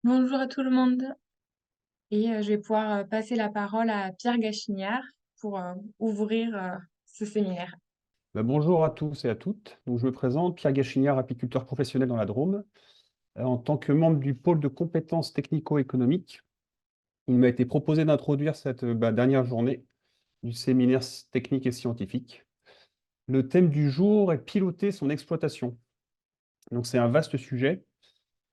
Bonjour à tout le monde je vais pouvoir passer la parole à Pierre Gachignard pour ouvrir ce séminaire. Bonjour à tous et à toutes. Donc, je me présente, Pierre Gachignard, apiculteur professionnel dans la Drôme. En tant que membre du pôle de compétences technico-économiques, il m'a été proposé d'introduire cette dernière journée du séminaire technique et scientifique. Le thème du jour est piloter son exploitation. Donc, c'est un vaste sujet.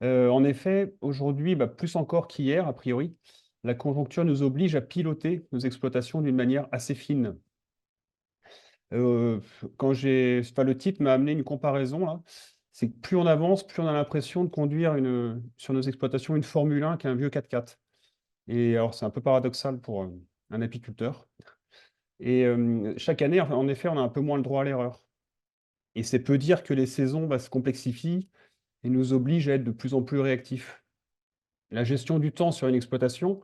En effet, aujourd'hui, plus encore qu'hier, a priori, la conjoncture nous oblige à piloter nos exploitations d'une manière assez fine. Le titre m'a amené une comparaison là. C'est que plus on avance, plus on a l'impression de conduire sur nos exploitations, une Formule 1 qu'un vieux 4x4. Et alors, c'est un peu paradoxal pour, un apiculteur. Chaque année, enfin, en effet, on a un peu moins le droit à l'erreur. Et c'est peu dire que les saisons, se complexifient et nous obligent à être de plus en plus réactifs. La gestion du temps sur une exploitation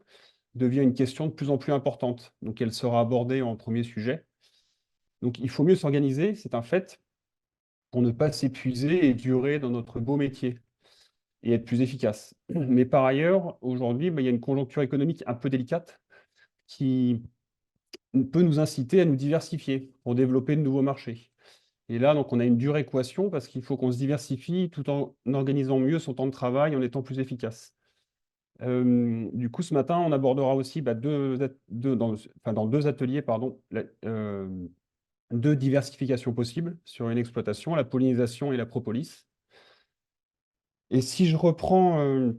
devient une question de plus en plus importante, donc elle sera abordée en premier sujet. Donc il faut mieux s'organiser, c'est un fait, pour ne pas s'épuiser et durer dans notre beau métier et être plus efficace. Mais par ailleurs, aujourd'hui, il y a une conjoncture économique un peu délicate qui peut nous inciter à nous diversifier pour développer de nouveaux marchés. Et là, donc, on a une dure équation parce qu'il faut qu'on se diversifie tout en organisant mieux son temps de travail, en étant plus efficace. Du coup, ce matin, on abordera aussi dans deux ateliers, pardon, deux diversifications possibles sur une exploitation, la pollinisation et la propolis. Et si je reprends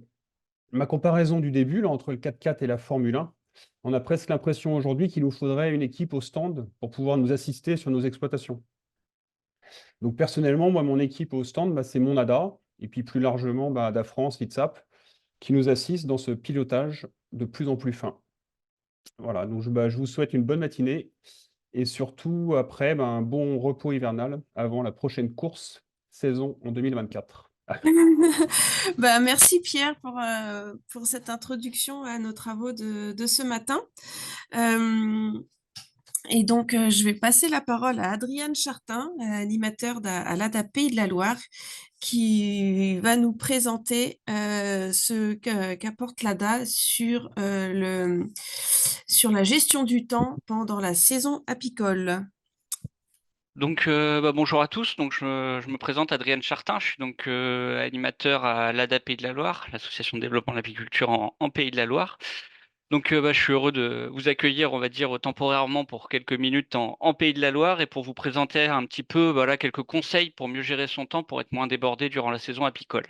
ma comparaison du début, là, entre le 4x4 et la Formule 1, on a presque l'impression aujourd'hui qu'il nous faudrait une équipe au stand pour pouvoir nous assister sur nos exploitations. Donc personnellement, moi, mon équipe au stand, c'est mon ADA, et puis plus largement, ADA France, l'ITSAP, qui nous assistent dans ce pilotage de plus en plus fin. Voilà, donc je vous souhaite une bonne matinée, et surtout après, un bon repos hivernal avant la prochaine course saison en 2024. Merci Pierre pour cette introduction à nos travaux de ce matin. Je vais passer la parole à Adrienne Chartin, animateur à l'ADA Pays de la Loire, qui va nous présenter qu'apporte l'ADA sur la gestion du temps pendant la saison apicole. Bonjour à tous. Je me présente Adrien Chartin. Je suis animateur à l'ADA Pays de la Loire, l'association de développement de l'apiculture en Pays de la Loire. Je suis heureux de vous accueillir, on va dire, temporairement pour quelques minutes en Pays de la Loire et pour vous présenter un petit peu, quelques conseils pour mieux gérer son temps pour être moins débordé durant la saison apicole.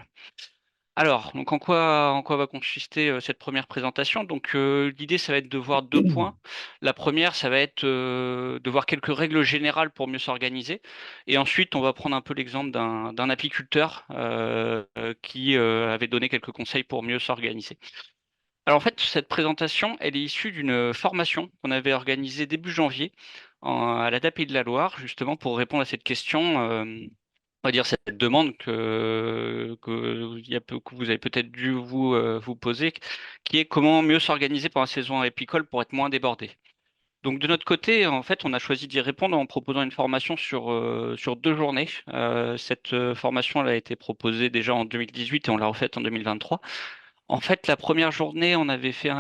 Alors, en quoi va consister cette première présentation? L'idée, ça va être de voir deux points. La première, ça va être de voir quelques règles générales pour mieux s'organiser. Et ensuite, on va prendre un peu l'exemple d'un apiculteur qui avait donné quelques conseils pour mieux s'organiser. Alors en fait, cette présentation, elle est issue d'une formation qu'on avait organisée début janvier à la Pays de la Loire, justement pour répondre à cette question. On va dire cette demande que vous avez peut-être dû vous poser, qui est comment mieux s'organiser pour la saison apicole pour être moins débordé. Donc de notre côté, en fait, on a choisi d'y répondre en proposant une formation sur 2 journées. Cette formation, elle a été proposée déjà en 2018 et on l'a refaite en 2023. En fait, la première journée, on a fait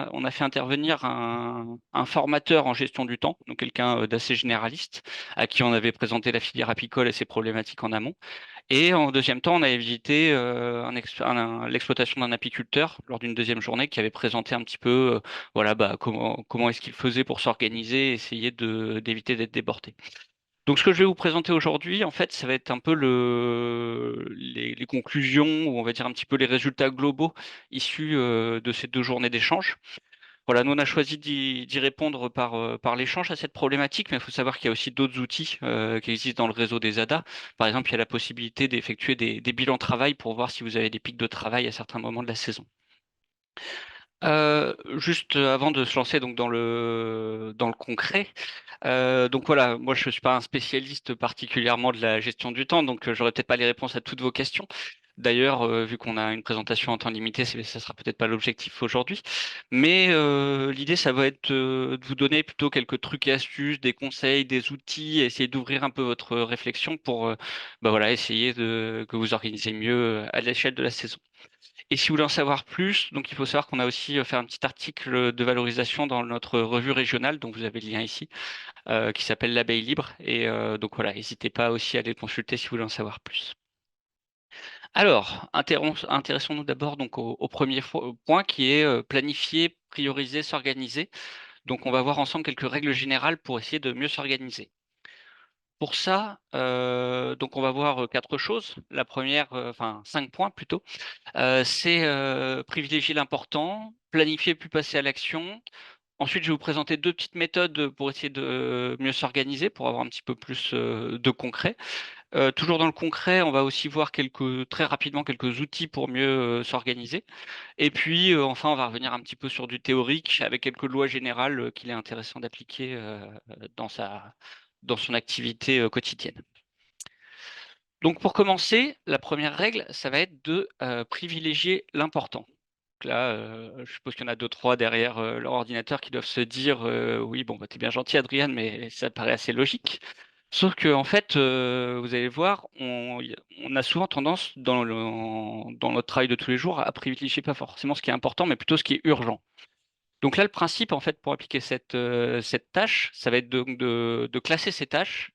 intervenir un formateur en gestion du temps, donc quelqu'un d'assez généraliste, à qui on avait présenté la filière apicole et ses problématiques en amont. Et en deuxième temps, on avait visité l'exploitation d'un apiculteur lors d'une deuxième journée qui avait présenté un petit peu, comment est-ce qu'il faisait pour s'organiser, et essayer d'éviter d'être débordé. Donc, ce que je vais vous présenter aujourd'hui, en fait, ça va être un peu les conclusions, ou on va dire un petit peu les résultats globaux issus de ces 2 journées d'échange. Voilà, nous on a choisi d'y répondre par l'échange à cette problématique, mais il faut savoir qu'il y a aussi d'autres outils qui existent dans le réseau des ADA. Par exemple, il y a la possibilité d'effectuer des bilans travail pour voir si vous avez des pics de travail à certains moments de la saison. Juste avant de se lancer donc dans le concret, voilà, moi je suis pas un spécialiste particulièrement de la gestion du temps, donc j'aurai peut-être pas les réponses à toutes vos questions. D'ailleurs, vu qu'on a une présentation en temps limité, ça sera peut-être pas l'objectif aujourd'hui. Mais l'idée, ça va être de vous donner plutôt quelques trucs et astuces, des conseils, des outils, et essayer d'ouvrir un peu votre réflexion pour essayer que vous organisez mieux à l'échelle de la saison. Et si vous voulez en savoir plus, donc il faut savoir qu'on a aussi fait un petit article de valorisation dans notre revue régionale, donc vous avez le lien ici, qui s'appelle L'abeille libre. Et donc voilà, n'hésitez pas aussi à aller le consulter si vous voulez en savoir plus. Alors, intéressons-nous d'abord donc au premier point qui est planifier, prioriser, s'organiser. Donc on va voir ensemble quelques règles générales pour essayer de mieux s'organiser. Pour ça, donc on va voir 4 choses. La première, enfin 5 points plutôt, c'est privilégier l'important, planifier puis passer à l'action. Ensuite, je vais vous présenter 2 petites méthodes pour essayer de mieux s'organiser, pour avoir un petit peu plus de concret. Toujours dans le concret, on va aussi voir très rapidement quelques outils pour mieux s'organiser. Et puis, enfin, on va revenir un petit peu sur du théorique avec quelques lois générales qu'il est intéressant d'appliquer dans dans son activité quotidienne. Donc, pour commencer, la première règle, ça va être de privilégier l'important. Donc là, je suppose qu'il y en a 2-3 derrière leur ordinateur qui doivent se dire oui, bon, bah, t'es bien gentil, Adrien, mais ça paraît assez logique. Sauf que, en fait, vous allez voir, on a souvent tendance dans notre travail de tous les jours à privilégier pas forcément ce qui est important, mais plutôt ce qui est urgent. Donc là, le principe, en fait, pour appliquer cette tâche, ça va être de classer ces tâches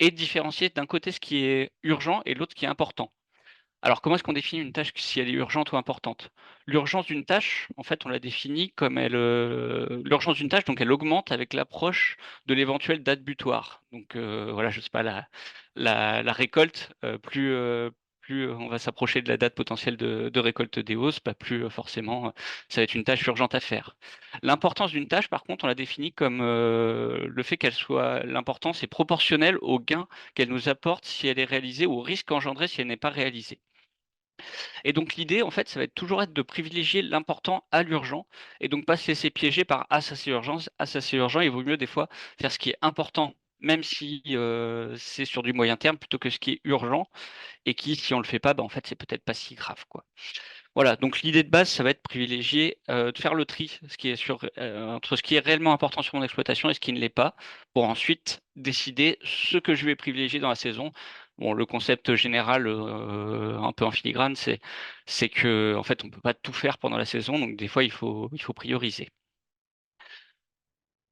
et de différencier d'un côté ce qui est urgent et l'autre ce qui est important. Alors, comment est-ce qu'on définit une tâche si elle est urgente ou importante? L'urgence d'une tâche, en fait, on la définit comme l'urgence d'une tâche, donc elle augmente avec l'approche de l'éventuelle date butoir. Donc voilà, je sais pas, la récolte, plus on va s'approcher de la date potentielle de récolte des hausses, pas plus forcément, ça va être une tâche urgente à faire. L'importance d'une tâche, par contre, on la définit comme le fait l'importance est proportionnelle au gain qu'elle nous apporte si elle est réalisée ou au risque engendré si elle n'est pas réalisée. Et donc l'idée, en fait, ça va être toujours être de privilégier l'important à l'urgent et donc pas se laisser piéger par ah ça c'est urgent, ah ça c'est urgent. Il vaut mieux des fois faire ce qui est important, même si c'est sur du moyen terme, plutôt que ce qui est urgent et qui, si on le fait pas, bah, en fait c'est peut-être pas si grave, quoi. Voilà, donc l'idée de base, ça va être privilégier, de faire le tri, entre ce qui est réellement important sur mon exploitation et ce qui ne l'est pas, pour ensuite décider ce que je vais privilégier dans la saison. Bon, le concept général, un peu en filigrane, c'est que en fait, on peut pas tout faire pendant la saison, donc des fois, il faut prioriser.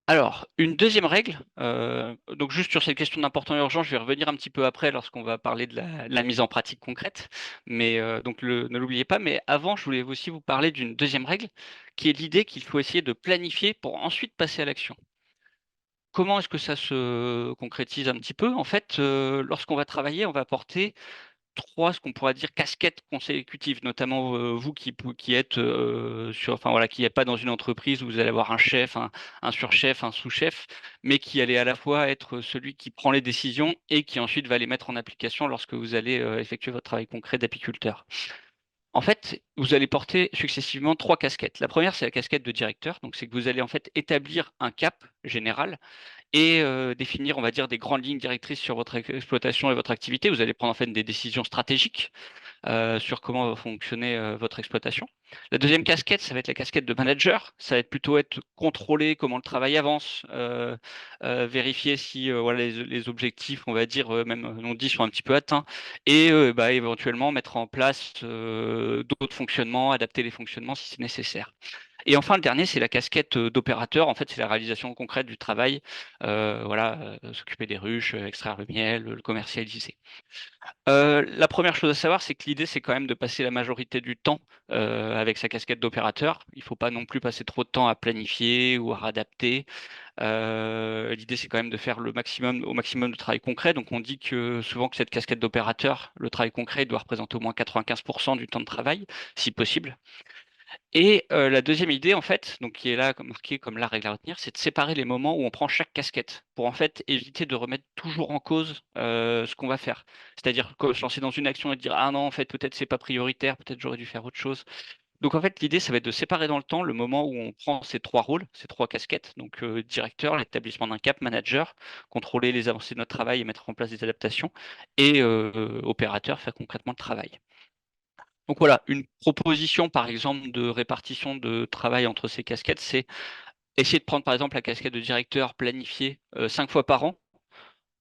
Alors, une deuxième règle, donc juste sur cette question d'important et urgent, je vais revenir un petit peu après lorsqu'on va parler de la mise en pratique concrète, mais donc ne l'oubliez pas. Mais avant, je voulais aussi vous parler d'une deuxième règle, qui est l'idée qu'il faut essayer de planifier pour ensuite passer à l'action. Comment est-ce que ça se concrétise un petit peu? En fait, lorsqu'on va travailler, on va porter 3, ce qu'on pourrait dire casquettes consécutives, notamment, vous qui êtes, enfin voilà, qui n'êtes pas dans une entreprise où vous allez avoir un chef, un surchef, un sous-chef, mais qui allez à la fois être celui qui prend les décisions et qui ensuite va les mettre en application lorsque vous allez, effectuer votre travail concret d'apiculteur. En fait, vous allez porter successivement 3 casquettes. La première, c'est la casquette de directeur, donc c'est que vous allez en fait établir un cap général et définir, on va dire, des grandes lignes directrices sur votre exploitation et votre activité. Vous allez prendre en fait des décisions stratégiques sur comment va fonctionner votre exploitation. La deuxième casquette, ça va être la casquette de manager. Ça va être plutôt être contrôler comment le travail avance, vérifier si voilà, les objectifs, on va dire, même non dit, sont un petit peu atteints, et bah, éventuellement mettre en place d'autres fonctionnements, adapter les fonctionnements si c'est nécessaire. Et enfin, le dernier, c'est la casquette d'opérateur. En fait, c'est la réalisation concrète du travail. Voilà, s'occuper des ruches, extraire le miel, le commercialiser. La première chose à savoir, c'est que l'idée, c'est quand même de passer la majorité du temps avec sa casquette d'opérateur. Il ne faut pas non plus passer trop de temps à planifier ou à adapter. L'idée, c'est quand même de faire au maximum de travail concret. Donc, on dit que souvent que cette casquette d'opérateur, le travail concret, doit représenter au moins 95% du temps de travail, si possible. Et la deuxième idée, en fait, donc qui est là marquée comme la règle à retenir, c'est de séparer les moments où on prend chaque casquette pour en fait éviter de remettre toujours en cause ce qu'on va faire. C'est-à-dire que se lancer dans une action et dire ah non, en fait, peut-être c'est pas prioritaire, peut-être j'aurais dû faire autre chose. Donc en fait, l'idée, ça va être de séparer dans le temps le moment où on prend ces 3 rôles, ces 3 casquettes, donc directeur, l'établissement d'un cap, manager, contrôler les avancées de notre travail et mettre en place des adaptations, et opérateur, faire concrètement le travail. Donc voilà, une proposition par exemple de répartition de travail entre ces casquettes, c'est essayer de prendre par exemple la casquette de directeur planifiée 5 fois par an,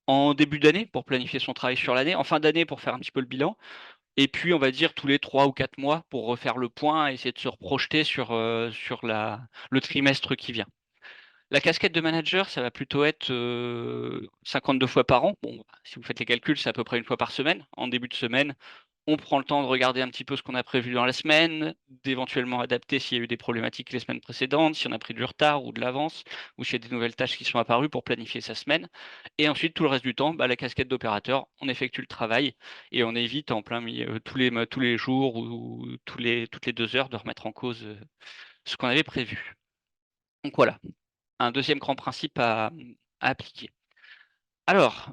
en début d'année pour planifier son travail sur l'année, en fin d'année pour faire un petit peu le bilan, Et puis, on va dire tous les 3 ou 4 mois pour refaire le point, essayer de se reprojeter sur le trimestre qui vient. La casquette de manager, ça va plutôt être 52 fois par an. Bon, si vous faites les calculs, c'est à peu près une fois par semaine. En début de semaine, on prend le temps de regarder un petit peu ce qu'on a prévu dans la semaine, d'éventuellement adapter s'il y a eu des problématiques les semaines précédentes, si on a pris du retard ou de l'avance, ou s'il y a des nouvelles tâches qui sont apparues pour planifier sa semaine. Et ensuite, tout le reste du temps, la casquette d'opérateur, on effectue le travail et on évite en plein milieu, tous les jours ou toutes les 2 heures de remettre en cause ce qu'on avait prévu. Donc voilà, un deuxième grand principe à appliquer. Alors,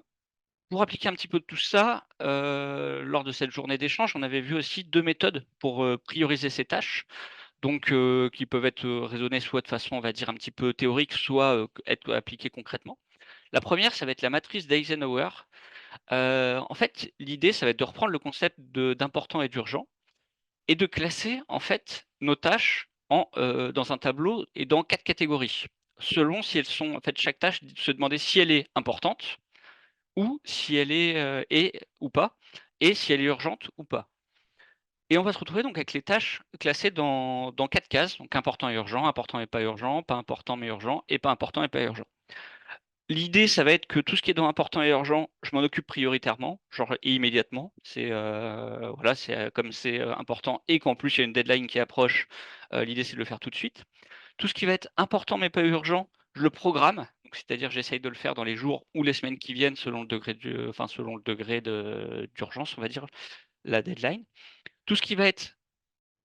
pour appliquer un petit peu tout ça, lors de cette journée d'échange, on avait vu aussi 2 méthodes pour, prioriser ces tâches, donc qui peuvent être, raisonnées soit de façon, on va dire, un petit peu théorique, soit, être appliquées concrètement. La première, ça va être la matrice d'Eisenhower. En fait, l'idée, ça va être de reprendre le concept d'important et d'urgent et de classer, en fait, nos tâches dans un tableau et dans 4 catégories. Selon si elles sont en fait, chaque tâche, se demander si elle est importante ou si elle est ou pas, et si elle est urgente ou pas. Et on va se retrouver donc avec les tâches classées dans 4 cases, donc important et urgent, important et pas urgent, pas important mais urgent, et pas important et pas urgent. L'idée, ça va être que tout ce qui est dans important et urgent, je m'en occupe prioritairement, genre et immédiatement. C'est voilà, c'est comme c'est important et qu'en plus il y a une deadline qui approche, l'idée c'est de le faire tout de suite. Tout ce qui va être important mais pas urgent, je le programme. Donc, c'est-à-dire j'essaye de le faire dans les jours ou les semaines qui viennent selon le degré selon le degré d'urgence, on va dire, la deadline. Tout ce qui va être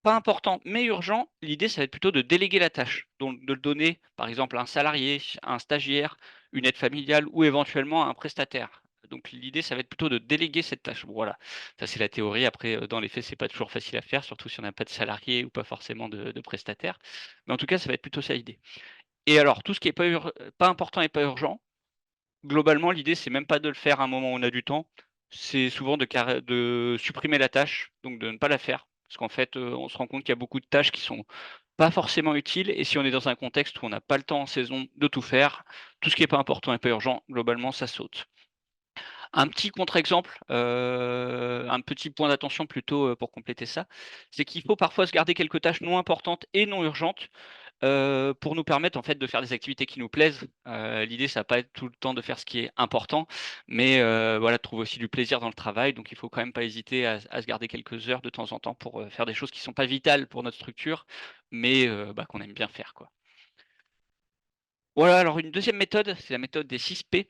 pas important mais urgent, l'idée ça va être plutôt de déléguer la tâche, donc de le donner par exemple à un salarié, à un stagiaire, une aide familiale ou éventuellement à un prestataire. Donc l'idée ça va être plutôt de déléguer cette tâche. Bon, voilà, ça c'est la théorie. Après, dans les faits, c'est pas toujours facile à faire, surtout si on n'a pas de salarié ou pas forcément de prestataire. Mais en tout cas, ça va être plutôt ça l'idée. Et alors, tout ce qui est pas important et pas urgent, globalement, l'idée, c'est même pas de le faire à un moment où on a du temps. C'est souvent de supprimer la tâche, donc de ne pas la faire. Parce qu'en fait, on se rend compte qu'il y a beaucoup de tâches qui sont pas forcément utiles. Et si on est dans un contexte où on n'a pas le temps en saison de tout faire, tout ce qui est pas important et pas urgent, globalement, ça saute. Un petit contre-exemple, un petit point d'attention plutôt, pour compléter ça, c'est qu'il faut parfois se garder quelques tâches non importantes et non urgentes, pour nous permettre en fait de faire des activités qui nous plaisent. L'idée ça va pas être tout le temps de faire ce qui est important, mais voilà, de trouver aussi du plaisir dans le travail. Donc il faut quand même pas hésiter à se garder quelques heures de temps en temps pour, faire des choses qui sont pas vitales pour notre structure, mais qu'on aime bien faire, quoi. Voilà, alors une deuxième méthode, c'est la méthode des 6 P.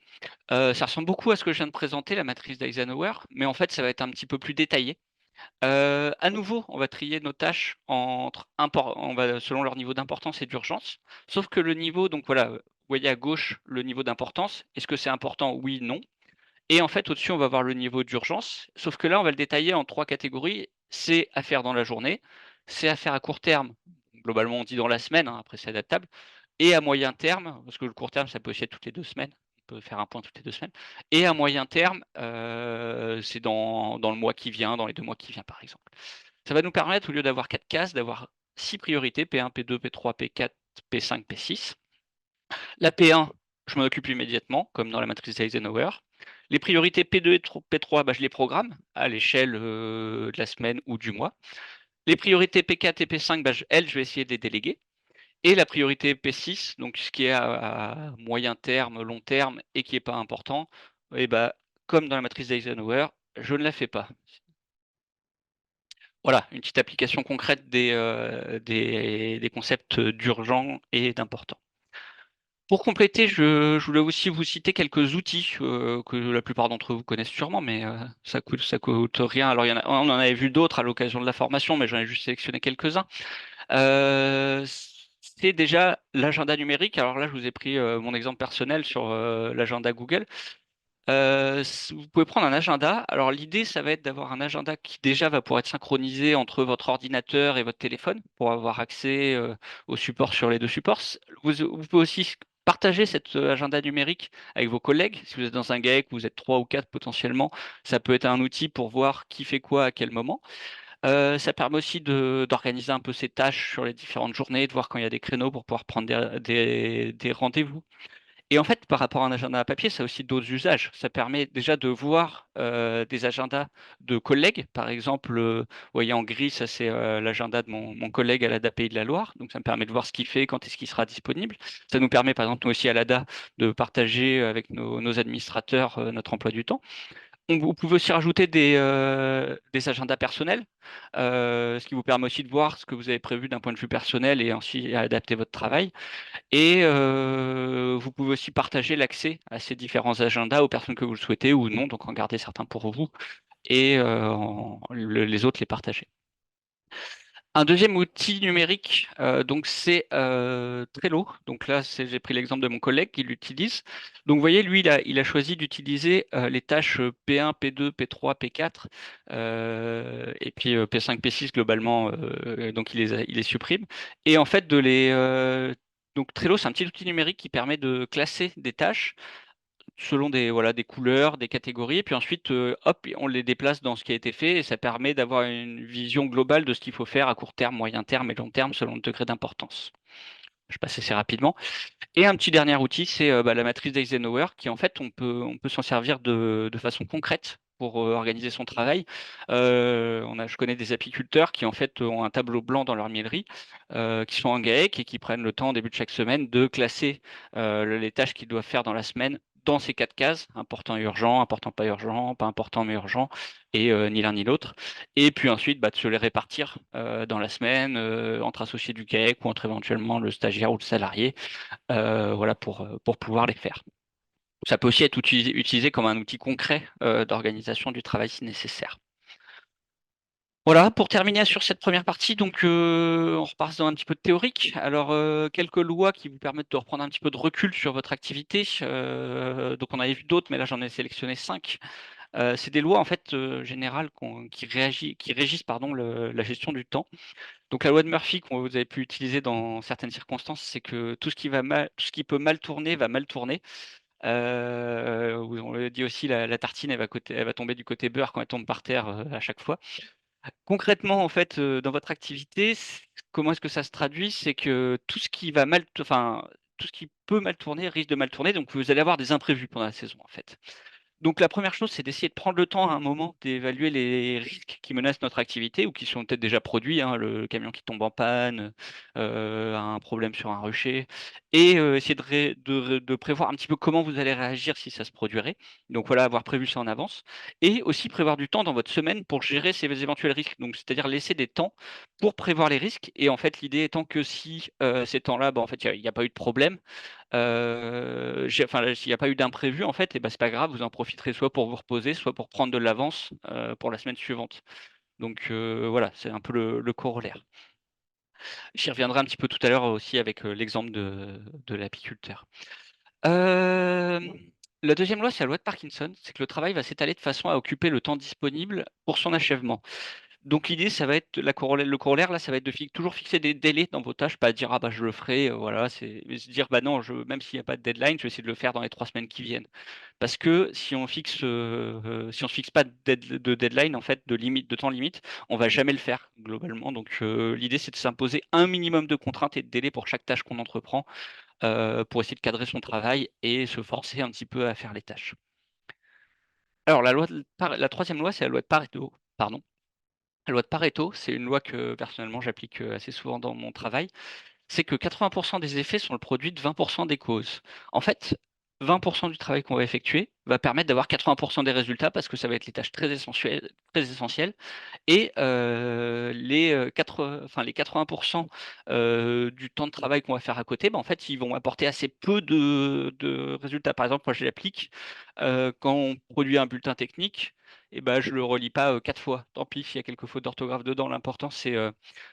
Ça ressemble beaucoup à ce que je viens de présenter, la matrice d'Eisenhower, mais en fait ça va être un petit peu plus détaillé. À nouveau, on va trier nos tâches selon leur niveau d'importance et d'urgence. Sauf que le niveau, donc voilà, vous voyez à gauche le niveau d'importance. Est-ce que c'est important? Oui, non. Et en fait, au-dessus, on va voir le niveau d'urgence. Sauf que là, on va le détailler en 3 catégories. C'est à faire dans la journée, c'est à faire à court terme. Globalement, on dit dans la semaine, hein, après c'est adaptable. Et à moyen terme, parce que le court terme, ça peut aussi être toutes les 2 semaines. On peut faire un point toutes les 2 semaines. Et à moyen terme, c'est dans le mois qui vient, dans les 2 mois qui viennent, par exemple. Ça va nous permettre, au lieu d'avoir 4 cases, d'avoir 6 priorités, P1, P2, P3, P4, P5, P6. La P1, je m'en occupe immédiatement, comme dans la matrice d'Eisenhower. Les priorités P2 et P3, je les programme à l'échelle de la semaine ou du mois. Les priorités P4 et P5, je vais essayer de les déléguer. Et la priorité P6, donc ce qui est à moyen terme, long terme et qui n'est pas important, et comme dans la matrice d'Eisenhower, je ne la fais pas. Voilà, une petite application concrète des concepts d'urgent et d'important. Pour compléter, je voulais aussi vous citer quelques outils que la plupart d'entre vous connaissent sûrement, mais ça coûte rien. Alors, on en avait vu d'autres à l'occasion de la formation, mais j'en ai juste sélectionné quelques-uns. C'est déjà l'agenda numérique. Alors là, je vous ai pris mon exemple personnel sur l'agenda Google. Vous pouvez prendre un agenda. Alors l'idée, ça va être d'avoir un agenda qui déjà va pouvoir être synchronisé entre votre ordinateur et votre téléphone pour avoir accès au support sur les 2 supports. Vous pouvez aussi partager cet agenda numérique avec vos collègues. Si vous êtes dans un GAEC, vous êtes 3 ou 4 potentiellement, ça peut être un outil pour voir qui fait quoi à quel moment. Ça permet aussi d'organiser un peu ses tâches sur les différentes journées, de voir quand il y a des créneaux pour pouvoir prendre des rendez-vous. Et en fait, par rapport à un agenda à papier, ça a aussi d'autres usages. Ça permet déjà de voir des agendas de collègues. Par exemple, vous voyez en gris, ça c'est l'agenda de mon collègue à l'ADA Pays de la Loire. Donc ça me permet de voir ce qu'il fait, quand est-ce qu'il sera disponible. Ça nous permet, par exemple, nous aussi à l'ADA, de partager avec nos administrateurs notre emploi du temps. Vous pouvez aussi rajouter des agendas personnels, ce qui vous permet aussi de voir ce que vous avez prévu d'un point de vue personnel et ainsi adapter votre travail. Et vous pouvez aussi partager l'accès à ces différents agendas aux personnes que vous le souhaitez ou non, donc en garder certains pour vous et les autres les partager. Un deuxième outil numérique, donc c'est Trello. Donc là, j'ai pris l'exemple de mon collègue qui l'utilise. Donc vous voyez, lui, il a choisi d'utiliser les tâches P1, P2, P3, P4 et puis P5, P6 globalement. Donc il les supprime. Et en fait, donc Trello, c'est un petit outil numérique qui permet de classer des tâches selon des couleurs, des catégories, et puis ensuite, hop, on les déplace dans ce qui a été fait, et ça permet d'avoir une vision globale de ce qu'il faut faire à court terme, moyen terme et long terme selon le degré d'importance. Je passe assez rapidement. Et un petit dernier outil, c'est la matrice d'Eisenhower, qui en fait, on peut s'en servir de façon concrète pour organiser son travail. Je connais des apiculteurs qui en fait ont un tableau blanc dans leur miellerie, qui sont en GAEC et qui prennent le temps au début de chaque semaine de classer les tâches qu'ils doivent faire dans la semaine dans ces 4 cases, important et urgent, important pas urgent, pas important mais urgent, et ni l'un ni l'autre. Et puis ensuite, de se les répartir dans la semaine entre associés du GAEC ou entre éventuellement le stagiaire ou le salarié, voilà, pour pouvoir les faire. Ça peut aussi être utilisé comme un outil concret d'organisation du travail si nécessaire. Voilà, pour terminer sur cette première partie, donc on repasse dans un petit peu de théorique. Alors, quelques lois qui vous permettent de reprendre un petit peu de recul sur votre activité. Donc on avait vu d'autres, mais là j'en ai sélectionné 5. C'est des lois en fait générales qui régissent pardon, la gestion du temps. Donc la loi de Murphy que vous avez pu utiliser dans certaines circonstances, c'est que tout ce qui peut mal tourner va mal tourner. On le dit aussi, la tartine, elle va tomber du côté beurre quand elle tombe par terre à chaque fois. Concrètement, en fait, dans votre activité, comment est-ce que ça se traduit? C'est que tout ce qui va mal, enfin, tout ce qui peut mal tourner risque de mal tourner, donc vous allez avoir des imprévus pendant la saison, en fait. Donc la première chose, c'est d'essayer de prendre le temps à un moment d'évaluer les risques qui menacent notre activité ou qui sont peut-être déjà produits, hein, le camion qui tombe en panne, un problème sur un rucher, et essayer de prévoir un petit peu comment vous allez réagir si ça se produirait. Donc voilà, avoir prévu ça en avance, et aussi prévoir du temps dans votre semaine pour gérer ces éventuels risques. Donc c'est-à-dire laisser des temps pour prévoir les risques, et en fait l'idée étant que si ces temps-là, en fait il n'y a pas eu de problème, s'il n'y a pas eu d'imprévu en fait, et c'est pas grave, vous en profiterez soit pour vous reposer, soit pour prendre de l'avance, pour la semaine suivante. Donc voilà, c'est un peu le corollaire. J'y reviendrai un petit peu tout à l'heure aussi avec, l'exemple de l'apiculteur. La deuxième loi, c'est la loi de Parkinson, c'est que le travail va s'étaler de façon à occuper le temps disponible pour son achèvement. Donc l'idée, ça va être le corollaire là, ça va être de toujours fixer des délais dans vos tâches, pas dire: «Ah bah, je le ferai», voilà, mais se dire: «Bah non, même s'il y a pas de deadline, je vais essayer de le faire dans les 3 semaines qui viennent». Parce que si on se fixe pas de deadline, en fait, de temps limite, on va jamais le faire globalement. Donc l'idée, c'est de s'imposer un minimum de contraintes et de délais pour chaque tâche qu'on entreprend, pour essayer de cadrer son travail et se forcer un petit peu à faire les tâches. Alors la troisième loi, c'est la loi de Pareto, pardon. La loi de Pareto, c'est une loi que personnellement j'applique, assez souvent dans mon travail. C'est que 80 des effets sont le produit de 20 des causes. En fait, 20 du travail qu'on va effectuer va permettre d'avoir 80 des résultats parce que ça va être les tâches très essentielles, et les 80 du temps de travail qu'on va faire à côté, en fait, ils vont apporter assez peu de résultats. Par exemple, moi, je l'applique, quand on produit un bulletin technique, et je le relis pas, 4 fois. Tant pis s'il y a quelques fautes d'orthographe dedans. L'important, c'est,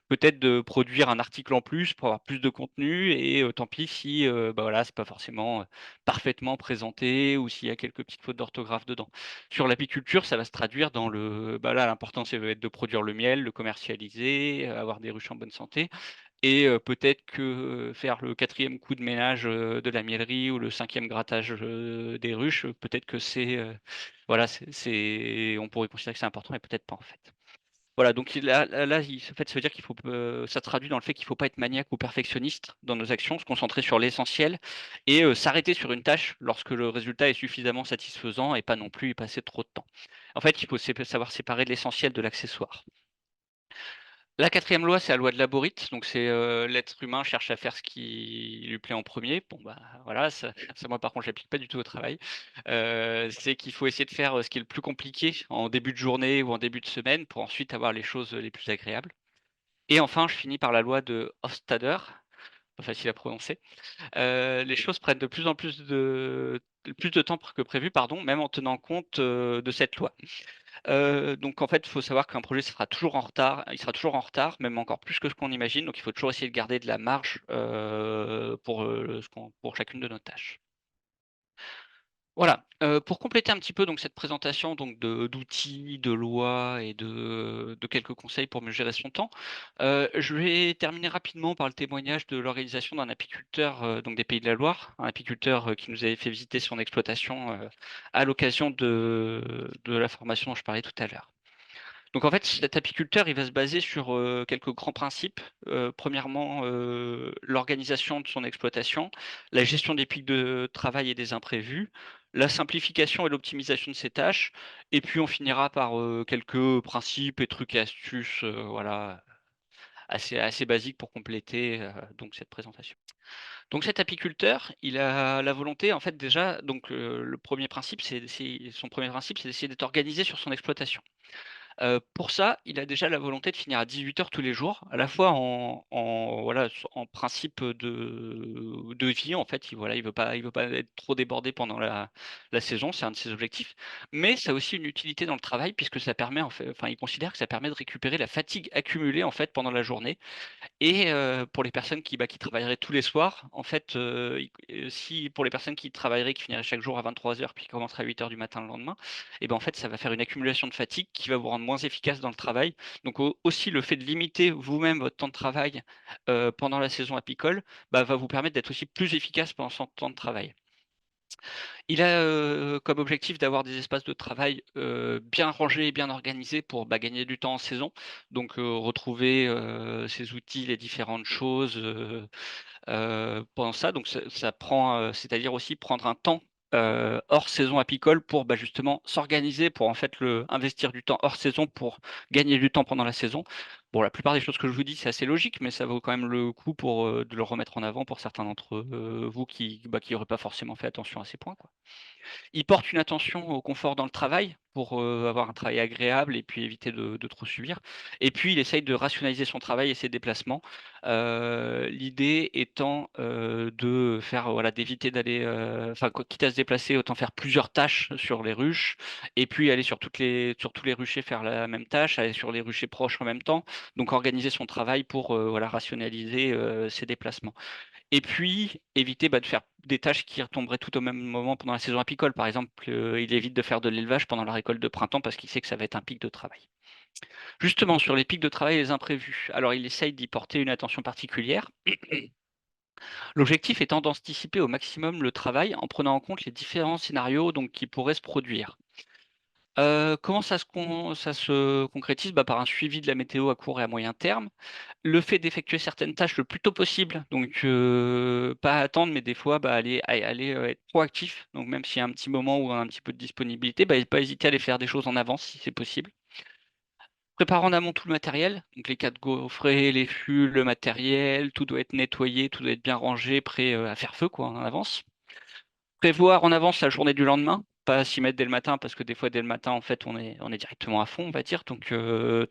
peut-être de produire un article en plus pour avoir plus de contenu, et tant pis si, voilà, c'est pas forcément, parfaitement présenté ou s'il y a quelques petites fautes d'orthographe dedans. Sur l'apiculture, ça va se traduire dans là, l'important, ça va être de produire le miel, le commercialiser, avoir des ruches en bonne santé, et peut-être que, faire le 4e coup de ménage, de la miellerie ou le 5e grattage, des ruches, peut-être que voilà, on pourrait considérer que c'est important, mais peut-être pas, en fait. Voilà, donc en fait, ça veut dire qu'il faut, ça traduit dans le fait qu'il ne faut pas être maniaque ou perfectionniste dans nos actions, se concentrer sur l'essentiel et s'arrêter sur une tâche lorsque le résultat est suffisamment satisfaisant et pas non plus y passer trop de temps. En fait, il faut savoir séparer l'essentiel de l'accessoire. La quatrième loi, c'est la loi de Laborit. Donc, c'est l'être humain cherche à faire ce qui lui plaît en premier. Bon, bah voilà, ça moi, par contre, je l'applique pas du tout au travail. C'est qu'il faut essayer de faire ce qui est le plus compliqué en début de journée ou en début de semaine pour ensuite avoir les choses les plus agréables. Et enfin, je finis par la loi de Hofstadter, pas facile à prononcer. Les choses prennent de plus en plus de temps que prévu, pardon, même en tenant compte de cette loi. Donc en fait, il faut savoir qu'un projet sera toujours en retard, il sera toujours en retard, même encore plus que ce qu'on imagine. Donc il faut toujours essayer de garder de la marge pour chacune de nos tâches. Voilà, pour compléter un petit peu donc cette présentation donc d'outils, de lois et de quelques conseils pour mieux gérer son temps, je vais terminer rapidement par le témoignage de l'organisation d'un apiculteur, donc des Pays de la Loire, un apiculteur, qui nous avait fait visiter son exploitation, à l'occasion de la formation dont je parlais tout à l'heure. Donc en fait, cet apiculteur, il va se baser sur quelques grands principes. Premièrement, l'organisation de son exploitation, la gestion des pics de travail et des imprévus, la simplification et l'optimisation de ses tâches, et puis on finira par quelques principes et trucs et astuces, voilà, assez basiques pour compléter donc cette présentation. Donc cet apiculteur, il a la volonté, en fait, déjà, donc le premier principe, son premier principe, c'est d'essayer d'être organisé sur son exploitation. Pour ça, il a déjà la volonté de finir à 18 heures tous les jours, à la fois voilà, en principe de vie, en fait, il veut pas être trop débordé pendant la saison, c'est un de ses objectifs. Mais ça a aussi une utilité dans le travail puisque ça permet, en fait, enfin, il considère que ça permet de récupérer la fatigue accumulée, en fait, pendant la journée et pour les personnes qui travailleraient tous les soirs, en fait, si pour les personnes qui travailleraient, qui finiraient chaque jour à 23 heures puis qui commenceraient à 8 heures du matin le lendemain, et ben, en fait, ça va faire une accumulation de fatigue qui va vous rendre moins efficace dans le travail. Donc aussi le fait de limiter vous-même votre temps de travail, pendant la saison apicole, bah, va vous permettre d'être aussi plus efficace pendant son temps de travail. Il a, comme objectif d'avoir des espaces de travail, bien rangés et bien organisés pour, bah, gagner du temps en saison. Donc, retrouver, ses outils, les différentes choses, pendant ça. Donc ça prend, c'est-à-dire aussi prendre un temps, hors saison apicole pour, bah, justement s'organiser, pour en fait investir du temps hors saison pour gagner du temps pendant la saison. Bon, la plupart des choses que je vous dis, c'est assez logique, mais ça vaut quand même le coup de le remettre en avant pour certains d'entre, vous qui auraient pas forcément fait attention à ces points, quoi. Il porte une attention au confort dans le travail pour, avoir un travail agréable et puis éviter de trop subir et puis il essaye de rationaliser son travail et ses déplacements. L'idée étant, de faire, voilà, d'éviter d'aller, enfin, quitte à se déplacer, autant faire plusieurs tâches sur les ruches et puis aller sur tous les ruchers faire la même tâche, aller sur les ruchers proches en même temps. Donc organiser son travail pour, voilà, rationaliser, ses déplacements. Et puis, éviter, bah, de faire des tâches qui retomberaient tout au même moment pendant la saison apicole. Par exemple, il évite de faire de l'élevage pendant la récolte de printemps parce qu'il sait que ça va être un pic de travail. Justement, sur les pics de travail et les imprévus, alors il essaye d'y porter une attention particulière. L'objectif étant d'anticiper au maximum le travail en prenant en compte les différents scénarios donc, qui pourraient se produire. Comment ça se concrétise? Bah, par un suivi de la météo à court et à moyen terme. Le fait d'effectuer certaines tâches le plus tôt possible, donc pas attendre, mais des fois, bah, aller, être proactif. Donc même s'il y a un petit moment où on a un petit peu de disponibilité, bah, pas hésiter à aller faire des choses en avance si c'est possible. Préparer en amont tout le matériel, donc les cadres gaufrés, les fûts, le matériel, tout doit être nettoyé, tout doit être bien rangé, prêt, à faire feu quoi, en avance. Prévoir en avance la journée du lendemain, pas s'y mettre dès le matin parce que des fois dès le matin en fait on est directement à fond on va dire donc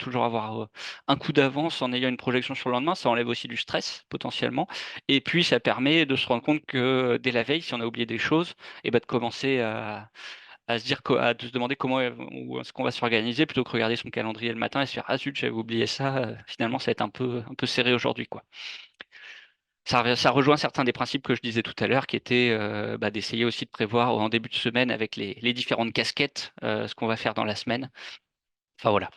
toujours avoir, un coup d'avance en ayant une projection sur le lendemain, ça enlève aussi du stress potentiellement et puis ça permet de se rendre compte que dès la veille si on a oublié des choses et bah, de commencer à se demander comment, où est-ce qu'on va s'organiser plutôt que regarder son calendrier le matin et se faire: «Ah zut j'avais oublié ça, finalement ça va être un peu serré aujourd'hui quoi». Ça rejoint certains des principes que je disais tout à l'heure qui étaient, bah, d'essayer aussi de prévoir en début de semaine avec les différentes casquettes, ce qu'on va faire dans la semaine. Enfin voilà.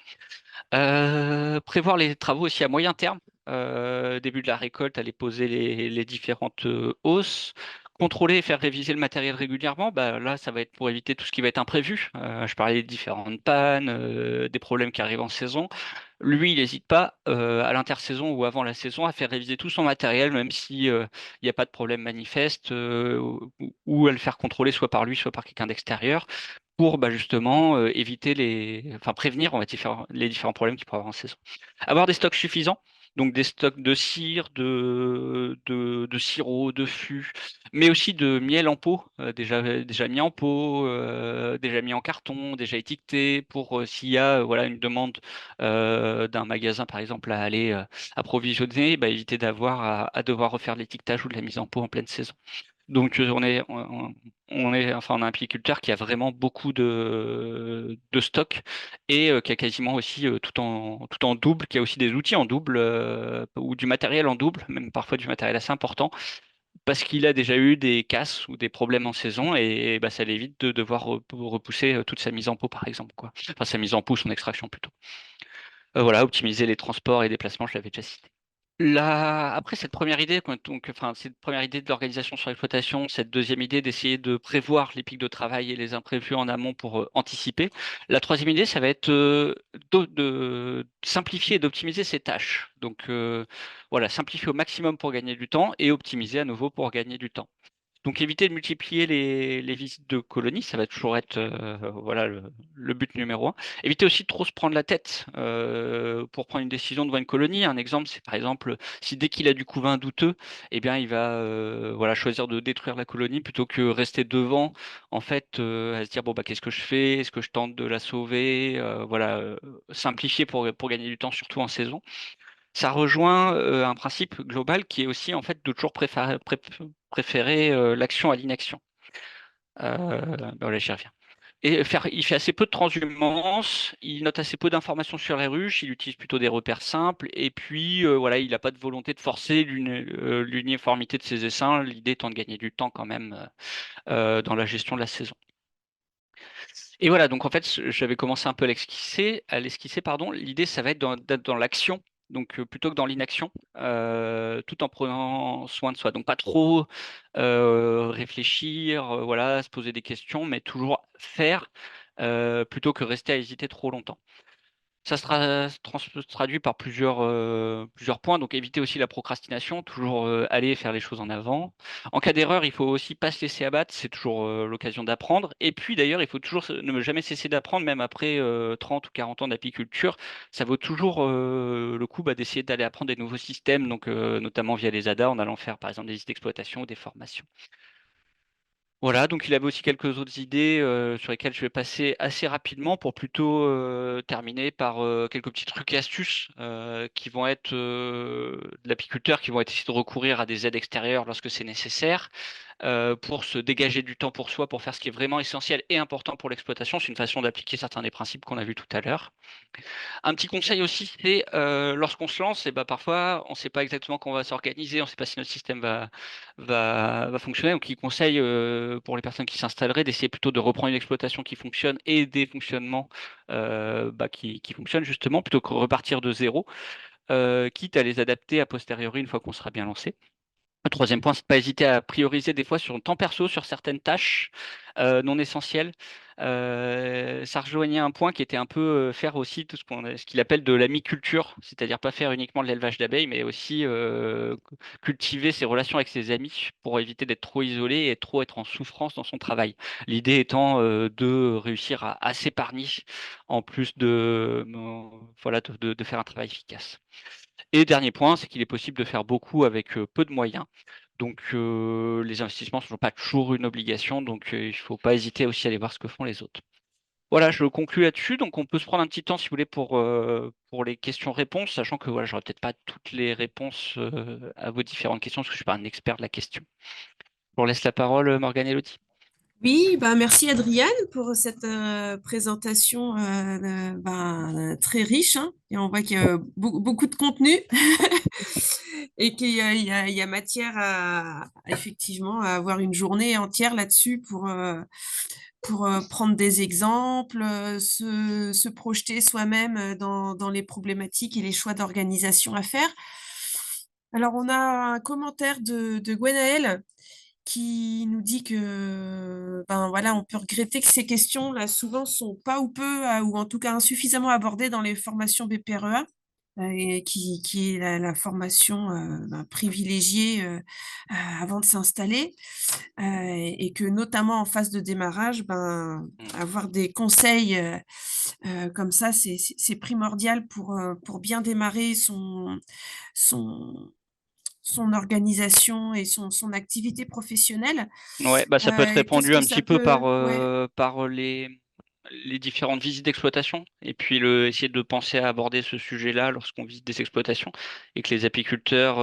Prévoir les travaux aussi à moyen terme, début de la récolte, aller poser les différentes, hausses. contrôler et faire réviser le matériel régulièrement, bah, là, ça va être pour éviter tout ce qui va être imprévu. Je parlais de différentes pannes, des problèmes qui arrivent en saison. Lui, il n'hésite pas à l'intersaison ou avant la saison à faire réviser tout son matériel, même si il n'y a pas de problème manifeste, ou à le faire contrôler soit par lui, soit par quelqu'un d'extérieur, pour bah, justement éviter enfin prévenir, on va dire, les différents problèmes qu'il pourrait avoir en saison. Avoir des stocks suffisants. Donc des stocks de cire, de sirop, de fût, mais aussi de miel en pot, déjà mis en pot, déjà mis en carton, déjà étiqueté, pour s'il y a voilà, une demande d'un magasin, par exemple, à aller approvisionner, bah, éviter d'avoir à devoir refaire l'étiquetage ou de la mise en pot en pleine saison. Donc enfin, on a un apiculteur qui a vraiment beaucoup de stock et qui a quasiment aussi tout en double, qui a aussi des outils en double ou du matériel en double, même parfois du matériel assez important, parce qu'il a déjà eu des casses ou des problèmes en saison et bah, ça l'évite de devoir repousser toute sa mise en pot, par exemple, quoi. Enfin, sa mise en pot, son extraction plutôt. Voilà, optimiser les transports et déplacements, je l'avais déjà cité. Après cette première idée, donc, enfin, cette première idée de l'organisation sur l'exploitation, cette deuxième idée d'essayer de prévoir les pics de travail et les imprévus en amont pour anticiper. La troisième idée, ça va être de simplifier et d'optimiser ces tâches. Donc voilà, simplifier au maximum pour gagner du temps et optimiser à nouveau pour gagner du temps. Donc éviter de multiplier les visites de colonies, ça va toujours être voilà, le but numéro un. Éviter aussi de trop se prendre la tête pour prendre une décision devant une colonie. Un exemple, c'est par exemple si dès qu'il a du couvain douteux, eh bien il va voilà, choisir de détruire la colonie plutôt que rester devant, en fait, à se dire bon bah qu'est-ce que je fais? Est-ce que je tente de la sauver? Voilà, simplifier pour gagner du temps, surtout en saison. Ça rejoint un principe global qui est aussi en fait de toujours préférer l'action à l'inaction. Voilà, j'y reviens. Et il fait assez peu de transhumance, il note assez peu d'informations sur les ruches, il utilise plutôt des repères simples, et puis voilà, il n'a pas de volonté de forcer l'uniformité de ses essaims, l'idée étant de gagner du temps quand même dans la gestion de la saison. Et voilà, donc en fait, j'avais commencé un peu à l'esquisser, pardon. L'idée, ça va être d'être dans l'action, donc plutôt que dans l'inaction, tout en prenant soin de soi. Donc pas trop réfléchir, voilà, se poser des questions, mais toujours faire plutôt que rester à hésiter trop longtemps. Ça se traduit par plusieurs points. Donc, éviter aussi la procrastination, toujours aller faire les choses en avant. En cas d'erreur, il faut aussi pas se laisser abattre. C'est toujours l'occasion d'apprendre. Et puis, d'ailleurs, il faut toujours ne jamais cesser d'apprendre, même après 30 ou 40 ans d'apiculture. Ça vaut toujours le coup bah, d'essayer d'aller apprendre des nouveaux systèmes, donc notamment via les ADA, en allant faire, par exemple, des visites d'exploitation ou des formations. Voilà, donc il avait aussi quelques autres idées sur lesquelles je vais passer assez rapidement pour plutôt terminer par quelques petits trucs et astuces qui vont être de l'apiculteur, qui vont être essayer de recourir à des aides extérieures lorsque c'est nécessaire, pour se dégager du temps pour soi, pour faire ce qui est vraiment essentiel et important pour l'exploitation. C'est une façon d'appliquer certains des principes qu'on a vus tout à l'heure. Un petit conseil aussi, c'est lorsqu'on se lance, et bah, parfois on ne sait pas exactement comment on va s'organiser, on ne sait pas si notre système va fonctionner. Donc il conseille pour les personnes qui s'installeraient d'essayer plutôt de reprendre une exploitation qui fonctionne et des fonctionnements bah, qui fonctionnent justement, plutôt que repartir de zéro, quitte à les adapter a posteriori une fois qu'on sera bien lancé. Le troisième point, c'est de pas hésiter à prioriser des fois sur le temps perso, sur certaines tâches non essentielles. Ça rejoignait un point qui était un peu faire aussi tout ce qu'il appelle de l'amiculture, c'est-à-dire pas faire uniquement de l'élevage d'abeilles, mais aussi cultiver ses relations avec ses amis pour éviter d'être trop isolé et trop être en souffrance dans son travail. L'idée étant de réussir à s'épargner en plus voilà, de faire un travail efficace. Et dernier point, c'est qu'il est possible de faire beaucoup avec peu de moyens. Donc les investissements ne sont pas toujours une obligation, donc il ne faut pas hésiter aussi à aller voir ce que font les autres. Voilà, je conclue là-dessus. Donc on peut se prendre un petit temps si vous voulez pour les questions-réponses, sachant que voilà, j'aurai peut-être pas toutes les réponses à vos différentes questions, parce que je ne suis pas un expert de la question. Je vous laisse la parole, Morgane et Elodie. Oui, bah merci Adriane pour cette présentation très riche, hein. Et on voit qu'il y a beaucoup de contenu et qu'il y a matière à effectivement à avoir une journée entière là-dessus pour prendre des exemples, se projeter soi-même dans les problématiques et les choix d'organisation à faire. Alors, on a un commentaire de Gwenaëlle qui nous dit que ben voilà, on peut regretter que ces questions là souvent sont pas ou peu ou en tout cas insuffisamment abordées dans les formations BPREA et qui est la formation ben, privilégiée avant de s'installer et que notamment en phase de démarrage, ben avoir des conseils comme ça, c'est primordial pour bien démarrer son son organisation et son activité professionnelle. Ouais, bah ça peut être Qu'est-ce répandu que un ça petit peu peut... Ouais, par les différentes visites d'exploitation et puis essayer de penser à aborder ce sujet-là lorsqu'on visite des exploitations et que les apiculteurs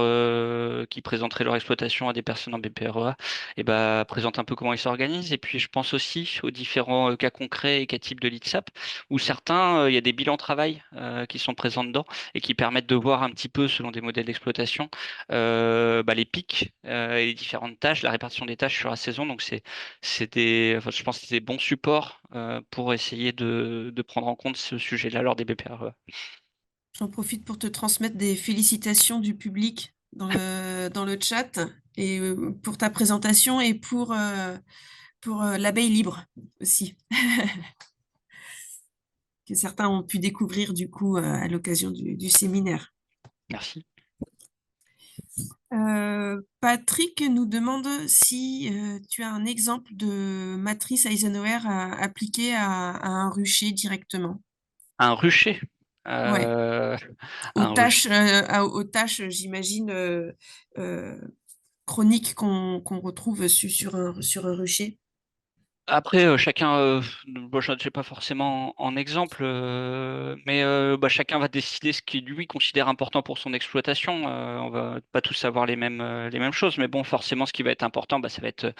qui présenteraient leur exploitation à des personnes en BPREA et bah, présentent un peu comment ils s'organisent. Et puis je pense aussi aux différents cas concrets et cas types de l'ITSAP où certains, il y a des bilans travail qui sont présents dedans et qui permettent de voir un petit peu selon des modèles d'exploitation bah, les pics et les différentes tâches, la répartition des tâches sur la saison. Donc enfin, je pense que c'est des bons supports pour essayer de prendre en compte ce sujet-là lors des BPRE. j'en profite pour te transmettre des félicitations du public dans le chat et pour ta présentation et pour l'abeille libre aussi, que certains ont pu découvrir du coup à l'occasion du séminaire. Merci. Patrick nous demande si tu as un exemple de matrice Eisenhower appliquée à un rucher directement. Un rucher. Ouais, Euh, un rucher. aux tâches, j'imagine, euh, chroniques qu'on retrouve sur un rucher. Après, chacun, bon, je ne sais pas forcément en exemple, mais bah, chacun va décider ce qu'il lui considère important pour son exploitation. On va pas tous avoir les mêmes choses, mais bon, forcément, ce qui va être important, bah, ça va être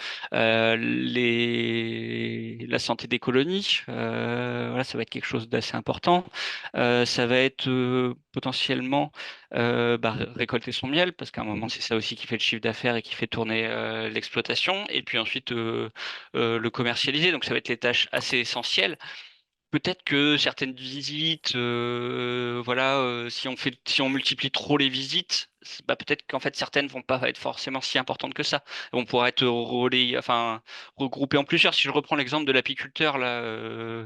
la santé des colonies. Voilà, ça va être quelque chose d'assez important. Ça va être potentiellement bah, récolter son miel, parce qu'à un moment, c'est ça aussi qui fait le chiffre d'affaires et qui fait tourner l'exploitation. Et puis ensuite, le commercialiser. Donc ça va être les tâches assez essentielles. Peut-être que certaines visites, voilà, si on multiplie trop les visites, bah peut-être qu'en fait certaines vont pas être forcément si importantes que ça. On pourra être enfin regroupé en plusieurs. Si je reprends l'exemple de l'apiculteur là,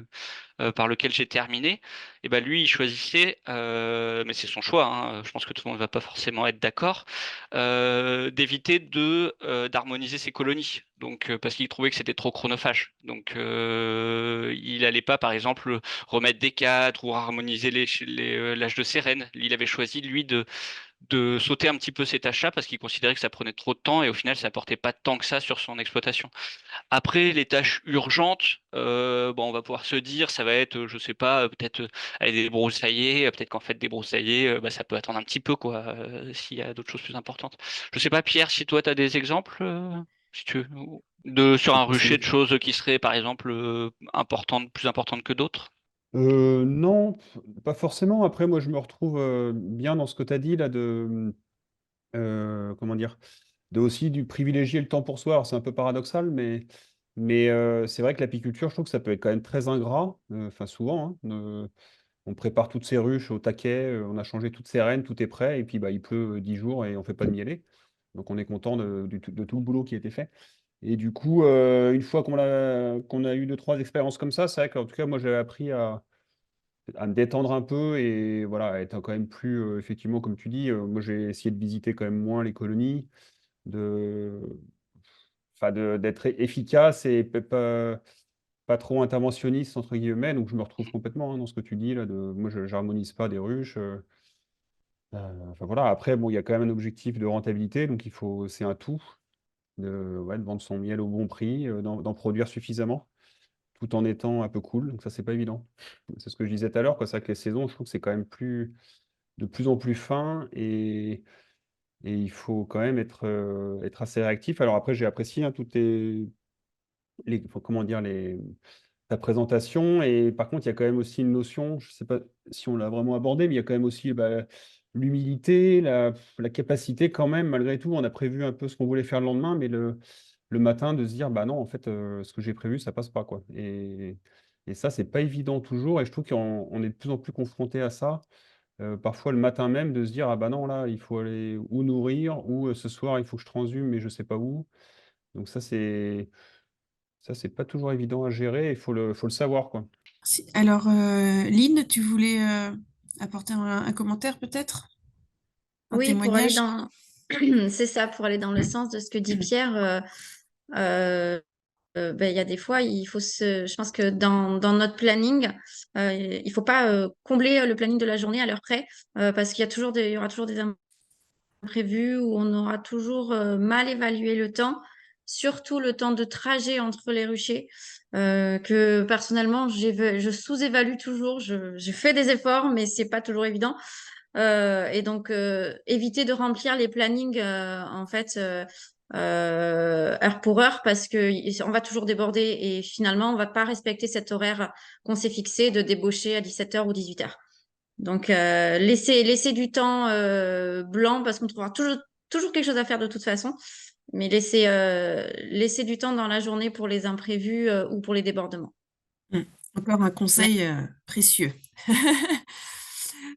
par lequel j'ai terminé, et ben lui, il choisissait, mais c'est son choix, hein, je pense que tout le monde ne va pas forcément être d'accord, d'éviter d'harmoniser ses colonies. Donc, parce qu'il trouvait que c'était trop chronophage. Donc, il n'allait pas, par exemple, remettre des cadres ou harmoniser l'âge de ses rennes. Il avait choisi, lui, de sauter un petit peu ces tâches-là parce qu'il considérait que ça prenait trop de temps et au final, ça apportait pas tant que ça sur son exploitation. Après, les tâches urgentes, bon, on va pouvoir se dire, ça va être, je sais pas, peut-être aller débroussailler, peut-être qu'en fait débroussailler, bah, ça peut attendre un petit peu, quoi, s'il y a d'autres choses plus importantes. Je sais pas, Pierre, si toi tu as des exemples, si tu veux, sur un rucher de choses qui seraient, par exemple, importantes, plus importantes que d'autres. Non, pas forcément. Après, moi, je me retrouve bien dans ce que tu as dit là comment dire, de aussi du privilégier le temps pour soi. Alors, c'est un peu paradoxal, mais c'est vrai que l'apiculture, je trouve que ça peut être quand même très ingrat, enfin souvent, hein, on prépare toutes ses ruches au taquet, on a changé toutes ses rennes, tout est prêt, et puis bah, il pleut 10 jours et on fait pas de mieler. Donc on est content de tout le boulot qui a été fait. Et du coup, une fois qu'on a eu deux, trois expériences comme ça, c'est vrai qu'en tout cas, moi, j'avais appris à me détendre un peu et voilà, à être quand même plus, effectivement, comme tu dis, moi, j'ai essayé de visiter quand même moins les colonies, de, enfin, d'être efficace et pas trop interventionniste, entre guillemets. Donc, je me retrouve complètement hein, dans ce que tu dis là. Moi, je n'harmonise pas des ruches. Enfin, voilà. Après, bon, il y a quand même un objectif de rentabilité, donc c'est un tout ouais, de vendre son miel au bon prix, d'en produire suffisamment, tout en étant un peu cool. Donc, ça, c'est pas évident. C'est ce que je disais tout à l'heure, quoi. C'est vrai que les saisons, je trouve que c'est quand même de plus en plus fin et il faut quand même être assez réactif. Alors après, j'ai apprécié hein, toutes enfin, comment dire, ta présentation. Et par contre, il y a quand même aussi une notion, je ne sais pas si on l'a vraiment abordé, mais il y a quand même aussi bah, l'humilité, la capacité quand même, malgré tout. On a prévu un peu ce qu'on voulait faire le lendemain, mais le matin, de se dire, bah non, en fait, ce que j'ai prévu, ça passe pas, quoi. Et ça, c'est pas évident toujours. Et je trouve qu'on est de plus en plus confronté à ça. Parfois, le matin même, de se dire, ah bah non, là, il faut aller ou nourrir, ou ce soir, il faut que je transhume, mais je sais pas où. Donc ça, c'est pas toujours évident à gérer, il faut le savoir, quoi. Alors, Lynn, tu voulais apporter un commentaire peut-être? Un Oui, pour aller témoignage? dans, c'est ça, pour aller dans le sens de ce que dit Pierre. Euh, ben, il y a des fois, je pense que dans notre planning, il faut pas combler le planning de la journée à l'heure près, parce il y aura toujours des imprévus où on aura toujours mal évalué le temps, surtout le temps de trajet entre les ruchers, que personnellement, je sous-évalue toujours. Je fais des efforts, mais c'est pas toujours évident. Et donc, éviter de remplir les plannings, en fait, heure pour heure, parce que on va toujours déborder et finalement, on va pas respecter cet horaire qu'on s'est fixé de débaucher à 17h ou 18h. Donc, laisser du temps blanc, parce qu'on trouvera toujours quelque chose à faire de toute façon, mais laisser du temps dans la journée pour les imprévus ou pour les débordements. Encore un conseil précieux.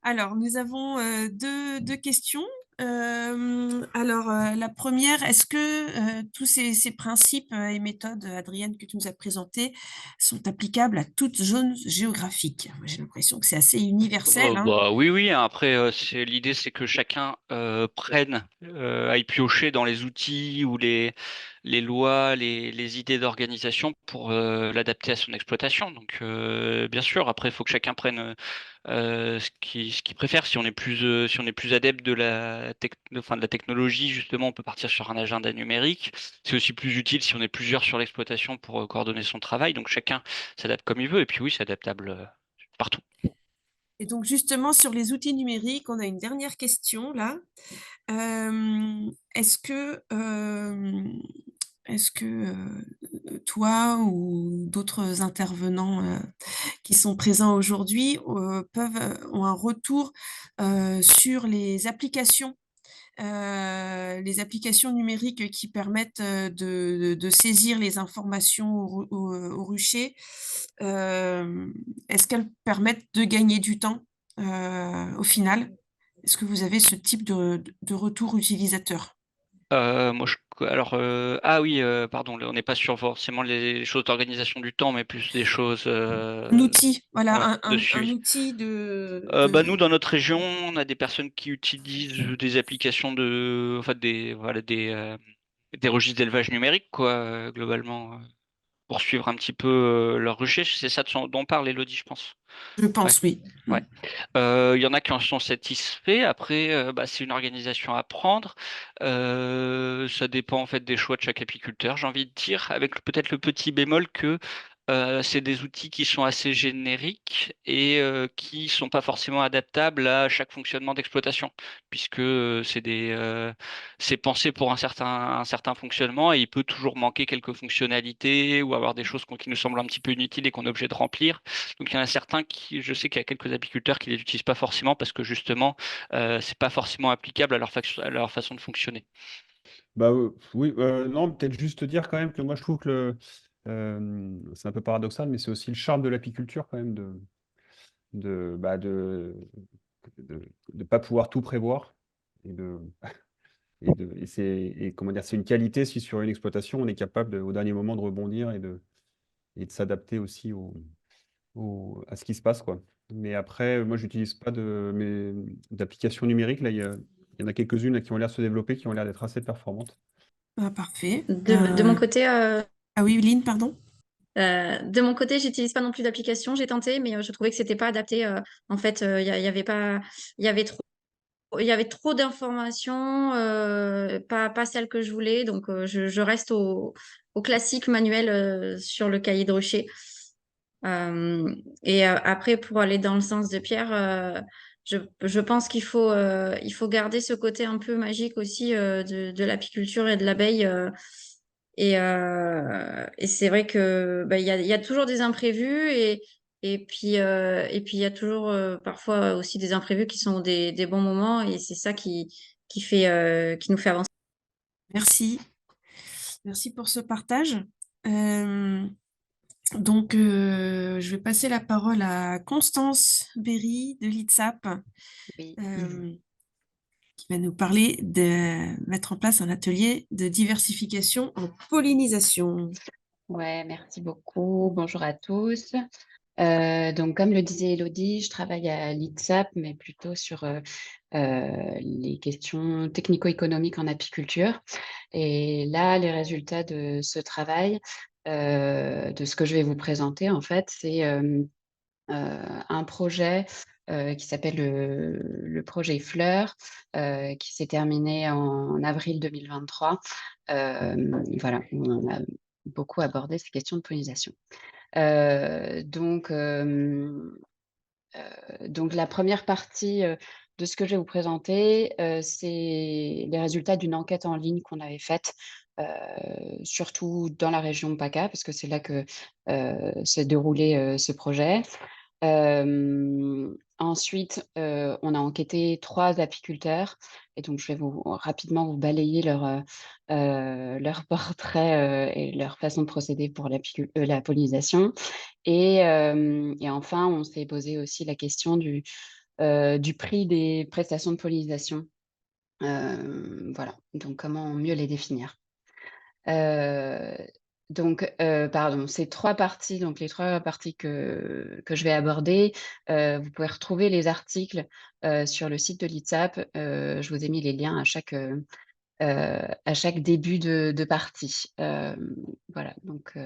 Alors, nous avons deux questions. La première, est-ce que tous ces principes et méthodes, Adrienne, que tu nous as présentés, sont applicables à toute zone géographique? Moi, j'ai l'impression que c'est assez universel, hein. Bah, oui, oui. Après, l'idée, c'est que chacun aille piocher dans les outils ou les lois, les idées d'organisation pour l'adapter à son exploitation. Donc, bien sûr, après, il faut que chacun prenne ce qu'il préfère. Si on est plus adepte de la technologie, justement, on peut partir sur un agenda numérique. C'est aussi plus utile si on est plusieurs sur l'exploitation pour coordonner son travail. Donc, chacun s'adapte comme il veut. Et puis, oui, c'est adaptable partout. Et donc, justement, sur les outils numériques, on a une dernière question là. Est-ce que toi ou d'autres intervenants qui sont présents aujourd'hui ont un retour sur les applications numériques qui permettent de saisir les informations au rucher? Est-ce qu'elles permettent de gagner du temps au final? Est-ce que vous avez ce type de retour utilisateur? Ah oui, pardon, on n'est pas sur forcément les choses d'organisation du temps, mais plus des choses Un outil, voilà, ouais, de un suivi. outil de... Nous, dans notre région, on a des personnes qui utilisent des applications des registres d'élevage numérique, quoi, globalement, pour suivre un petit peu leur rucher. C'est ça dont parle Elodie, je pense. Je pense, oui. Ouais. Il y en a qui en sont satisfaits. Après, c'est une organisation à prendre. Ça dépend en fait des choix de chaque apiculteur, j'ai envie de dire, avec peut-être le petit bémol que c'est des outils qui sont assez génériques et qui sont pas forcément adaptables à chaque fonctionnement d'exploitation, puisque c'est pensé pour un certain fonctionnement et il peut toujours manquer quelques fonctionnalités ou avoir des choses qui nous semblent un petit peu inutiles et qu'on est obligé de remplir. Donc il y en a certains je sais qu'il y a quelques apiculteurs qui les utilisent pas forcément parce que justement, c'est pas forcément applicable à leur façon de fonctionner. Bah oui, non, peut-être juste dire quand même que moi je trouve que c'est un peu paradoxal, mais c'est aussi le charme de l'apiculture quand même de pas pouvoir tout prévoir et comment dire, c'est une qualité si sur une exploitation on est capable au dernier moment de rebondir et de s'adapter aussi à ce qui se passe, quoi. Mais après, moi j'utilise pas d'applications numériques là, il y en a quelques-unes là, qui ont l'air de se développer, qui ont l'air d'être assez performantes. Ah, parfait. De mon côté, Ah oui, Lynn, pardon. j'utilise pas non plus d'application. J'ai tenté, mais je trouvais que c'était pas adapté. En fait, il y avait pas, il y avait trop d'informations, pas celles que je voulais. Donc, je reste au classique manuel sur le cahier de rocher. Et après, pour aller dans le sens de Pierre, je pense il faut garder ce côté un peu magique aussi de l'apiculture et de l'abeille. Et c'est vrai que il y a toujours des imprévus et puis il y a toujours parfois aussi des imprévus qui sont des bons moments et c'est ça qui nous fait avancer. Merci. Merci pour ce partage. Donc, je vais passer la parole à Constance Berry de l'ITSAP. Oui. qui va nous parler de mettre en place un atelier de diversification en pollinisation. Ouais, merci beaucoup. Bonjour à tous. Donc, comme le disait Elodie, je travaille à l'ITSAP, mais plutôt sur les questions technico-économiques en apiculture. Et là, les résultats de ce travail, de ce que je vais vous présenter, en fait, c'est un projet qui s'appelle le projet Fleur, qui s'est terminé en avril 2023. Voilà, on a beaucoup abordé ces questions de pollinisation. Donc la première partie de ce que je vais vous présenter, c'est les résultats d'une enquête en ligne qu'on avait faite, surtout dans la région de PACA, parce que c'est là que s'est déroulé ce projet. Ensuite, on a enquêté 3 apiculteurs et donc je vais rapidement vous balayer leur portrait, et leur façon de procéder pour la pollinisation et enfin, on s'est posé aussi la question du prix des prestations de pollinisation. Voilà, donc comment mieux les définir? Pardon, ces 3 parties, donc les 3 parties que je vais aborder, vous pouvez retrouver les articles sur le site de l'ITSAP. Je vous ai mis les liens à chaque début de partie. Voilà, donc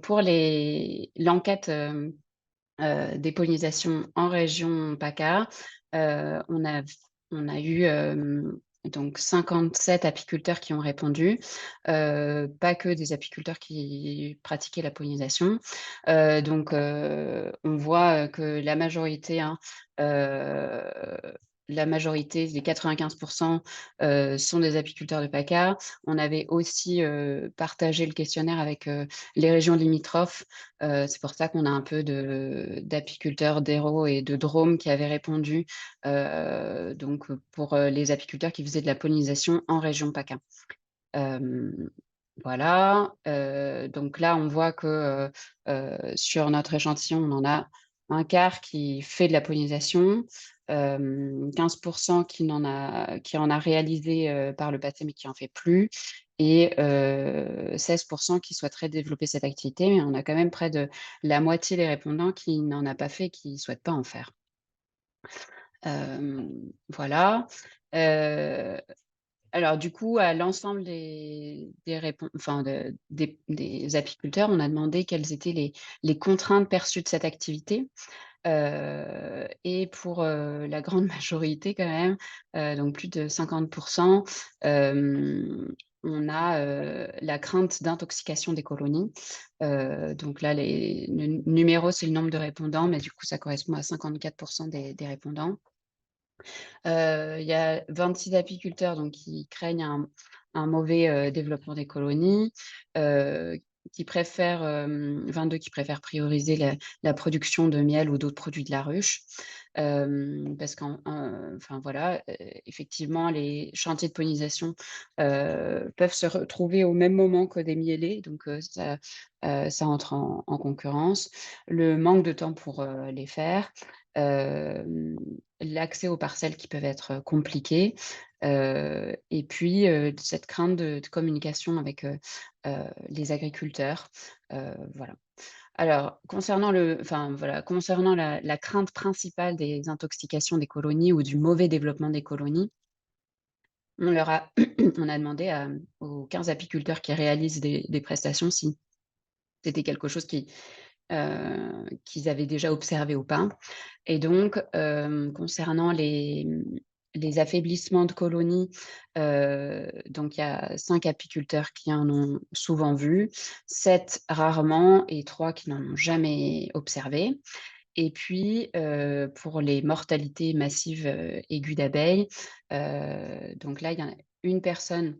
pour l'enquête des pollinisations en région PACA, on a eu donc 57 apiculteurs qui ont répondu, pas que des apiculteurs qui pratiquaient la pollinisation. On voit que la majorité, les 95% sont des apiculteurs de PACA. On avait aussi partagé le questionnaire avec les régions limitrophes. C'est pour ça qu'on a un peu d'apiculteurs d'Hérault et de Drôme qui avaient répondu, donc pour les apiculteurs qui faisaient de la pollinisation en région PACA. Voilà, donc là, on voit que sur notre échantillon, on en a un quart qui fait de la pollinisation, 15% qui en a réalisé par le passé, mais qui n'en fait plus, et 16% qui souhaiteraient développer cette activité, mais on a quand même près de la moitié des répondants qui n'en a pas fait, qui ne souhaitent pas en faire. Voilà. Alors du coup, à l'ensemble des apiculteurs, on a demandé quelles étaient les contraintes perçues de cette activité. Et pour la grande majorité quand même, donc plus de 50%, on a la crainte d'intoxication des colonies. Donc là, le numéro, c'est le nombre de répondants, mais du coup, ça correspond à 54% des répondants. Il y a 26 apiculteurs donc, qui craignent un mauvais développement des colonies, 22 qui préfèrent prioriser la production de miel ou d'autres produits de la ruche. Parce effectivement, les chantiers de pollinisation peuvent se retrouver au même moment que des mielés, donc ça entre en concurrence. Le manque de temps pour les faire, l'accès aux parcelles qui peuvent être compliquées, et puis cette crainte de communication avec les agriculteurs. Voilà. Alors, concernant la crainte principale des intoxications des colonies ou du mauvais développement des colonies, on a demandé aux 15 apiculteurs qui réalisent des prestations si c'était quelque chose qu'ils avaient déjà observé ou pas. Et donc, concernant les affaiblissements de colonies, donc il y a 5 apiculteurs qui en ont souvent vu, 7 rarement et 3 qui n'en ont jamais observé. Et puis, pour les mortalités massives aiguës d'abeilles, donc là, il y en a une personne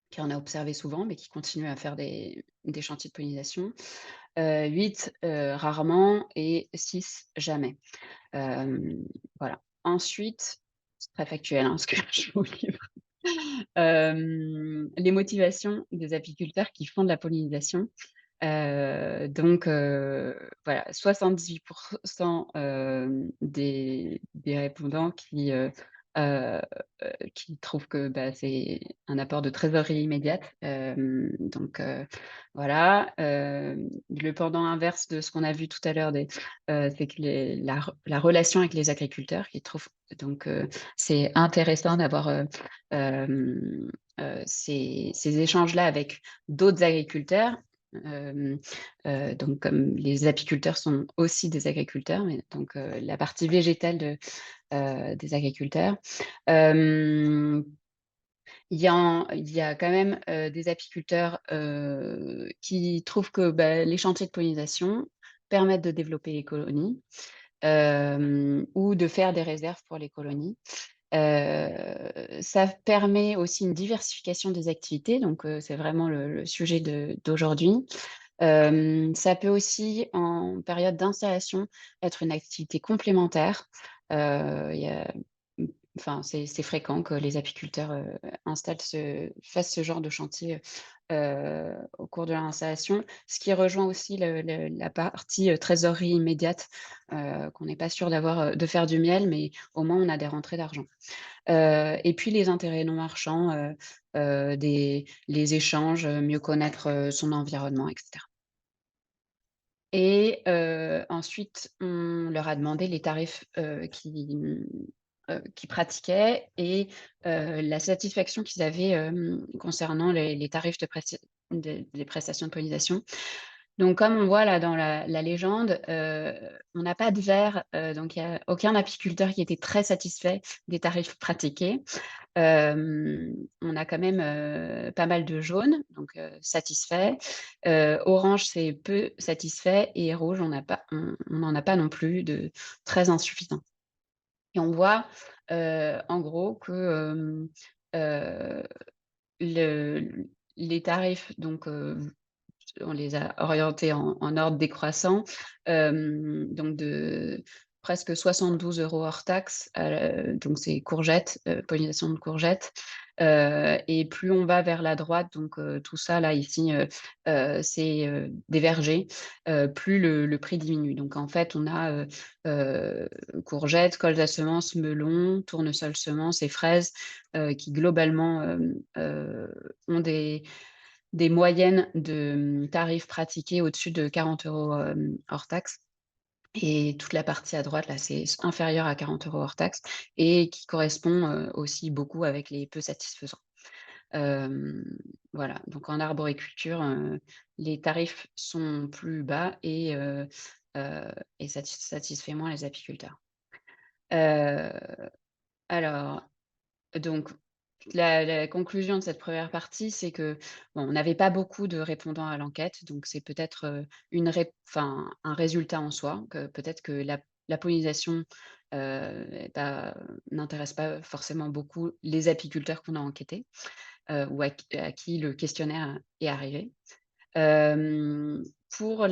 qui en a observé souvent, mais qui continue à faire des chantiers de pollinisation. 8 rarement et 6 jamais. Voilà. Ensuite, c'est très factuel ce que je vous livre. Les motivations des apiculteurs qui font de la pollinisation. Voilà, 78% des répondants qui qui trouvent que c'est un apport de trésorerie immédiate. Voilà. Le pendant inverse de ce qu'on a vu tout à l'heure, c'est que la relation avec les agriculteurs, qui trouvent donc c'est intéressant d'avoir ces échanges-là avec d'autres agriculteurs. Donc, comme les apiculteurs sont aussi des agriculteurs, mais donc la partie végétale des agriculteurs. Il y a quand même des apiculteurs qui trouvent que les chantiers de pollinisation permettent de développer les colonies ou de faire des réserves pour les colonies. Ça permet aussi une diversification des activités, donc c'est vraiment le sujet d'aujourd'hui. Ça peut aussi, en période d'installation, être une activité complémentaire. C'est fréquent que les apiculteurs fassent ce genre de chantier au cours de leur installation, ce qui rejoint aussi la partie trésorerie immédiate, qu'on n'est pas sûr de faire du miel, mais au moins on a des rentrées d'argent. Et puis les intérêts non marchands, les échanges, mieux connaître son environnement, etc. Et ensuite, on leur a demandé les tarifs qu'ils pratiquaient et la satisfaction qu'ils avaient concernant les tarifs des prestations de pollinisation. Donc, comme on voit là dans la légende, on n'a pas de vert, donc il n'y a aucun apiculteur qui était très satisfait des tarifs pratiqués. On a quand même pas mal de jaune, donc satisfait. Orange, c'est peu satisfait, et rouge, on n'en a pas non plus, de très insuffisant. Et on voit en gros que les tarifs, donc on les a orientés en ordre décroissant, donc de presque 72 € hors taxe, donc c'est courgettes, pollinisation de courgettes. Et plus on va vers la droite, donc tout ça là ici, c'est des vergers, plus le prix diminue. Donc en fait, on a courgettes, cols à semences, melons, tournesol semences et fraises qui globalement ont des moyennes de tarifs pratiqués au-dessus de 40 € hors taxe. Et toute la partie à droite, là, c'est inférieur à 40 € hors taxe et qui correspond aussi beaucoup avec les peu satisfaisants. Voilà, donc en arboriculture, les tarifs sont plus bas et satisfait moins les apiculteurs. Alors, donc, la conclusion de cette première partie, c'est que on n'avait pas beaucoup de répondants à l'enquête, donc c'est peut-être un résultat en soi, que peut-être que la pollinisation n'intéresse pas forcément beaucoup les apiculteurs qu'on a enquêtés ou à qui le questionnaire est arrivé. Pour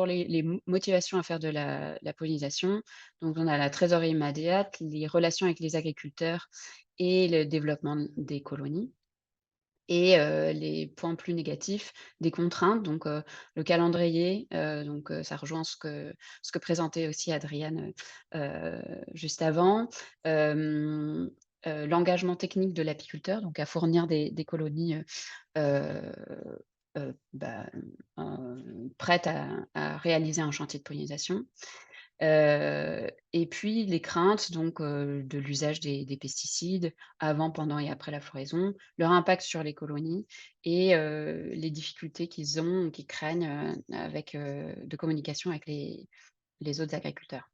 les motivations à faire de la pollinisation, donc on a la trésorerie immédiate, les relations avec les agriculteurs et le développement des colonies. Et les points plus négatifs, des contraintes, donc le calendrier, ça rejoint ce que présentait aussi Adriane juste avant. L'engagement technique de l'apiculteur, donc à fournir des colonies prêtes à réaliser un chantier de pollinisation. Et puis les craintes donc de l'usage des pesticides avant, pendant et après la floraison, leur impact sur les colonies et les difficultés qu'ils craignent de communication avec les autres agriculteurs.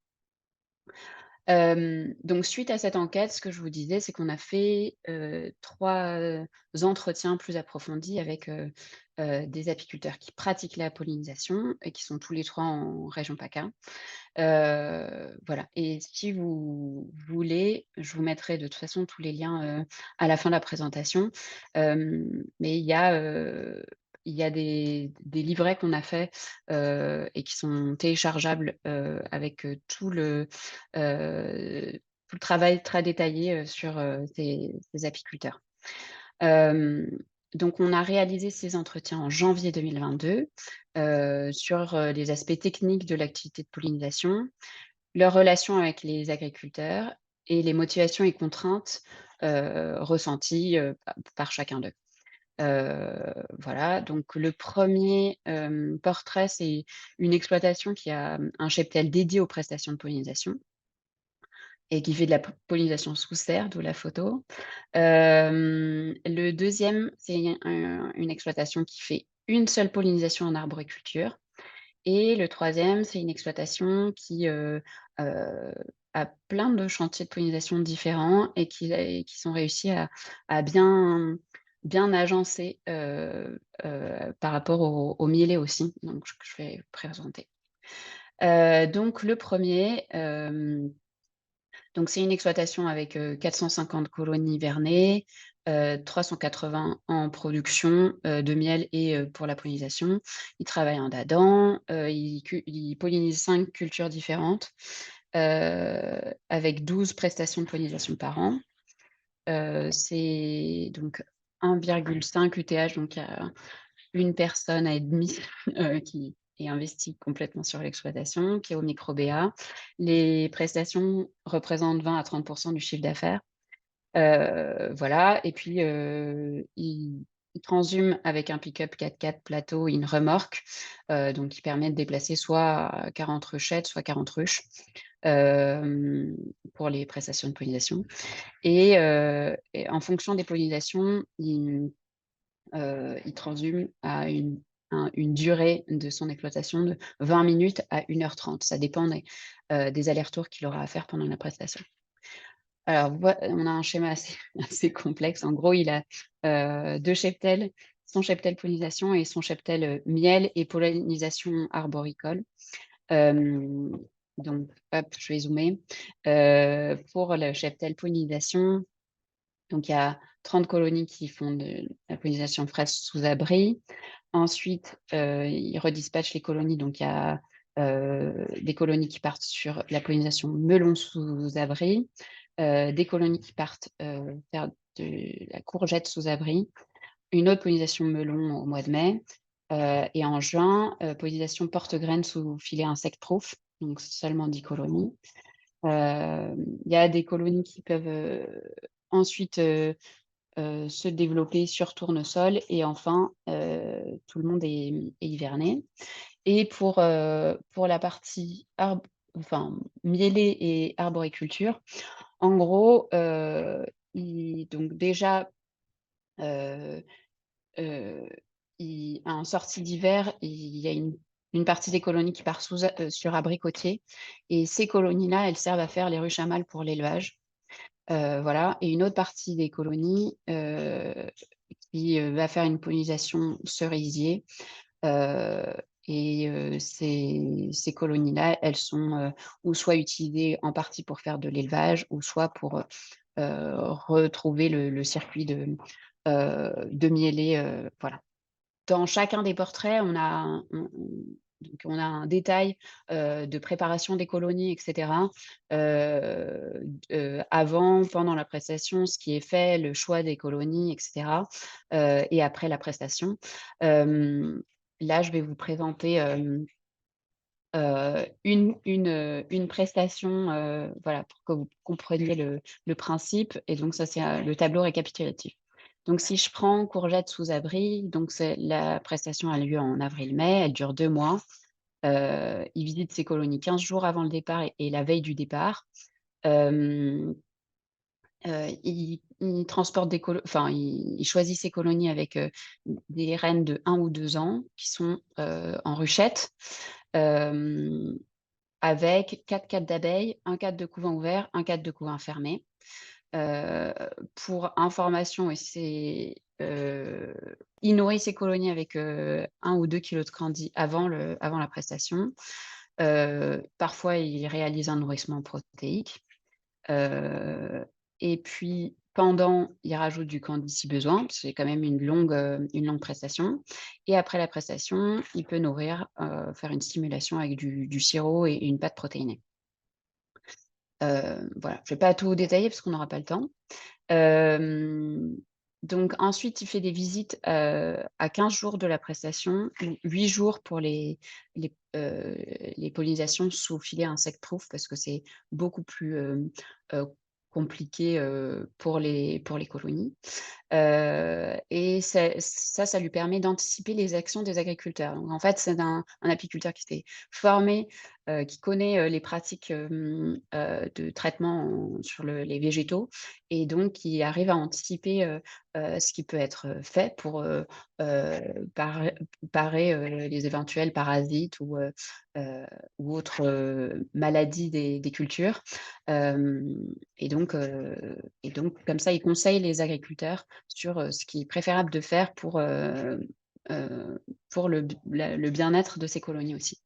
Donc suite à cette enquête, ce que je vous disais, c'est qu'on a fait 3 entretiens plus approfondis avec des apiculteurs qui pratiquent la pollinisation et qui sont tous les 3 en région PACA. Voilà, et si vous voulez, je vous mettrai de toute façon tous les liens à la fin de la présentation. Mais il y a des livrets qu'on a faits et qui sont téléchargeables avec tout le travail très détaillé sur ces apiculteurs. Donc on a réalisé ces entretiens en janvier 2022 sur les aspects techniques de l'activité de pollinisation, leur relation avec les agriculteurs et les motivations et contraintes ressenties par chacun d'eux. Voilà, donc le premier portrait, c'est une exploitation qui a un cheptel dédié aux prestations de pollinisation et qui fait de la pollinisation sous serre, d'où la photo. Le deuxième, c'est une exploitation qui fait une seule pollinisation en arboriculture. Et le troisième, c'est une exploitation qui a plein de chantiers de pollinisation différents et qui sont réussis à bien agencer par rapport au mielé aussi, donc je vais présenter. Donc le premier, donc c'est une exploitation avec 450 colonies vernées, 380 en production de miel et pour la pollinisation. Ils travaillent en dadan, ils pollinisent 5 cultures différentes, avec 12 prestations de pollinisation par an. C'est donc 1,5 UTH, donc il y a une personne et demie qui est investie complètement sur l'exploitation, qui est au micro-BA. Les prestations représentent 20 à 30% du chiffre d'affaires. Voilà, et puis ils transhument avec un pick-up 4x4 plateau et une remorque, donc qui permet de déplacer soit 40 ruchettes, soit 40 ruches pour les prestations de pollinisation. Et en fonction des pollinisations, ils transhument à une durée de son exploitation de 20 minutes à 1h30. Ça dépend des allers-retours qu'il aura à faire pendant la prestation. Alors, on a un schéma assez complexe. En gros, il a 2 cheptels, son cheptel pollinisation et son cheptel miel et pollinisation arboricole. Donc, hop, je vais zoomer. Pour le cheptel pollinisation, donc il y a 30 colonies qui font de la pollinisation fraise sous abri. Ensuite, ils redispatchent les colonies. Donc, il y a des colonies qui partent sur la pollinisation melon sous abri, des colonies qui partent faire de la courgette sous abri, une autre pollinisation melon au mois de mai, et en juin, pollinisation porte-graines sous filet insect-proof, donc seulement 10 colonies. Il y a des colonies qui peuvent ensuite se développer sur tournesol et enfin, tout le monde est hiverné. Et pour la partie mielé et arboriculture, en gros, donc déjà, en sortie d'hiver, il y a une partie des colonies qui part sur abricotier et ces colonies-là, elles servent à faire les ruches à mâles pour l'élevage. Voilà, et une autre partie des colonies qui va faire une pollinisation cerisier. Et ces colonies-là, elles sont ou soit utilisées en partie pour faire de l'élevage, ou soit pour retrouver le circuit de mielé. Voilà. Dans chacun des portraits, on a un détail de préparation des colonies, etc. Avant, pendant la prestation, ce qui est fait, le choix des colonies, etc. Et après la prestation. Là, je vais vous présenter une prestation, voilà, pour que vous compreniez le principe. Et donc, ça, c'est le tableau récapitulatif. Donc, si je prends courgette sous abri, donc la prestation a lieu en avril-mai, elle dure 2 mois. Il visite ses colonies 15 jours avant le départ et la veille du départ. Il transporte il choisit ses colonies avec des reines de 1 ou 2 ans qui sont en ruchette, avec 4 cadres d'abeilles, un cadre de couvain ouvert, un cadre de couvain fermé. Pour information, il nourrit ses colonies avec 1 ou 2 kilos de candy avant la prestation. Parfois, il réalise un nourrissement protéique. Et puis, pendant, il rajoute du candy si besoin, parce que c'est quand même une longue prestation. Et après la prestation, il peut nourrir, faire une stimulation avec du sirop et une pâte protéinée. Voilà, je ne vais pas tout détailler parce qu'on n'aura pas le temps. Donc ensuite, il fait des visites à 15 jours de la prestation, 8 jours pour les pollinisations sous filet insect-proof parce que c'est beaucoup plus compliqué pour les colonies. Et ça lui permet d'anticiper les actions des agriculteurs. Donc en fait, c'est un apiculteur qui s'est formé, qui connaît, les pratiques, de traitement sur les végétaux et donc qui arrive à anticiper, ce qui peut être fait pour, parer, les éventuels parasites ou autres, maladies des cultures. Hem et donc comme ça, il conseille les agriculteurs sur, ce qui est préférable de faire pour le bien-être de ces colonies aussi.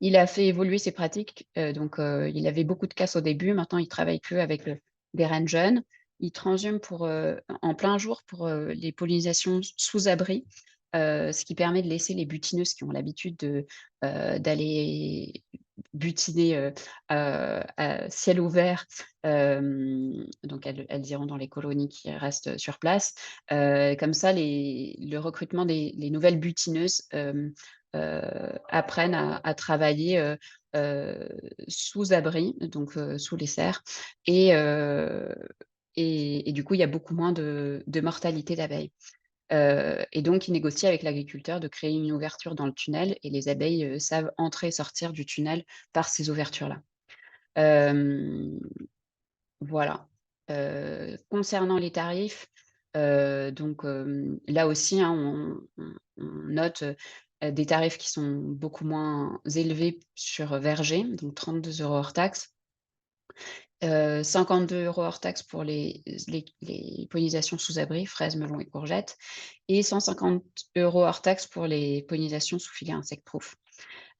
Il a fait évoluer ses pratiques, donc il avait beaucoup de casse au début, maintenant il travaille qu'avec, des reines jeunes. Il transhume en plein jour pour, les pollinisations sous abri, ce qui permet de laisser les butineuses qui ont l'habitude d'aller butiner, à ciel ouvert, donc elles iront dans les colonies qui restent sur place. Comme ça le recrutement les nouvelles butineuses, apprennent à travailler, sous abri, donc sous les serres et du coup, il y a beaucoup moins de mortalité d'abeilles. Et donc il négocie avec l'agriculteur de créer une ouverture dans le tunnel et les abeilles, savent entrer et sortir du tunnel par ces ouvertures-là. Hem, voilà. Concernant les tarifs, donc là aussi, hein, on note, des tarifs qui sont beaucoup moins élevés sur verger, donc 32 € hors taxe. 52 € hors taxe pour les pollinisations sous abri, fraises, melons et courgettes et 150 € hors taxe pour les pollinisations sous filet insect-proof.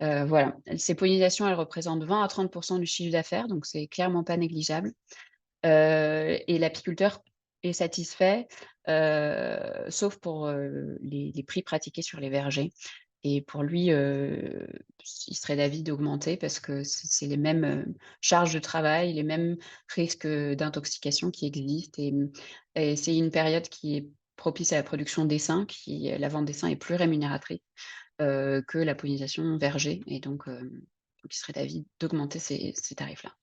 Voilà, ces pollinisations, elles représentent 20 à 30 % du chiffre d'affaires, donc c'est clairement pas négligeable. Et l'apiculteur est satisfait, sauf pour, les prix pratiqués sur les vergers et pour lui, il serait d'avis d'augmenter parce que c'est les mêmes, charges de travail, les mêmes risques, d'intoxication qui existent et c'est une période qui est propice à la production d'essaims, la vente d'essaims est plus rémunératrice, que la pollinisation verger et donc il serait d'avis d'augmenter ces tarifs-là.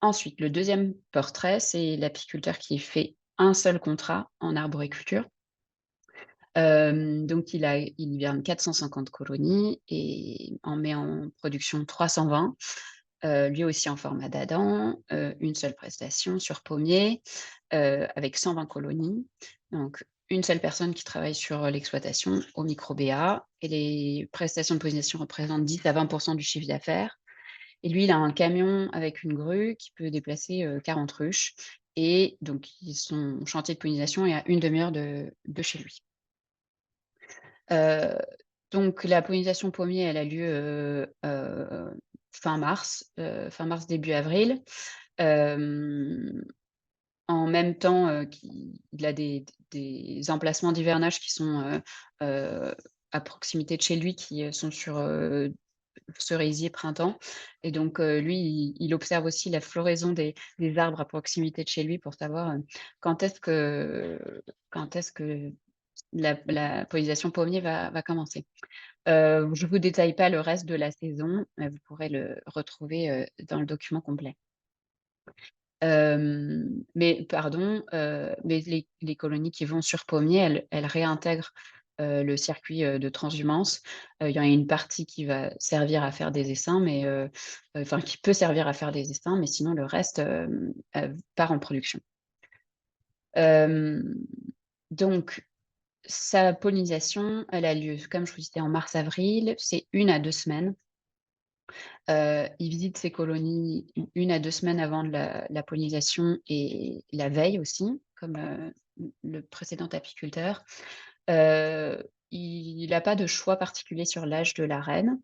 Ensuite, le deuxième portrait, c'est l'apiculteur qui fait un seul contrat en arboriculture. Donc il hiverne 450 colonies et en met en production 320, lui aussi en format d'Adam, une seule prestation sur pommier, avec 120 colonies. Donc une seule personne qui travaille sur l'exploitation au micro-BA et les prestations de pollinisation représentent 10 à 20 % du chiffre d'affaires. Et lui, il a un camion avec une grue qui peut déplacer 40 ruches. Et donc, son chantier de pollinisation est à une demi-heure de chez lui. Donc, la pollinisation pommier, elle a lieu fin mars, début avril. En même temps, il a des emplacements d'hivernage qui sont à proximité de chez lui, qui sont sur cerisier printemps et donc lui, il observe aussi la floraison des arbres à proximité de chez lui pour savoir, quand est-ce que la pollinisation pommier va commencer. Je vous détaille pas le reste de la saison, vous pourrez le retrouver, dans le document complet. Mais les colonies qui vont sur pommier, elles réintègrent, le circuit, de transhumance. Il y en a une partie qui va servir à faire des essaims, mais enfin qui peut servir à faire des essaims, mais sinon le reste, part en production. Hem, donc sa pollinisation, elle a lieu, comme je vous disais, en mars-avril, c'est 1 à 2 semaines. Il visite ses colonies 1 à 2 semaines avant la pollinisation et la veille aussi, comme, le précédent apiculteur. Il n'a pas de choix particulier sur l'âge de la reine.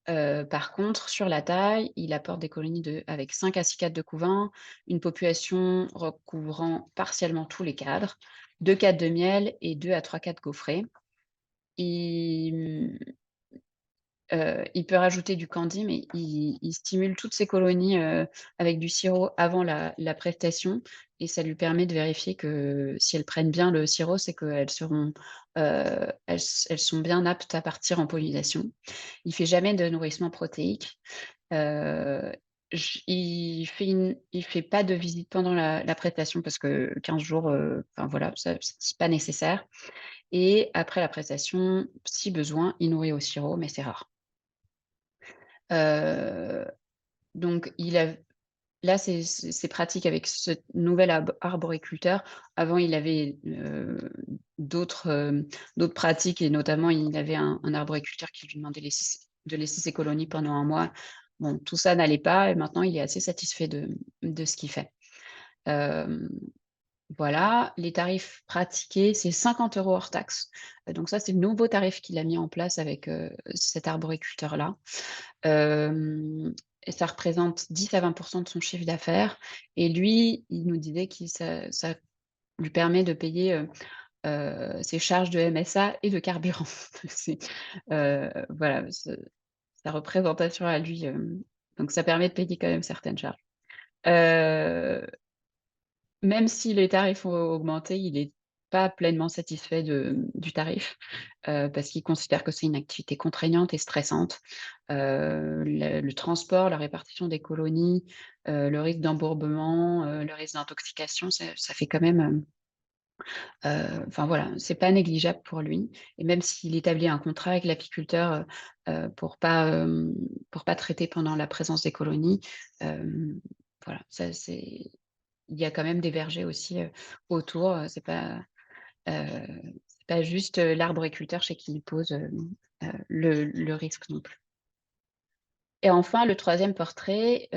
Par contre, sur la taille, il apporte des colonies avec 5 à 6 cadres de couvain, une population recouvrant partiellement tous les cadres, 2 cadres de miel et 2 à 3 cadres gaufrés. Il peut rajouter du candy, mais il stimule toutes ses colonies, avec du sirop avant la prestation et ça lui permet de vérifier que si elles prennent bien le sirop, c'est qu'elles seront, elles sont bien aptes à partir en pollinisation. Il fait jamais de nourrissement protéique. il fait pas de visite pendant la prestation parce que 15 jours, enfin voilà, ça c'est pas nécessaire et après la prestation, si besoin, il nourrit au sirop, mais c'est rare. Heu, donc là, c'est pratique avec ce nouvel arboriculteur. Avant, il avait, d'autres pratiques et notamment, il avait un arboriculteur qui lui demandait de laisser ses colonies pendant 1 mois. Bon, tout ça n'allait pas et maintenant, il est assez satisfait de ce qu'il fait. Hem, voilà, les tarifs pratiqués, c'est 50 € hors taxe. Donc ça, c'est le nouveau tarif qu'il a mis en place avec, cet arboriculteur-là. Et ça représente 10 à 20 de son chiffre d'affaires et lui, il nous disait que ça lui permet de payer, ses charges de MSA et de carburant. C'est, voilà, sa représentation à lui, donc ça permet de payer quand même certaines charges. Heu Même si les tarifs ont augmenté, il est pas pleinement satisfait du tarif, parce qu'il considère que c'est une activité contraignante et stressante. Le transport, la répartition des colonies, le risque d'embourbement, le risque d'intoxication, ça fait quand même, enfin voilà, c'est pas négligeable pour lui et même s'il établit un contrat avec l'apiculteur, pour pas traiter pendant la présence des colonies, hem, voilà, ça c'est il y a quand même des vergers aussi, autour, c'est pas juste, l'arboriculteur chez qui il pose, le risque non plus. Et enfin le troisième portrait,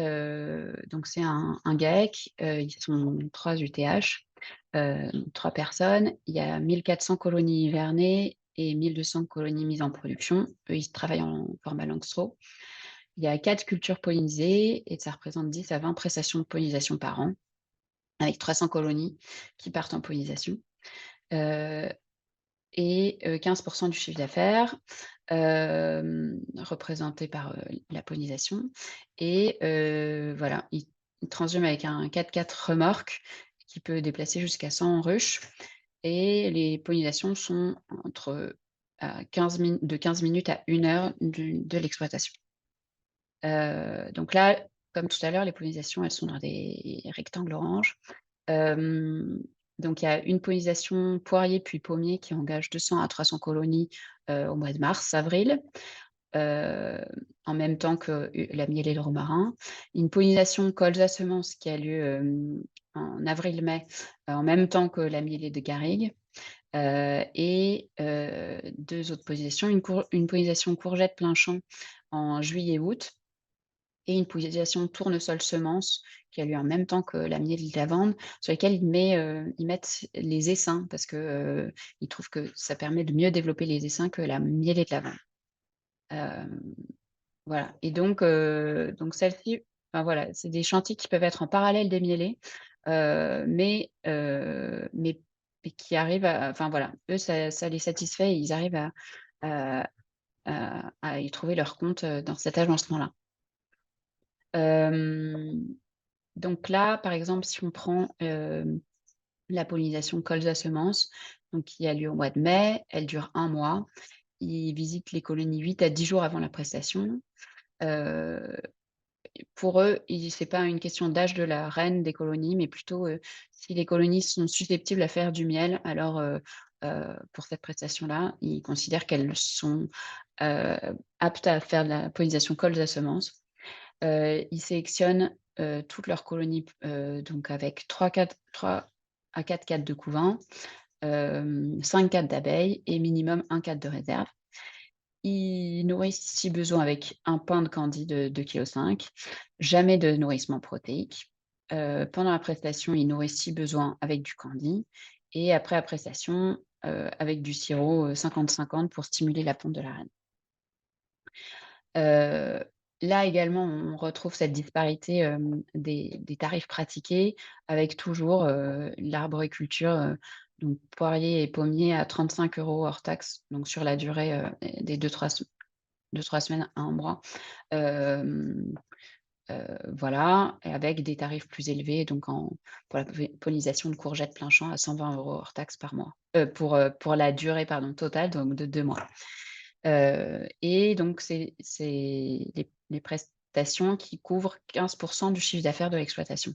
donc c'est un GAEC, ils sont 3 UTH, 3 personnes. Il y a 1 400 colonies hivernées et 1 200 colonies mises en production. Eux, ils travaillent en format Langstroth. Il y a 4 cultures pollinisées et ça représente 10 à 20 prestations de pollinisation par an, avec 300 colonies qui partent en pollinisation. Et 15 du chiffre d'affaires, représenté par, la pollinisation et voilà, il transhume avec un 4x4 remorque qui peut déplacer jusqu'à 100 ruches et les pollinisations sont de 15 minutes à 1 heure de l'exploitation. Donc là, comme tout à l'heure, les pollinisations, elles sont dans des rectangles orange. Hem, donc il y a une pollinisation poirier puis pommier qui engage 200 à 300 colonies, au mois de mars-avril, heu, en même temps que la miel et le romarin. Une pollinisation colza-semences qui a lieu, en avril-mai, en même temps que la mielée de garrigue, et 2 autres pollinisations, une pollinisation courgette plein champ en juillet-août et une pollinisation tournesol-semences qui a lieu en même temps que la miel de lavande, sur lesquels ils mettent les essaims parce que, ils trouvent que ça permet de mieux développer les essaims que la mielée de lavande. Hem, voilà et donc celle-ci, enfin voilà, c'est des chantiers qui peuvent être en parallèle des mielés, mais qui arrivent à enfin voilà, eux ça les satisfait et ils arrivent à y trouver leur compte, dans cet agencement-là. Hem Donc là, par exemple, si on prend, la pollinisation colza-semences, donc qui a lieu au mois de mai, elle dure 1 mois. Ils visitent les colonies 8 à 10 jours avant la prestation. Heu, pour eux, c'est pas une question d'âge de la reine des colonies, mais plutôt, si les colonies sont susceptibles à faire du miel, alors, pour cette prestation-là, ils considèrent qu'elles sont, heu, aptes à faire de la pollinisation colza-semences. Ils sélectionnent, toutes leurs colonies, donc avec 3 à 4 cadres de couvain, 5 cadres d'abeilles et minimum 1 cadre de réserve. Ils nourrissent si besoin avec un pain de candy de 2,5 kg, jamais de nourrissement protéique. Pendant la prestation, ils nourrissent si besoin avec du candy et après la prestation, avec du sirop, 50-50 pour stimuler la ponte de la reine. Heu, Là également, on retrouve cette disparité, des tarifs pratiqués avec toujours, l'arboriculture, donc poirier et pommier à 35 € hors taxe, donc sur la durée, des 2-3 semaines à 1 mois. Hem, voilà et avec des tarifs plus élevés donc pour la pollinisation de courgettes plein champ à 120 € hors taxe par mois. Pour la durée pardon totale donc de 2 mois. Et donc c'est les prestataires prestations qui couvrent 15% du chiffre d'affaires de l'exploitation.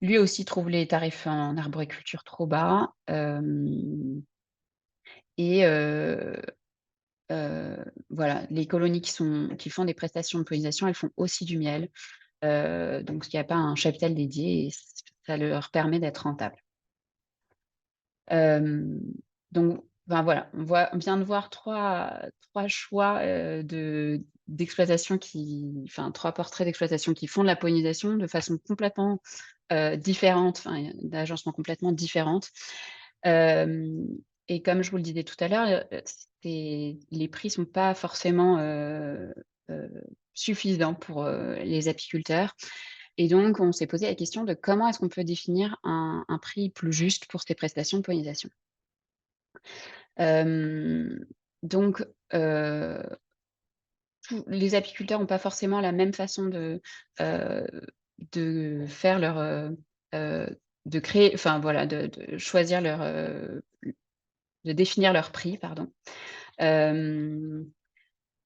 Lui aussi trouve les tarifs en arboriculture trop bas, et voilà, les colonies qui font des prestations de pollinisation, elles font aussi du miel. Donc il n'y a pas un cheptel dédié et ça leur permet d'être rentable. Donc ben voilà, on vient de voir trois choix d'exploitation enfin 3 portraits d'exploitation qui font de la pollinisation de façon complètement différente, enfin d'agencement complètement différente. Et comme je vous le disais tout à l'heure, les prix sont pas forcément suffisants pour les apiculteurs. Et donc, on s'est posé la question de comment est-ce qu'on peut définir un prix plus juste pour ces prestations de pollinisation. Donc, les apiculteurs n'ont pas forcément la même façon de faire leur de créer, enfin voilà, de choisir de définir leur prix, pardon.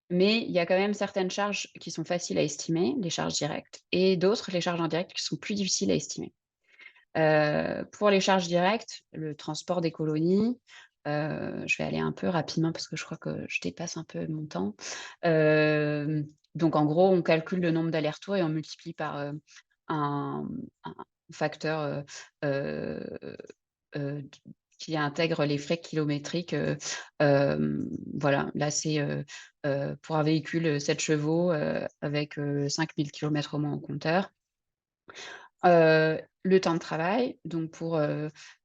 Mais il y a quand même certaines charges qui sont faciles à estimer, les charges directes, et d'autres, les charges indirectes, qui sont plus difficiles à estimer. Pour les charges directes, le transport des colonies, je vais aller un peu rapidement parce que je crois que je dépasse un peu mon temps. Donc en gros, on calcule le nombre d'allers-retours et on multiplie par un facteur qui intègre les frais kilométriques. Voilà, là c'est pour un véhicule 7 chevaux avec 5000 km au moins au compteur. Le temps de travail, donc pour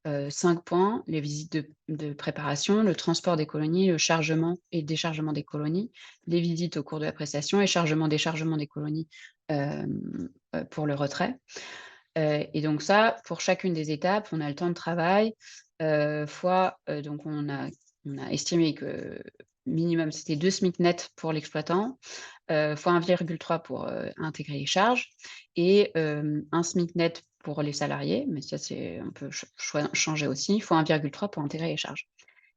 5 points, les visites de préparation, le transport des colonies, le chargement et déchargement des colonies, les visites au cours de la prestation et chargement-déchargement des colonies pour le retrait. Et donc ça, pour chacune des étapes, on a le temps de travail, fois, donc on a estimé que minimum c'était 2 SMIC net pour l'exploitant, fois 1,3 pour intégrer les charges, et 1 SMIC net pour les salariés, mais ça on peut changer aussi, fois 1,3 pour intégrer les charges.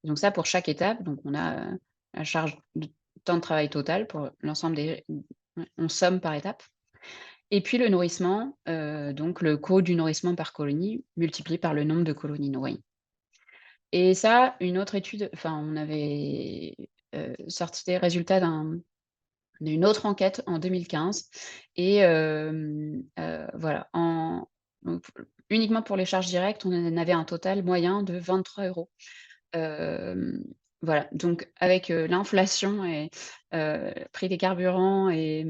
Et donc ça, pour chaque étape, donc on a la charge de temps de travail total pour l'ensemble on somme par étape. Et puis le nourrissement, donc le coût du nourrissement par colonie multiplié par le nombre de colonies nourries. Et ça, une autre étude, enfin on avait sorti des résultats d'une autre enquête en 2015, et voilà, donc, uniquement pour les charges directes, on en avait un total moyen de 23 €. Voilà, donc avec l'inflation et prix des carburants et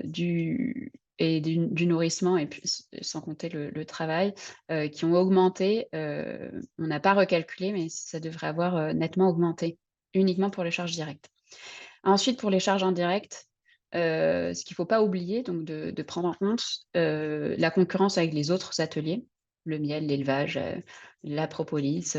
du nourrissement, et puis sans compter le travail qui ont augmenté, on n'a pas recalculé, mais ça devrait avoir nettement augmenté, uniquement pour les charges directes. Ensuite, pour les charges indirectes, ce qu'il ne faut pas oublier, donc de prendre en compte la concurrence avec les autres ateliers, le miel, l'élevage, la propolis,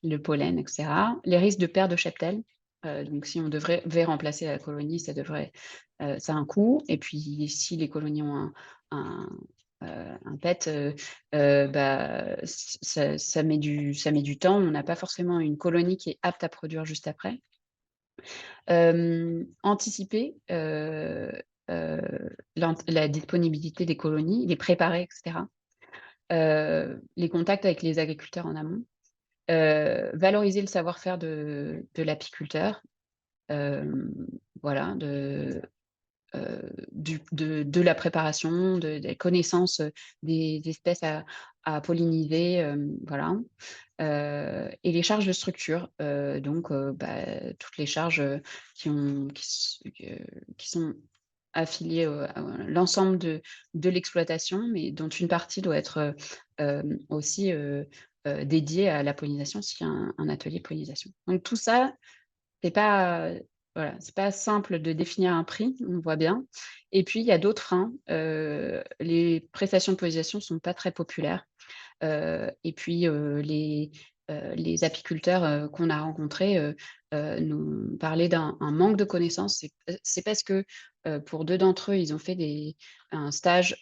le pollen, etc. Les risques de perte de cheptel. Donc si on devait remplacer la colonie, ça a un coût. Et puis si les colonies ont un pet, bah, ça met du temps. On n'a pas forcément une colonie qui est apte à produire juste après. Anticiper la disponibilité des colonies, les préparer, etc. Les contacts avec les agriculteurs en amont, valoriser le savoir-faire de l'apiculteur, voilà, de la préparation, des connaissances des espèces à polliniser, voilà. Et les charges de structure, donc toutes les charges qui sont affiliées à l'ensemble de l'exploitation, mais dont une partie doit être aussi dédiée à la pollinisation s'il y a un atelier pollinisation. Donc tout ça, c'est pas voilà, c'est pas simple de définir un prix, on voit bien. Et puis il y a d'autres freins. Les prestations de pollinisation ne sont pas très populaires. Et puis les apiculteurs qu'on a rencontrés nous parlaient d'un manque de connaissances. C'est parce que pour 2 d'entre eux, ils ont fait un stage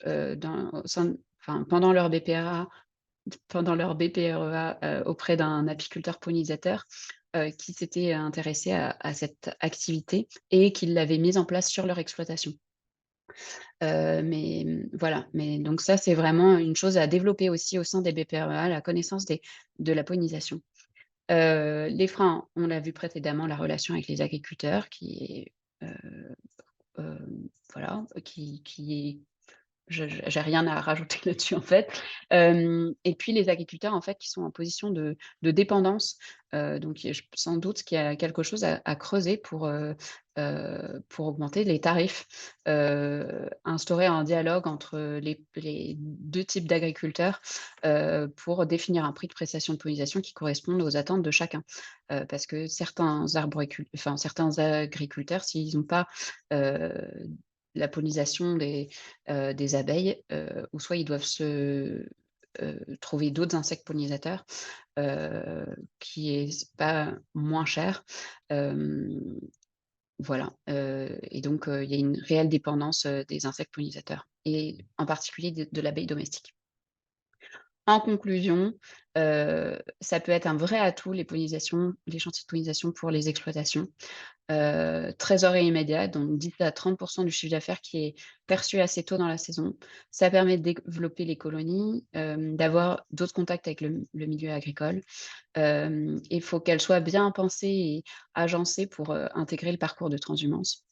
pendant leur BPREA auprès d'un apiculteur pollinisateur qui s'était intéressé à cette activité et qui l'avait mise en place sur leur exploitation. Mais voilà, mais donc ça, c'est vraiment une chose à développer aussi au sein des BPREA, la connaissance de la pollinisation. Les freins, on l'a vu précédemment, la relation avec les agriculteurs qui est, voilà, qui est j'ai rien à rajouter là-dessus en fait. Et puis les agriculteurs en fait qui sont en position de dépendance, donc sans doute qu'il y a quelque chose à creuser pour augmenter les tarifs, instaurer un dialogue entre les 2 types d'agriculteurs, pour définir un prix de prestation de pollinisation qui corresponde aux attentes de chacun. Parce que certains agriculteurs, s'ils n'ont pas, la pollinisation des abeilles, ou soit ils doivent trouver d'autres insectes pollinisateurs, qui est pas moins cher. Voilà, et donc il y a une réelle dépendance, des insectes pollinisateurs et en particulier de l'abeille domestique. En conclusion, ça peut être un vrai atout les chantiers de pollinisation pour les exploitations. Trésorerie immédiate, donc 10 à 30 du chiffre d'affaires qui est perçu assez tôt dans la saison. Ça permet de développer les colonies, d'avoir d'autres contacts avec le milieu agricole. Il faut qu'elles soient bien pensées et agencées pour, intégrer le parcours de transhumance.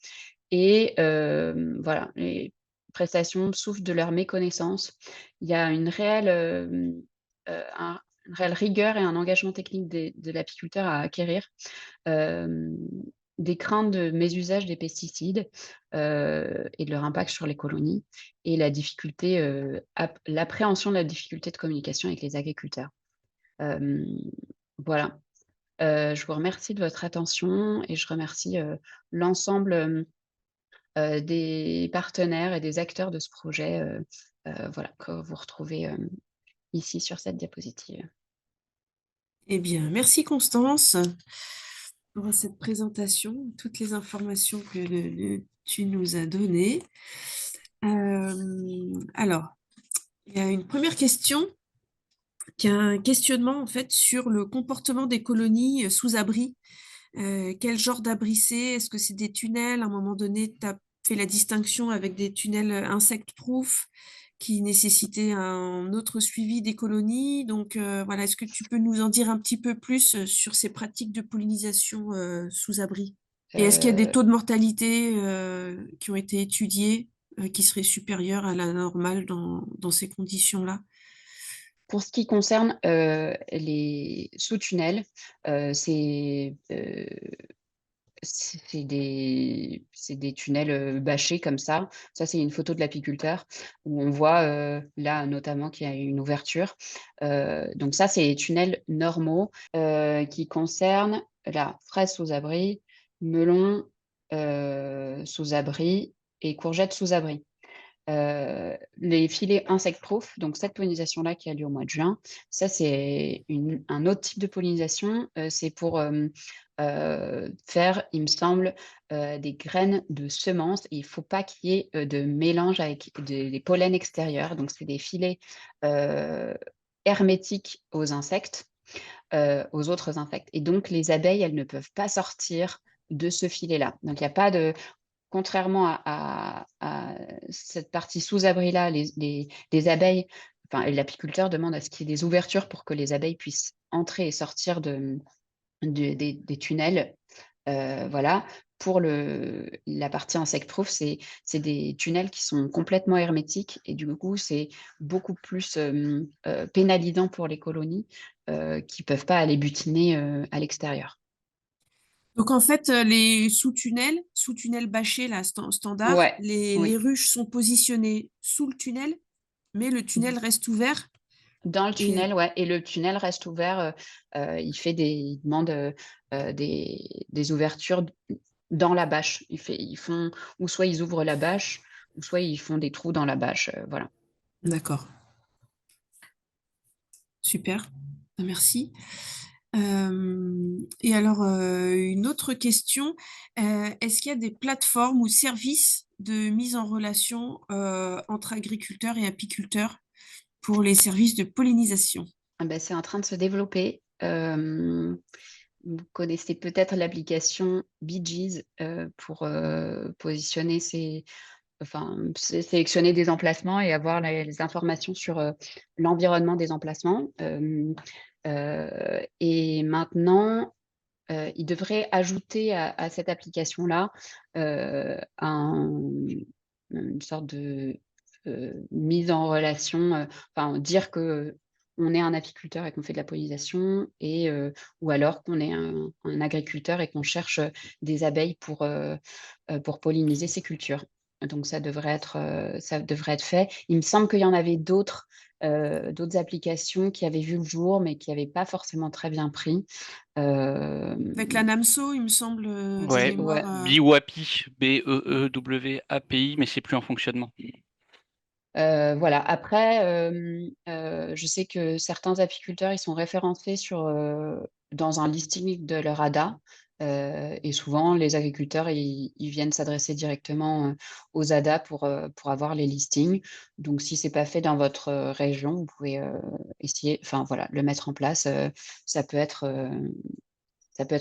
Et voilà, les prestations souffrent de leur méconnaissance. Il y a une réelle rigueur et un engagement technique de l'apiculteur à acquérir. Hem, des craintes de mésusage des pesticides, et de leur impact sur les colonies et l'appréhension de la difficulté de communication avec les agriculteurs. Hem, voilà, je vous remercie de votre attention et je remercie, l'ensemble, des partenaires et des acteurs de ce projet, voilà, que vous retrouvez, ici sur cette diapositive. Eh bien, merci Constance pour cette présentation, toutes les informations que tu nous as données. Alors, il y a une première question qui a un questionnement en fait sur le comportement des colonies sous abri. Quel genre d'abri c'est? Est-ce que c'est des tunnels? À un moment donné, tu as fait la distinction avec des tunnels insect-proof qui nécessitaient un autre suivi des colonies. Donc voilà, est-ce que tu peux nous en dire un petit peu plus sur ces pratiques de pollinisation sous abri? Et est-ce qu'il y a des taux de mortalité qui ont été étudiés qui seraient supérieurs à la normale dans ces conditions-là? Pour ce qui concerne, les sous-tunnels, c'est des tunnels, bâchés comme ça. Ça, c'est une photo de l'apiculteur où on voit, là, notamment qu'il y a une ouverture. Donc ça, c'est les tunnels normaux, qui concernent la fraise sous abri, melon, sous abri et courgettes sous abri. Les filets insect-proof, donc cette pollinisation-là qui a lieu au mois de juin, ça c'est un autre type de pollinisation, c'est pour, faire, il me semble, des graines de semences. Il ne faut pas qu'il y ait, de mélange avec des pollens extérieurs, donc c'est des filets, hermétiques aux autres insectes et donc les abeilles, elles ne peuvent pas sortir de ce filet-là. Donc il y a pas de Contrairement à cette partie sous abri-là, les abeilles, enfin l'apiculteur demande à ce qu'il y ait des ouvertures pour que les abeilles puissent entrer et sortir des tunnels, voilà. Pour la partie insect-proof, c'est des tunnels qui sont complètement hermétiques et du coup, c'est beaucoup plus, pénalisant pour les colonies, qui peuvent pas aller butiner, à l'extérieur. Donc en fait, les sous-tunnels bâchés là, standard, Ouais, les oui. ruches sont positionnées sous le tunnel, mais le tunnel reste ouvert. Dans le Et tunnel, ouais, et le tunnel reste ouvert, il demande, des ouvertures dans la bâche. Ils font ou soit ils ouvrent la bâche, ou soit ils font des trous dans la bâche, voilà. d'accord, super, merci. Et alors, une autre question, est-ce qu'il y a des plateformes ou services de mise en relation entre agriculteurs et apiculteurs pour les services de pollinisation? Ah bah, c'est en train de se développer. Vous connaissez peut-être l'application Bee Gees, pour, positionner sélectionner des emplacements et avoir les informations sur l'environnement des emplacements. Et maintenant, il devrait ajouter à cette application-là une sorte de mise en relation, dire que on est un apiculteur et qu'on fait de la pollinisation, ou alors qu'on est un agriculteur et qu'on cherche des abeilles pour polliniser ses cultures. Donc ça devrait être fait. Il me semble qu'il y en avait d'autres applications qui avaient vu le jour, mais qui n'avaient pas forcément très bien pris. Avec la NAMSO, il me semble, de Ouais, mémoire. BeeWapi, BEEWAPI, mais c'est plus en fonctionnement. Voilà. Après, je sais que certains apiculteurs, ils sont référencés dans un listing de leur ADA. Et souvent, les agriculteurs, ils viennent s'adresser directement aux ADA pour avoir les listings. Donc, si ce n'est pas fait dans votre région, vous pouvez essayer, le mettre en place. Ça peut être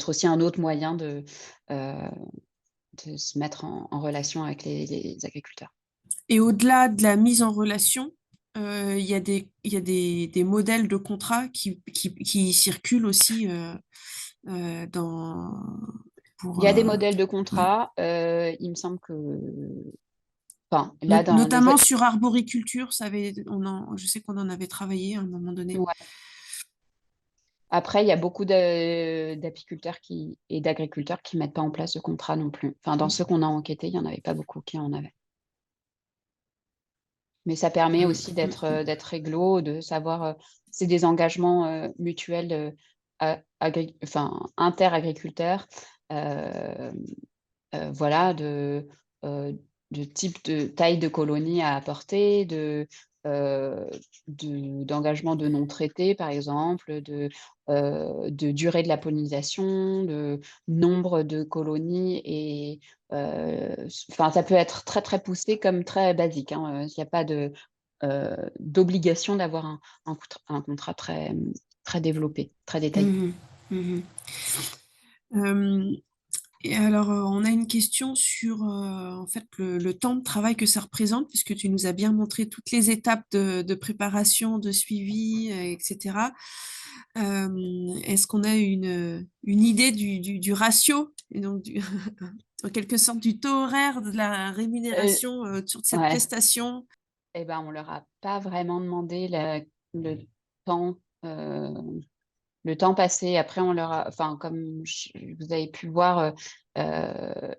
aussi un autre moyen de se mettre en relation avec les agriculteurs. Et au-delà de la mise en relation, il y a des modèles de contrats qui circulent aussi Il y a des modèles de contrats. Il me semble que là, notamment sur arboriculture, je sais qu'on en avait travaillé à un moment donné. Ouais. Après, il y a beaucoup d'apiculteurs et d'agriculteurs qui ne mettent pas en place de contrat non plus. Dans ceux qu'on a enquêtés, il n'y en avait pas beaucoup qui en avaient. Mais ça permet aussi d'être réglo, de savoir, c'est des engagements mutuels inter-agriculteurs, de type de taille de colonie à apporter, d'engagement de non-traité, par exemple, de durée de la pollinisation, de nombre de colonies. Et ça peut être très, très poussé comme très basique. Il n'y a pas d'obligation d'avoir un contrat très, très développé, très détaillé. Et alors, on a une question sur en fait le temps de travail que ça représente, puisque tu nous as bien montré toutes les étapes de préparation, de suivi, etc. Est-ce qu'on a une idée du ratio, et donc en quelque sorte du taux horaire de la rémunération sur cette prestation? Eh ben, on leur a pas vraiment demandé le temps. Le temps passé. Après, on leur a, comme vous avez pu voir, il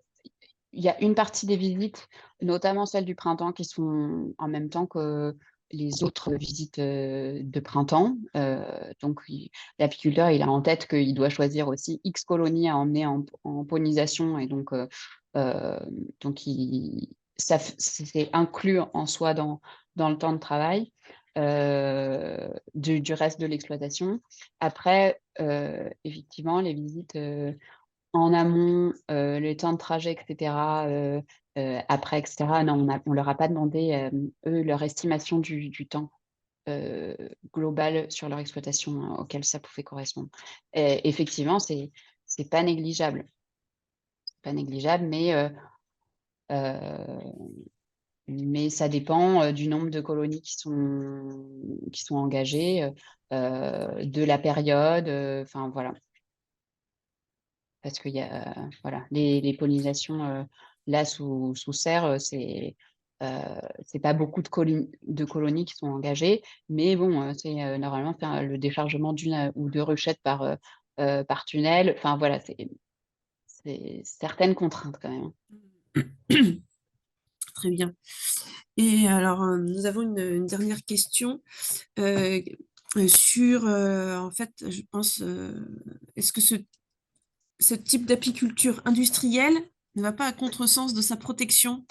y a une partie des visites, notamment celles du printemps, qui sont en même temps que les autres visites de printemps. Donc, l'apiculteur, il a en tête qu'il doit choisir aussi X colonies à emmener en pollinisation. Et donc, c'est inclus en soi dans le temps de travail du reste de l'exploitation. Après, effectivement, les visites en amont, les temps de trajet, etc., après, etc., non, on leur a pas demandé, eux, leur estimation du temps global sur leur exploitation auquel ça pouvait correspondre. Et effectivement, c'est pas négligeable. Pas négligeable, mais ça dépend du nombre de colonies qui sont engagées, de la période, voilà. Parce qu'il y a les pollinisations là sous serre, c'est pas beaucoup de colonies qui sont engagées, mais bon, c'est normalement le déchargement d'une ou deux ruchettes par tunnel. Voilà, c'est certaines contraintes quand même. Très bien. Et alors, nous avons une dernière question sur, en fait, je pense, est-ce que ce type d'apiculture industrielle ne va pas à contresens de sa protection?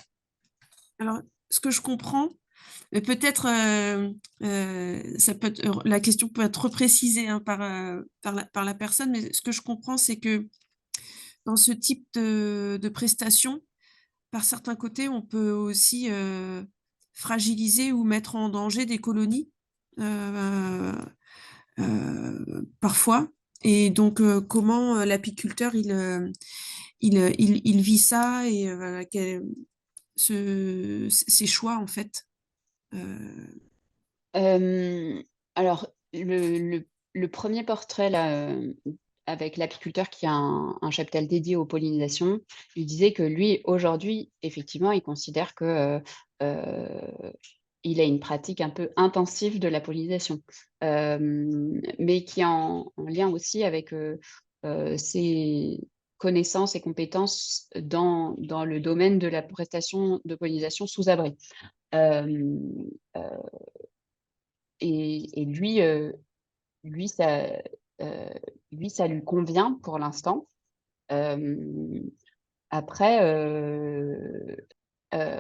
Alors, ce que je comprends, peut-être la question peut être reprécisée par la personne, mais ce que je comprends, c'est que dans ce type de prestation, par certains côtés, on peut aussi fragiliser ou mettre en danger des colonies, parfois. Et donc, comment l'apiculteur, il vit ça et ces choix, en fait? Alors le premier portrait là, avec l'apiculteur qui a un cheptel dédié aux pollinisations, il disait que lui, aujourd'hui, effectivement, il considère que, il a une pratique un peu intensive de la pollinisation, mais qui est en lien aussi avec, ses connaissances et compétences dans le domaine de la prestation de pollinisation sous abri. Hem, heu et lui ça, heu, lui ça lui convient pour l'instant. Hem, après,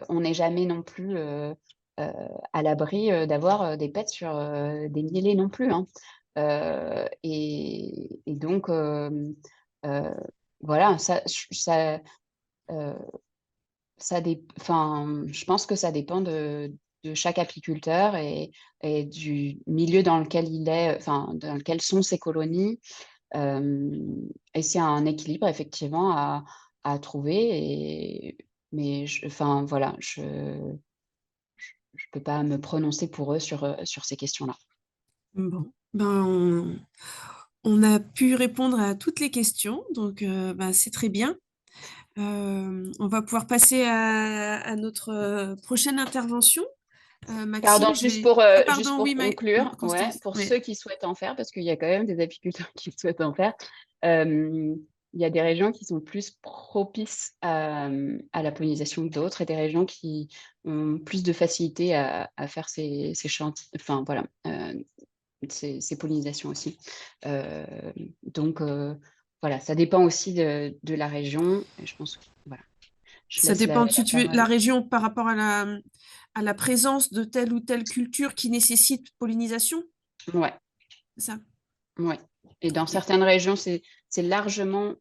on n'est jamais non plus, heu, à l'abri, d'avoir, des pets sur, des mielés non plus, hein. Et donc voilà, heu, enfin, je pense que ça dépend de chaque apiculteur et du milieu dans lequel il est, enfin, dans lequel sont ses colonies. Et c'est un équilibre effectivement à trouver mais enfin voilà, je peux pas me prononcer pour eux sur ces questions-là. Bon, ben, on a pu répondre à toutes les questions, donc bah, c'est très bien. On va pouvoir passer à notre, prochaine intervention. Pardon, Maxime, je vais ah juste pardon, pour oui, conclure, ouais, Constance, pour oui. ceux qui souhaitent en faire, parce qu'il y a quand même des apiculteurs qui souhaitent en faire, il y a des régions qui sont plus propices à la pollinisation que d'autres et des régions qui ont plus de facilité à faire ces enfin voilà, ces pollinisations aussi. Heu, donc voilà, ça dépend aussi de la région et je pense que voilà, je Ça laisse dépend, la la parole. région par rapport à la présence de telle ou telle culture qui nécessite pollinisation, Ouais. c'est ça? Ouais, et dans OK. certaines régions, c'est largement,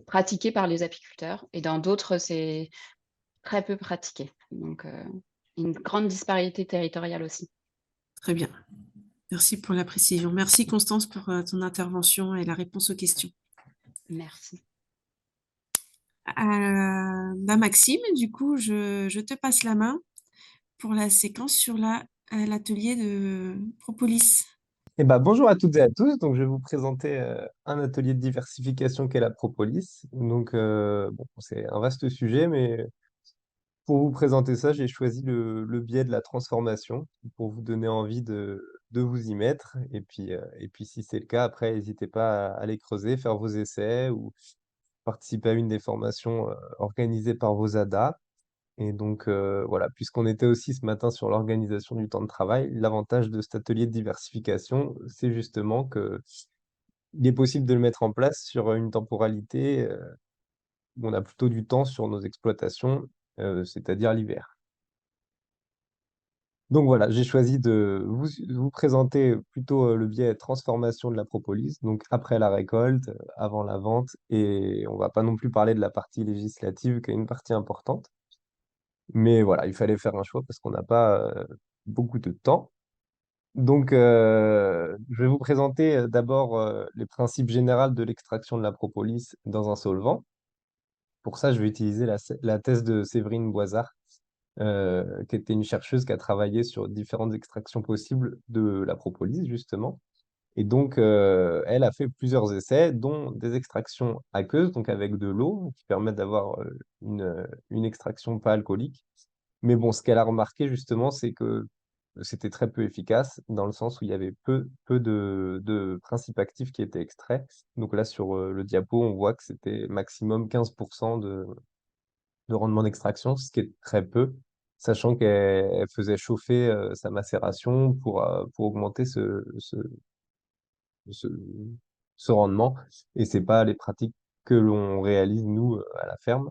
pratiqué par les apiculteurs et dans d'autres, c'est très peu pratiqué. Donc une grande disparité territoriale aussi. Très bien. Merci pour la précision. Merci Constance pour, ton intervention et la réponse aux questions. Merci. Bah, Maxime, du coup, je te passe la main pour la séquence sur l'atelier de propolis. Eh ben, bonjour à toutes et à tous. Donc, je vais vous présenter un atelier de diversification qu'est la propolis. Donc, bon, c'est un vaste sujet, mais pour vous présenter ça, j'ai choisi le biais de la transformation pour vous donner envie de vous y mettre. Et puis si c'est le cas, après, n'hésitez pas à aller creuser, faire vos essais ou participer à une des formations organisées par vos ADA. Et donc, voilà, puisqu'on était aussi ce matin sur l'organisation du temps de travail, l'avantage de cet atelier de diversification, c'est justement que il est possible de le mettre en place sur une temporalité où on a plutôt du temps sur nos exploitations, c'est-à-dire l'hiver. Donc voilà, j'ai choisi de vous présenter plutôt le biais transformation de la propolis, donc après la récolte, avant la vente, et on va pas non plus parler de la partie législative qui est une partie importante. Mais voilà, il fallait faire un choix parce qu'on n'a pas beaucoup de temps. Donc, je vais vous présenter d'abord les principes généraux de l'extraction de la propolis dans un solvant. Pour ça, je vais utiliser la thèse de Séverine Boisard, qui était une chercheuse qui a travaillé sur différentes extractions possibles de la propolis, justement. Et donc, elle a fait plusieurs essais, dont des extractions aqueuses, donc avec de l'eau, qui permettent d'avoir une extraction pas alcoolique. Mais bon, ce qu'elle a remarqué justement, c'est que c'était très peu efficace dans le sens où il y avait peu de principes actifs qui étaient extraits. Donc là, sur le diapo, on voit que c'était maximum 15% de rendement d'extraction, ce qui est très peu, sachant qu'elle faisait chauffer sa macération pour augmenter ce, ce rendement. Et c'est pas les pratiques que l'on réalise, nous, à la ferme.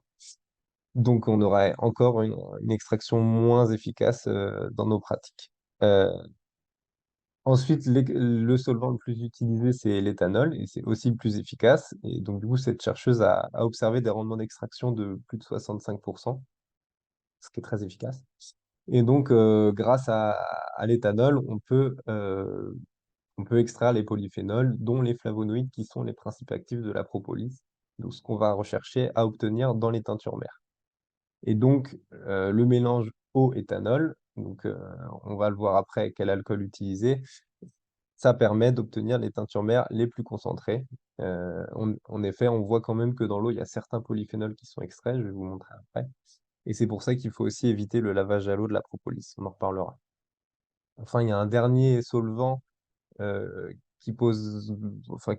Donc, on aurait encore une extraction moins efficace dans nos pratiques. Euh, Ensuite, le solvant le plus utilisé, c'est l'éthanol, et c'est aussi le plus efficace. Et donc, du coup, cette chercheuse a observé des rendements d'extraction de plus de 65%, ce qui est très efficace. Et donc, grâce à l'éthanol, on peut extraire les polyphénols, dont les flavonoïdes, qui sont les principes actifs de la propolis, donc ce qu'on va rechercher à obtenir dans les teintures mères. Et donc, le mélange eau-éthanol, donc on va le voir après quel alcool utiliser, ça permet d'obtenir les teintures mères les plus concentrées. En effet, on voit quand même que dans l'eau, il y a certains polyphénols qui sont extraits, je vais vous montrer après. Et c'est pour ça qu'il faut aussi éviter le lavage à l'eau de la propolis, on en reparlera. Enfin, il y a un dernier solvant euh, qui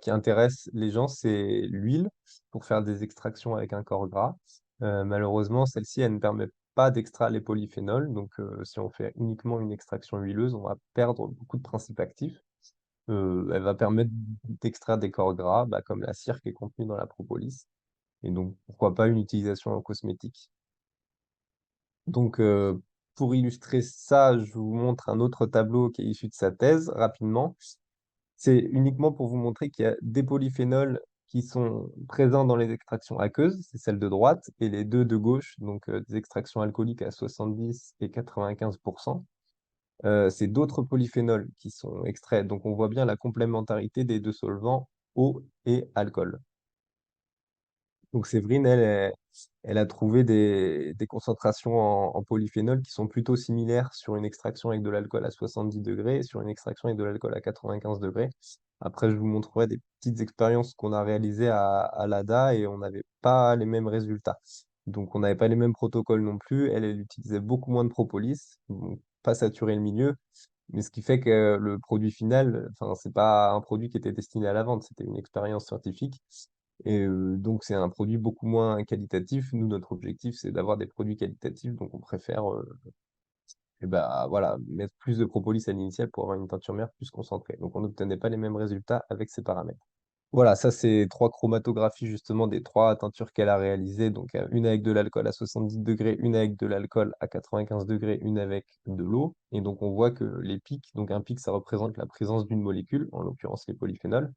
intéresse les gens, c'est l'huile pour faire des extractions avec un corps gras. Malheureusement, celle-ci, elle ne permet pas d'extraire les polyphénols. Donc, si on fait uniquement une extraction huileuse, on va perdre beaucoup de principes actifs. Elle va permettre d'extraire des corps gras, bah, comme la cire qui est contenue dans la propolis. Et donc, pourquoi pas une utilisation en cosmétique. Donc, pour illustrer ça, je vous montre un autre tableau qui est issu de sa thèse, rapidement. C'est uniquement pour vous montrer qu'il y a des polyphénols qui sont présents dans les extractions aqueuses, c'est celle de droite, et les deux de gauche, donc des extractions alcooliques à 70 et 95%. C'est d'autres polyphénols qui sont extraits. Donc on voit bien la complémentarité des deux solvants, eau et alcool. Donc Séverine, elle a trouvé des concentrations en polyphénol qui sont plutôt similaires sur une extraction avec de l'alcool à 70 degrés et sur une extraction avec de l'alcool à 95 degrés. Après, je vous montrerai des petites expériences qu'on a réalisées à l'ADA et on n'avait pas les mêmes résultats. Donc on n'avait pas les mêmes protocoles non plus. Elle utilisait beaucoup moins de propolis, donc pas saturer le milieu. Mais ce qui fait que le produit final, enfin, c'est pas un produit qui était destiné à la vente, c'était une expérience scientifique. Et donc, c'est un produit beaucoup moins qualitatif. Nous, notre objectif, c'est d'avoir des produits qualitatifs. Donc, on préfère voilà, mettre plus de propolis à l'initial pour avoir une teinture mère plus concentrée. Donc, on n'obtenait pas les mêmes résultats avec ces paramètres. Voilà, ça, c'est trois chromatographies justement des trois teintures qu'elle a réalisées. Donc, une avec de l'alcool à 70 degrés, une avec de l'alcool à 95 degrés, une avec de l'eau. Et donc, on voit que les pics, donc un pic, ça représente la présence d'une molécule, en l'occurrence les polyphénols.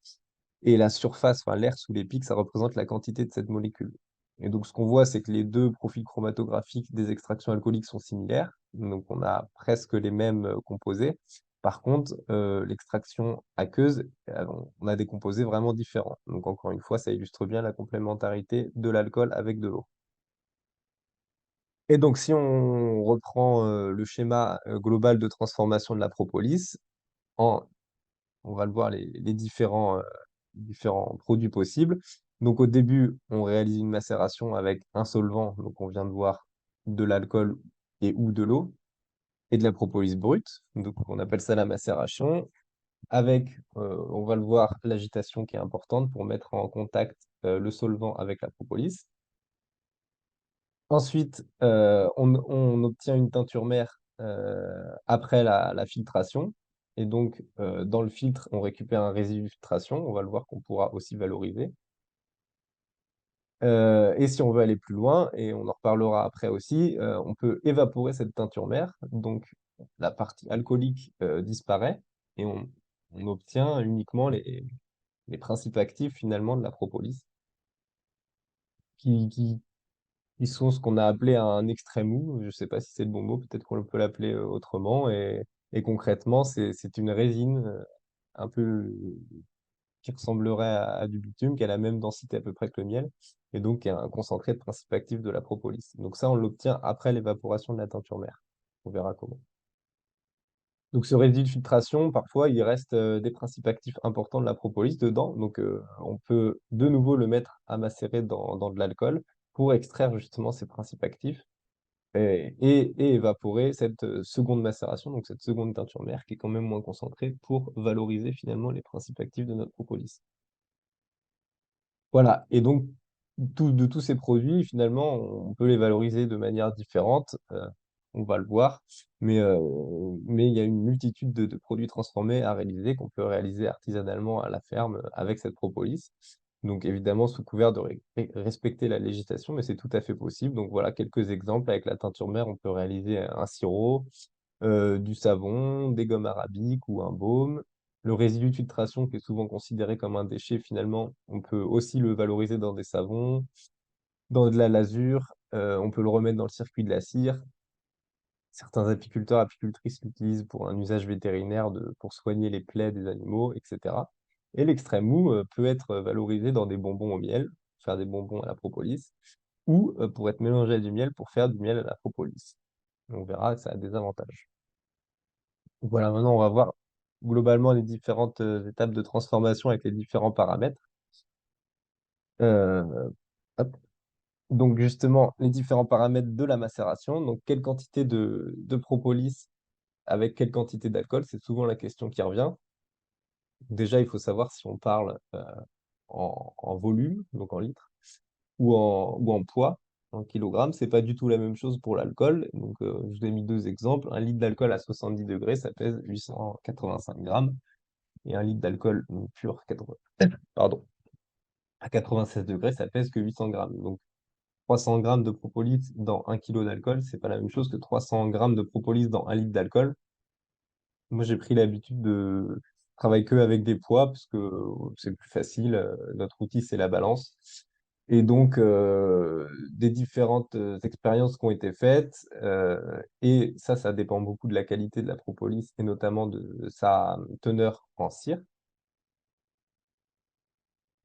Et la surface, enfin l'air sous les pics, ça représente la quantité de cette molécule. Et donc ce qu'on voit, c'est que les deux profils chromatographiques des extractions alcooliques sont similaires. Donc on a presque les mêmes composés. Par contre, l'extraction aqueuse, on a des composés vraiment différents. Donc encore une fois, ça illustre bien la complémentarité de l'alcool avec de l'eau. Et donc si on reprend le schéma global de transformation de la propolis, en on va le voir, les différents produits possibles. Donc au début, on réalise une macération avec un solvant, donc on vient de voir de l'alcool et ou de l'eau, et de la propolis brute, donc on appelle ça la macération, avec, on va le voir, l'agitation qui est importante pour mettre en contact le solvant avec la propolis. Ensuite, on obtient une teinture mère après la filtration. Et donc, dans le filtre, on récupère un résidu de filtration. On va le voir qu'on pourra aussi valoriser. Et si on veut aller plus loin, et on en reparlera après aussi, on peut évaporer cette teinture mère. Donc, la partie alcoolique disparaît et on obtient uniquement les principes actifs finalement de la propolis qui sont ce qu'on a appelé un extrait mou. Je ne sais pas si c'est le bon mot, peut-être qu'on peut l'appeler autrement. Et concrètement, c'est une résine un peu qui ressemblerait à du bitume, qui a la même densité à peu près que le miel, et donc qui est un concentré de principe actif de la propolis. Donc ça, on l'obtient après l'évaporation de la teinture mère. On verra comment. Donc ce résidu de filtration, parfois, il reste des principes actifs importants de la propolis dedans. Donc on peut de nouveau le mettre à macérer dans de l'alcool pour extraire justement ces principes actifs et évaporer cette seconde macération, donc cette seconde teinture mère qui est quand même moins concentrée pour valoriser finalement les principes actifs de notre propolis. Voilà, et donc de tous ces produits, finalement, on peut les valoriser de manière différente, on va le voir, mais il y a une multitude de produits transformés à réaliser qu'on peut réaliser artisanalement à la ferme avec cette propolis. Donc évidemment, sous couvert de respecter la législation, mais c'est tout à fait possible. Donc voilà quelques exemples. Avec la teinture mère, on peut réaliser un sirop, du savon, des gommes arabiques ou un baume. Le résidu de filtration, qui est souvent considéré comme un déchet, finalement, on peut aussi le valoriser dans des savons, dans de la lasure, on peut le remettre dans le circuit de la cire. Certains apiculteurs, apicultrices l'utilisent pour un usage vétérinaire pour soigner les plaies des animaux, etc. Et l'extrait mou peut être valorisé dans des bonbons au miel, faire des bonbons à la propolis. ou pour être mélangé à du miel pour faire du miel à la propolis. On verra que ça a des avantages. Voilà, maintenant on va voir globalement les différentes étapes de transformation avec les différents paramètres. Euh, hop. Donc justement, les différents paramètres de la macération. Donc quelle quantité de propolis avec quelle quantité d'alcool, c'est souvent la question qui revient. Déjà, il faut savoir si on parle en volume, donc en litres, ou en poids, en kilogrammes. C'est pas du tout la même chose pour l'alcool. Donc, je vous ai mis deux exemples. Un litre d'alcool à 70 degrés, ça pèse 885 grammes. Et un litre d'alcool pur pardon, à 96 degrés, ça pèse que 800 grammes. Donc, 300 grammes de propolis dans 1 kg d'alcool, c'est pas la même chose que 300 grammes de propolis dans 1 litre d'alcool. Moi, j'ai pris l'habitude de travailler que avec des poids parce que c'est plus facile. Notre outil, c'est la balance. Et donc, des différentes expériences qui ont été faites, et ça dépend beaucoup de la qualité de la propolis et notamment de sa teneur en cire.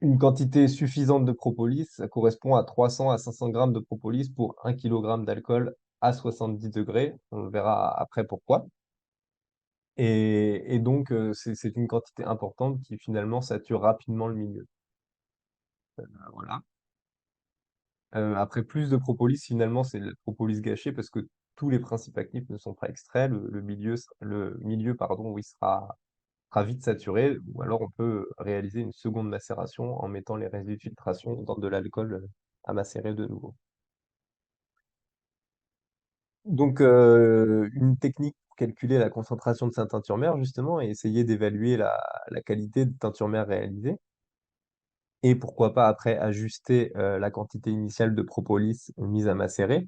Une quantité suffisante de propolis, ça correspond à 300 à 500 grammes de propolis pour 1 kg d'alcool à 70 degrés. On verra après pourquoi. Et donc, c'est une quantité importante qui finalement sature rapidement le milieu. Voilà. Après, plus de propolis, finalement, c'est le propolis gâché parce que tous les principes actifs ne sont pas extraits. Le milieu, pardon, oui, sera vite saturé. Ou alors, on peut réaliser une seconde macération en mettant les résidus de filtration dans de l'alcool à macérer de nouveau. Donc, une technique pour calculer la concentration de sa teinture mère, justement, et essayer d'évaluer la qualité de teinture mère réalisée. Et pourquoi pas après ajuster la quantité initiale de propolis mise à macérer.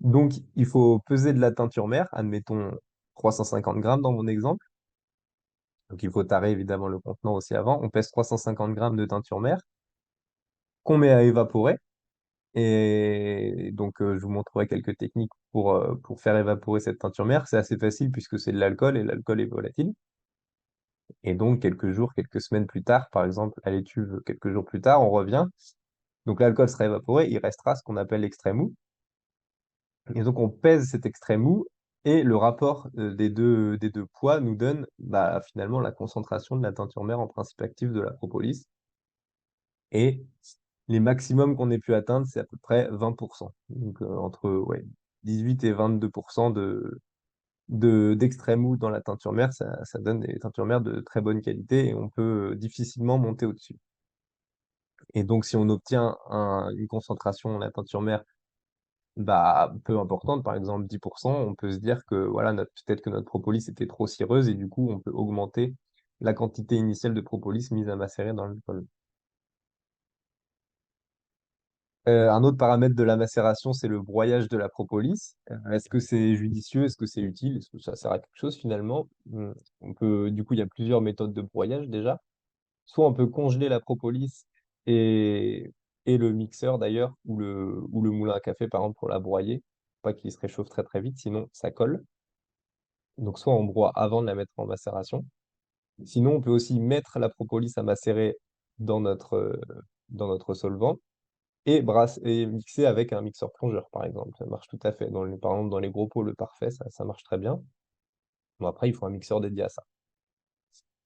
Donc, il faut peser de la teinture mère, admettons 350 grammes dans mon exemple. Donc, il faut tarer évidemment le contenant aussi avant. On pèse 350 grammes de teinture mère qu'on met à évaporer. Et donc, je vous montrerai quelques techniques pour faire évaporer cette teinture mère. C'est assez facile puisque c'est de l'alcool et l'alcool est volatile. Et donc, quelques jours, quelques semaines plus tard, par exemple, à l'étuve, quelques jours plus tard, on revient. Donc, l'alcool sera évaporé, il restera ce qu'on appelle l'extrait mou. Et donc, on pèse cet extrait mou et le rapport des deux poids nous donne finalement la concentration de la teinture mère en principe actif de la propolis. Et les maximums qu'on ait pu atteindre, c'est à peu près 20%. Donc, entre 18 et 22% d'extrait mou dans la teinture mère, ça donne des teintures mères de très bonne qualité et on peut difficilement monter au-dessus. Et donc, si on obtient une concentration de la teinture mère peu importante, par exemple 10%, on peut se dire que voilà, peut-être que notre propolis était trop cireuse et du coup, on peut augmenter la quantité initiale de propolis mise à macérer dans l'alcool. Un autre paramètre de la macération, c'est le broyage de la propolis. Est-ce que c'est judicieux? Est-ce que c'est utile? Est-ce que ça sert à quelque chose finalement? Du coup, il y a plusieurs méthodes de broyage déjà. Soit on peut congeler la propolis et, et le mixeur d'ailleurs, ou le moulin à café par exemple pour la broyer, pas qu'il se réchauffe très très vite, sinon ça colle. Donc soit on broie avant de la mettre en macération. Sinon, on peut aussi mettre la propolis à macérer dans notre solvant et mixer avec un mixeur plongeur par exemple. Ça marche tout à fait. Par exemple, dans les gros pots, le parfait, ça marche très bien. Bon, après, il faut un mixeur dédié à ça.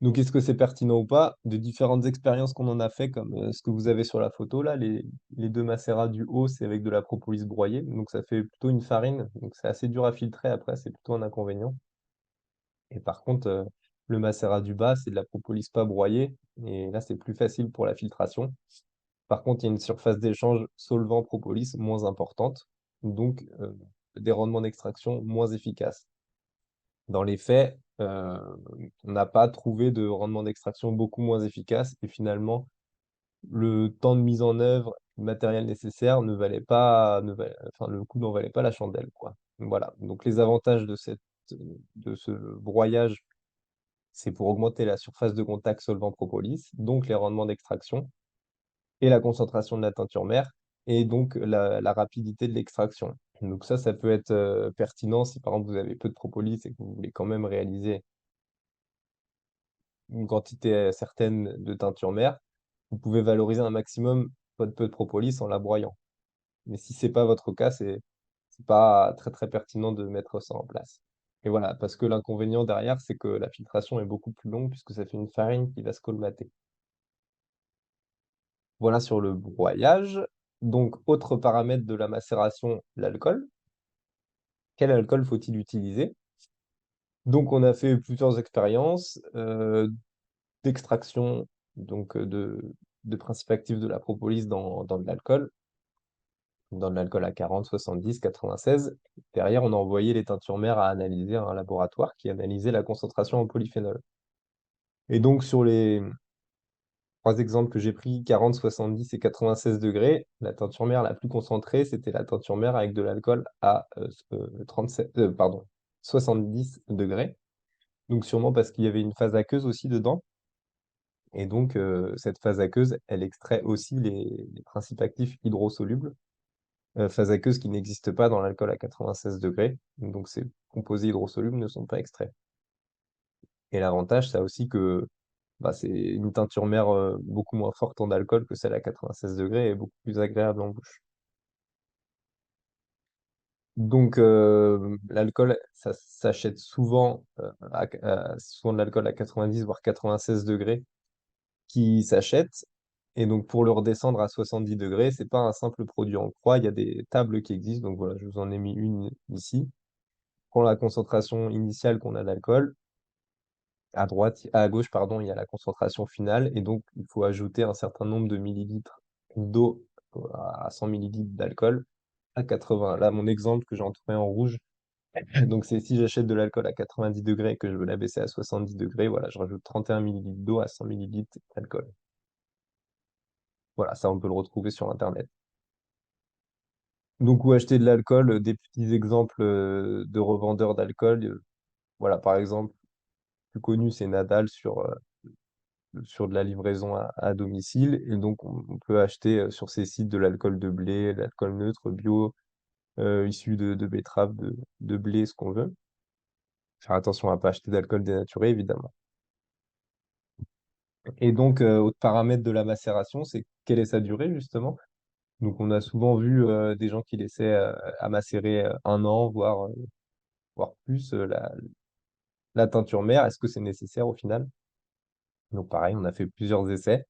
Donc, est-ce que c'est pertinent ou pas? De différentes expériences qu'on en a fait, comme ce que vous avez sur la photo, là, les deux macérats du haut, c'est avec de la propolis broyée. Donc, ça fait plutôt une farine. Donc, c'est assez dur à filtrer après, c'est plutôt un inconvénient. Et par contre, le macérat du bas, c'est de la propolis pas broyée. Et là, c'est plus facile pour la filtration. Par contre, il y a une surface d'échange solvant-propolis moins importante. Donc, des rendements d'extraction moins efficaces. Dans les faits, on n'a pas trouvé de rendement d'extraction beaucoup moins efficace et finalement, le temps de mise en œuvre, le matériel nécessaire enfin, le coût n'en valait pas la chandelle, quoi. Voilà. Donc, les avantages de ce broyage, c'est pour augmenter la surface de contact solvant-propolis, donc les rendements d'extraction et la concentration de la teinture mère et donc la rapidité de l'extraction. Donc ça peut être pertinent si par exemple vous avez peu de propolis et que vous voulez quand même réaliser une quantité certaine de teinture mère, vous pouvez valoriser un maximum peu de propolis en la broyant. Mais si c'est pas votre cas, c'est pas très très pertinent de mettre ça en place. Et voilà, parce que l'inconvénient derrière, c'est que la filtration est beaucoup plus longue puisque ça fait une farine qui va se colmater. Voilà sur le broyage. Donc, autre paramètre de la macération, l'alcool. Quel alcool faut-il utiliser? Donc, on a fait plusieurs expériences d'extraction donc de principes actifs de la propolis dans de l'alcool à 40, 70, 96. Derrière, on a envoyé les teintures mères à analyser à un laboratoire qui analysait la concentration en polyphénol. Et donc, sur les 3 exemples que j'ai pris, 40, 70 et 96 degrés, la teinture mère la plus concentrée, c'était la teinture mère avec de l'alcool à 70 degrés. Donc, sûrement parce qu'il y avait une phase aqueuse aussi dedans. Et donc, cette phase aqueuse, elle extrait aussi les principes actifs hydrosolubles. Phase aqueuse qui n'existe pas dans l'alcool à 96 degrés. Donc, ces composés hydrosolubles ne sont pas extraits. Et l'avantage, c'est aussi que c'est une teinture mère beaucoup moins forte en alcool que celle à 96 degrés et beaucoup plus agréable en bouche. Donc, l'alcool, ça s'achète souvent, souvent de l'alcool à 90 voire 96 degrés qui s'achète. Et donc, pour le redescendre à 70 degrés, c'est pas un simple produit en croix. Il y a des tables qui existent. Donc, voilà, je vous en ai mis une ici. Pour la concentration initiale qu'on a d'alcool, à gauche, pardon, il y a la concentration finale. Et donc, il faut ajouter un certain nombre de millilitres d'eau à 100 millilitres d'alcool à 80. Là, mon exemple que j'ai entouré en rouge, donc c'est si j'achète de l'alcool à 90 degrés et que je veux l'abaisser à 70 degrés, voilà, je rajoute 31 millilitres d'eau à 100 millilitres d'alcool. Voilà, ça, on peut le retrouver sur Internet. Donc, où acheter de l'alcool, des petits exemples de revendeurs d'alcool. Voilà, par exemple, le plus connu, c'est Nadal sur de la livraison à domicile. Et donc, on peut acheter sur ces sites de l'alcool de blé, de l'alcool neutre, bio, issu de betterave, de blé, ce qu'on veut. Faire attention à ne pas acheter d'alcool dénaturé, évidemment. Et donc, autre paramètre de la macération, c'est quelle est sa durée, justement. Donc, on a souvent vu des gens qui laissaient à macérer 1 an, voire plus, la teinture mère. Est-ce que c'est nécessaire au final? Donc, pareil, on a fait plusieurs essais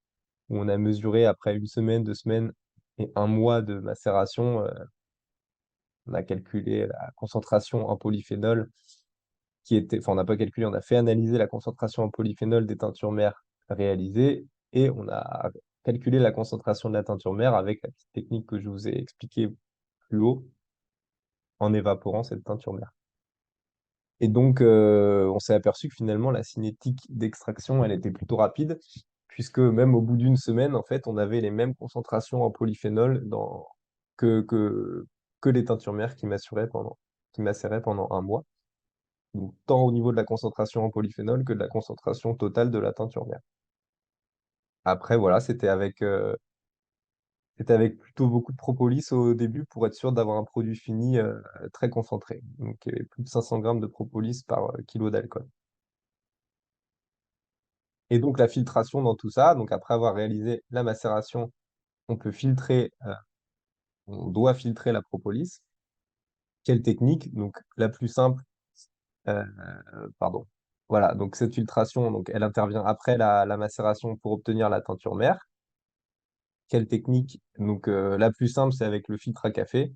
où on a mesuré après 1 semaine, 2 semaines et 1 mois de macération. On a calculé la concentration en polyphénol enfin, on n'a pas calculé, on a fait analyser la concentration en polyphénol des teintures mères réalisées et on a calculé la concentration de la teinture mère avec la petite technique que je vous ai expliquée plus haut en évaporant cette teinture mère. Et donc, on s'est aperçu que finalement, la cinétique d'extraction, elle était plutôt rapide, puisque même au bout d'1 semaine, en fait, on avait les mêmes concentrations en polyphénol que, que, que les teintures mères qui macéraient pendant 1 mois. Donc, tant au niveau de la concentration en polyphénol que de la concentration totale de la teinture mère. Après, voilà, c'était avec plutôt beaucoup de propolis au début pour être sûr d'avoir un produit fini très concentré. Donc, il y avait plus de 500 grammes de propolis par kilo d'alcool. Et donc, la filtration dans tout ça, donc après avoir réalisé la macération, on doit filtrer la propolis. Quelle technique? Donc, la plus simple, euh, pardon. Voilà, donc cette filtration, donc, elle intervient après la macération pour obtenir la teinture mère. Quelle technique? Donc, la plus simple, c'est avec le filtre à café.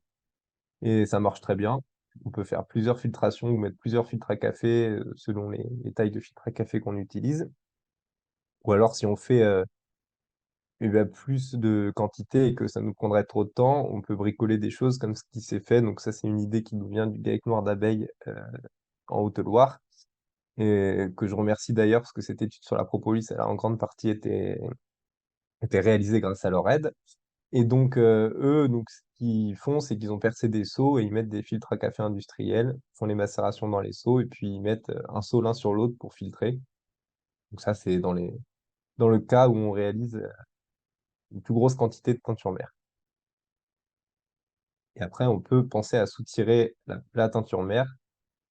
Et ça marche très bien. On peut faire plusieurs filtrations ou mettre plusieurs filtres à café selon les tailles de filtre à café qu'on utilise. Ou alors, si on fait plus de quantité et que ça nous prendrait trop de temps, on peut bricoler des choses comme ce qui s'est fait. Donc ça, c'est une idée qui nous vient du GAEC Noir d'Abeille en Haute-Loire. Et que je remercie d'ailleurs parce que cette étude sur la propolis, elle a en grande partie été réalisée grâce à leur aide. Et donc, eux, donc, ce qu'ils font, c'est qu'ils ont percé des seaux et ils mettent des filtres à café industriels, font les macérations dans les seaux et puis ils mettent un seau l'un sur l'autre pour filtrer. Donc ça, c'est dans le cas où on réalise une plus grosse quantité de teinture mère. Et après, on peut penser à soutirer la teinture mère.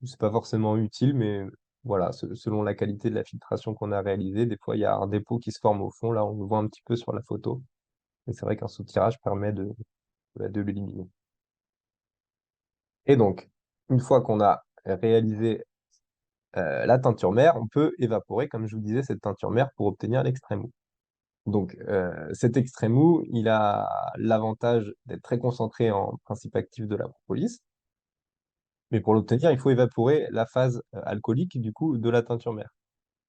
C'est pas forcément utile, mais voilà, selon la qualité de la filtration qu'on a réalisée, des fois, il y a un dépôt qui se forme au fond. Là, on le voit un petit peu sur la photo. Et c'est vrai qu'un soutirage permet de de l'éliminer. Et donc, une fois qu'on a réalisé la teinture mère, on peut évaporer, comme je vous disais, cette teinture mère pour obtenir l'extrait mou. Donc, cet extrait mou, il a l'avantage d'être très concentré en principe actif de la propolis, mais pour l'obtenir, il faut évaporer la phase alcoolique, du coup, de la teinture mère.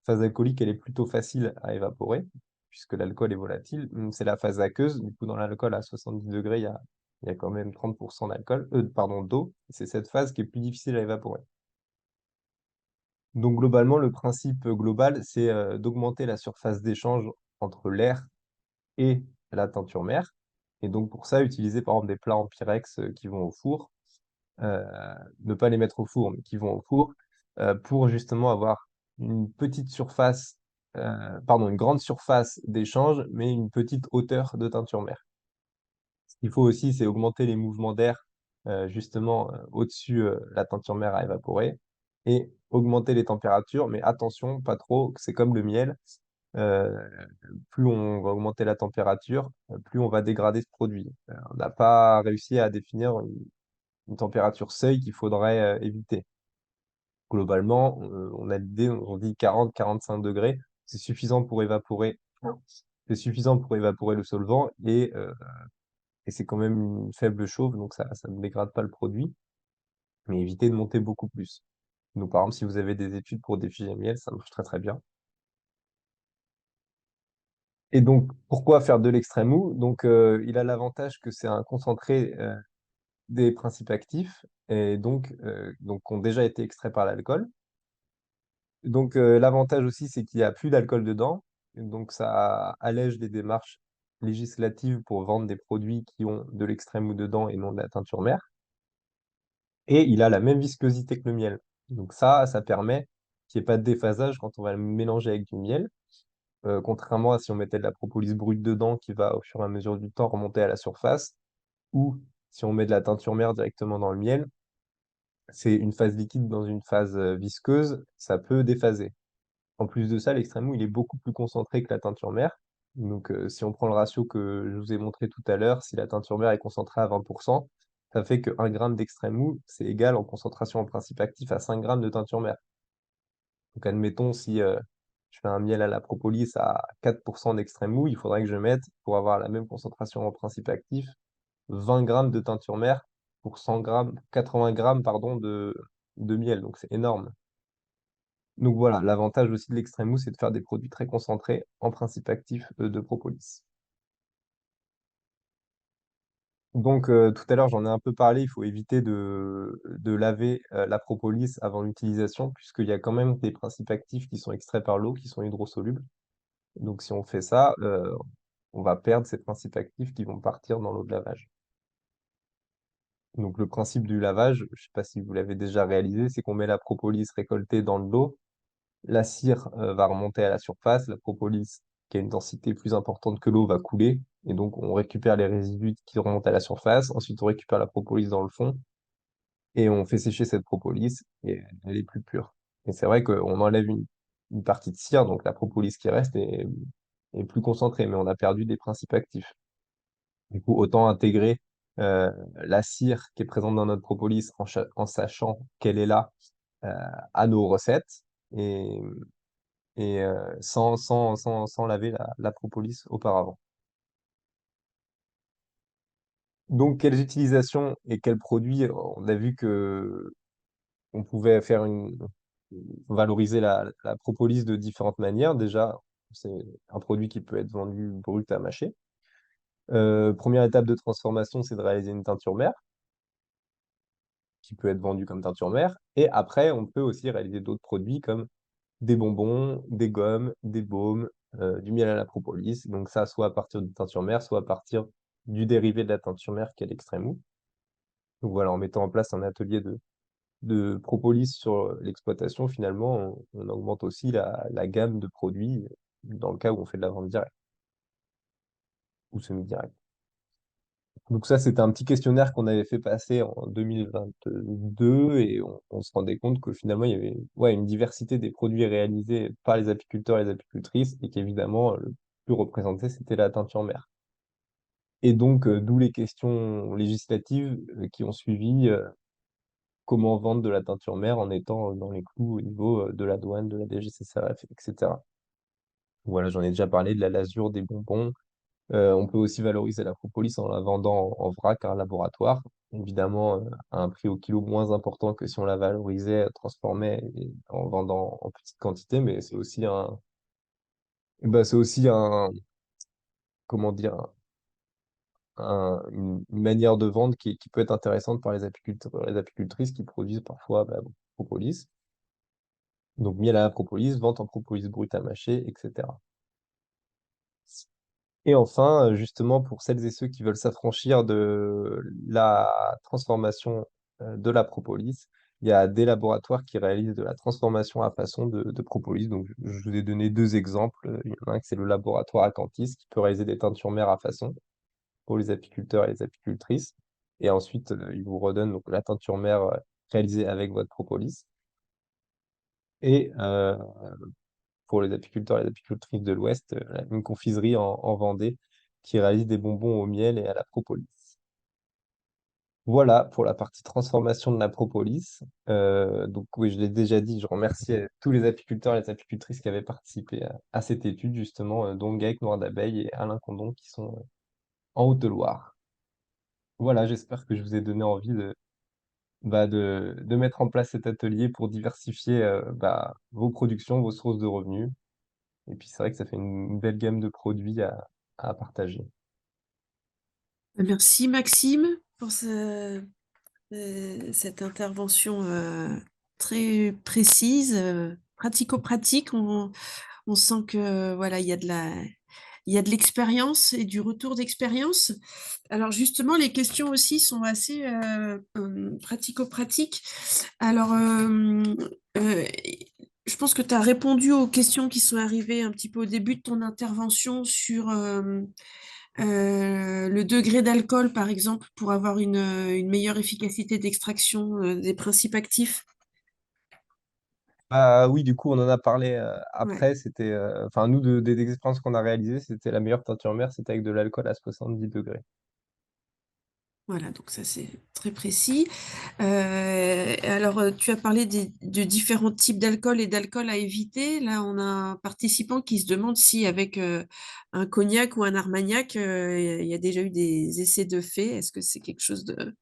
La phase alcoolique, elle est plutôt facile à évaporer, puisque l'alcool est volatile. C'est la phase aqueuse, du coup, dans l'alcool à 70 degrés, il y a quand même 30% d'alcool, d'eau. C'est cette phase qui est plus difficile à évaporer. Donc, globalement, le principe global, c'est d'augmenter la surface d'échange entre l'air et la teinture mère. Et donc, pour ça, utiliser par exemple des plats en pyrex qui vont au four, euh, ne pas les mettre au four, mais qui vont au four, pour justement avoir une petite surface, une grande surface d'échange, mais une petite hauteur de teinture mère. Ce qu'il faut aussi, c'est augmenter les mouvements d'air, justement, au-dessus la teinture mère à évaporer, et augmenter les températures, mais attention, pas trop, c'est comme le miel. Euh, Plus on va augmenter la température, plus on va dégrader ce produit. On n'a pas réussi à définir une température seuil qu'il faudrait éviter. Globalement, on a l'idée, on dit 40-45 degrés, c'est suffisant pour évaporer. C'est suffisant pour évaporer le solvant et c'est quand même une faible chauffe, donc ça ne dégrade pas le produit, mais évitez de monter beaucoup plus. Donc, par exemple, si vous avez des études pour des filles à miel, ça marche très très bien. Et donc, pourquoi faire de l'extrême mou? Donc, il a l'avantage que c'est un concentré des principes actifs et donc qui ont déjà été extraits par l'alcool. Donc, l'avantage aussi, c'est qu'il n'y a plus d'alcool dedans. Donc, ça allège les démarches législatives pour vendre des produits qui ont de l'extrême mou dedans et non de la teinture mère. Et il a la même viscosité que le miel. Donc, ça permet qu'il n'y ait pas de déphasage quand on va le mélanger avec du miel. Contrairement à si on mettait de la propolis brute dedans qui va au fur et à mesure du temps remonter à la surface, ou si on met de la teinture mère directement dans le miel, c'est une phase liquide dans une phase visqueuse, ça peut déphaser. En plus de ça, l'extrême mou, il est beaucoup plus concentré que la teinture mère. Donc si on prend le ratio que je vous ai montré tout à l'heure, si la teinture mère est concentrée à 20%, ça fait que 1 gramme d'extrême mou, c'est égal en concentration en principe actif à 5 grammes de teinture mère. Donc admettons, si je fais un miel à la propolis à 4% d'extrême mou, il faudrait que je mette, pour avoir la même concentration en principe actif, 20 grammes de teinture mère pour 100 grammes, 80 grammes pardon, de miel. Donc c'est énorme. Donc voilà, l'avantage aussi de l'extrême mou, c'est de faire des produits très concentrés en principe actif de propolis. Donc tout à l'heure, j'en ai un peu parlé, il faut éviter de laver la propolis avant l'utilisation, puisqu'il y a quand même des principes actifs qui sont extraits par l'eau, qui sont hydrosolubles. Donc si on fait ça, on va perdre ces principes actifs qui vont partir dans l'eau de lavage. Donc le principe du lavage, je ne sais pas si vous l'avez déjà réalisé, c'est qu'on met la propolis récoltée dans de l'eau, la cire va remonter à la surface, la propolis qui a une densité plus importante que l'eau va couler, et donc on récupère les résidus qui remontent à la surface, ensuite on récupère la propolis dans le fond, et on fait sécher cette propolis, et elle est plus pure. Et c'est vrai qu'on enlève une partie de cire, donc la propolis qui reste est plus concentrée, mais on a perdu des principes actifs. Du coup, autant intégrer la cire qui est présente dans notre propolis en sachant qu'elle est là euh, à nos recettes et sans laver la propolis auparavant. Donc, quelles utilisations et quels produits? On a vu que on pouvait valoriser la propolis de différentes manières. Déjà, c'est un produit qui peut être vendu brut à mâcher. Première étape de transformation, c'est de réaliser une teinture mère qui peut être vendue comme teinture mère. Et après, on peut aussi réaliser d'autres produits comme des bonbons, des gommes, des baumes, du miel à la propolis. Donc ça, soit à partir de teinture mère, soit à partir du dérivé de la teinture mère qui est l'extrême mou. Donc voilà, en mettant en place un atelier de propolis sur l'exploitation, finalement, on augmente aussi la gamme de produits dans le cas où on fait de la vente directe ou semi-directe. Donc ça, c'était un petit questionnaire qu'on avait fait passer en 2022 et on se rendait compte que finalement, il y avait une diversité des produits réalisés par les apiculteurs et les apicultrices et qu'évidemment, le plus représenté, c'était la teinture mère. Et donc, d'où les questions législatives qui ont suivi. Comment vendre de la teinture mère en étant dans les clous au niveau de la douane, de la DGCCRF, etc. Voilà, j'en ai déjà parlé de la lasure, des bonbons. On peut aussi valoriser la propolis en la vendant en vrac à un laboratoire, évidemment à un prix au kilo moins important que si on la valorisait, transformait et en vendant en petite quantité, mais c'est aussi comment dire, une manière de vendre qui peut être intéressante par les apiculteurs, les apicultrices qui produisent parfois propolis. Donc miel à la propolis, vente en propolis brut à mâcher, etc. Et enfin, justement, pour celles et ceux qui veulent s'affranchir de la transformation de la propolis, il y a des laboratoires qui réalisent de la transformation à façon de propolis. Donc, je vous ai donné deux exemples. Il y en a un, c'est le laboratoire Acantis, qui peut réaliser des teintures mères à façon pour les apiculteurs et les apicultrices. Et ensuite, il vous redonne donc, la teinture mère réalisée avec votre propolis. Et pour les apiculteurs et les apicultrices de l'Ouest, une confiserie en Vendée qui réalise des bonbons au miel et à la propolis. Voilà pour la partie transformation de la propolis. Donc oui, je l'ai déjà dit, je remercie tous les apiculteurs et les apicultrices qui avaient participé à cette étude, justement, dont Gaëc Noir d'Abeille et Alain Condon, qui sont en Haute-Loire. Voilà, j'espère que je vous ai donné envie de mettre en place cet atelier pour diversifier vos productions, vos sources de revenus. Et puis c'est vrai que ça fait une belle gamme de produits à partager. Merci Maxime pour cette intervention très précise, pratico-pratique. On sent que voilà, il y a de l'expérience et du retour d'expérience. Alors justement, les questions aussi sont assez pratico-pratiques. Alors, je pense que tu as répondu aux questions qui sont arrivées un petit peu au début de ton intervention sur le degré d'alcool, par exemple, pour avoir une meilleure efficacité d'extraction des principes actifs. Ah oui, du coup, on en a parlé Ouais. après. C'était, enfin, nous, des expériences qu'on a réalisées, c'était la meilleure teinture mère, c'était avec de l'alcool à 70 degrés. Voilà, donc ça c'est très précis. Alors, tu as parlé de différents types d'alcool et d'alcool à éviter. Là, on a un participant qui se demande si avec un cognac ou un armagnac, il y a déjà eu des essais de fait. Est-ce que c'est quelque chose de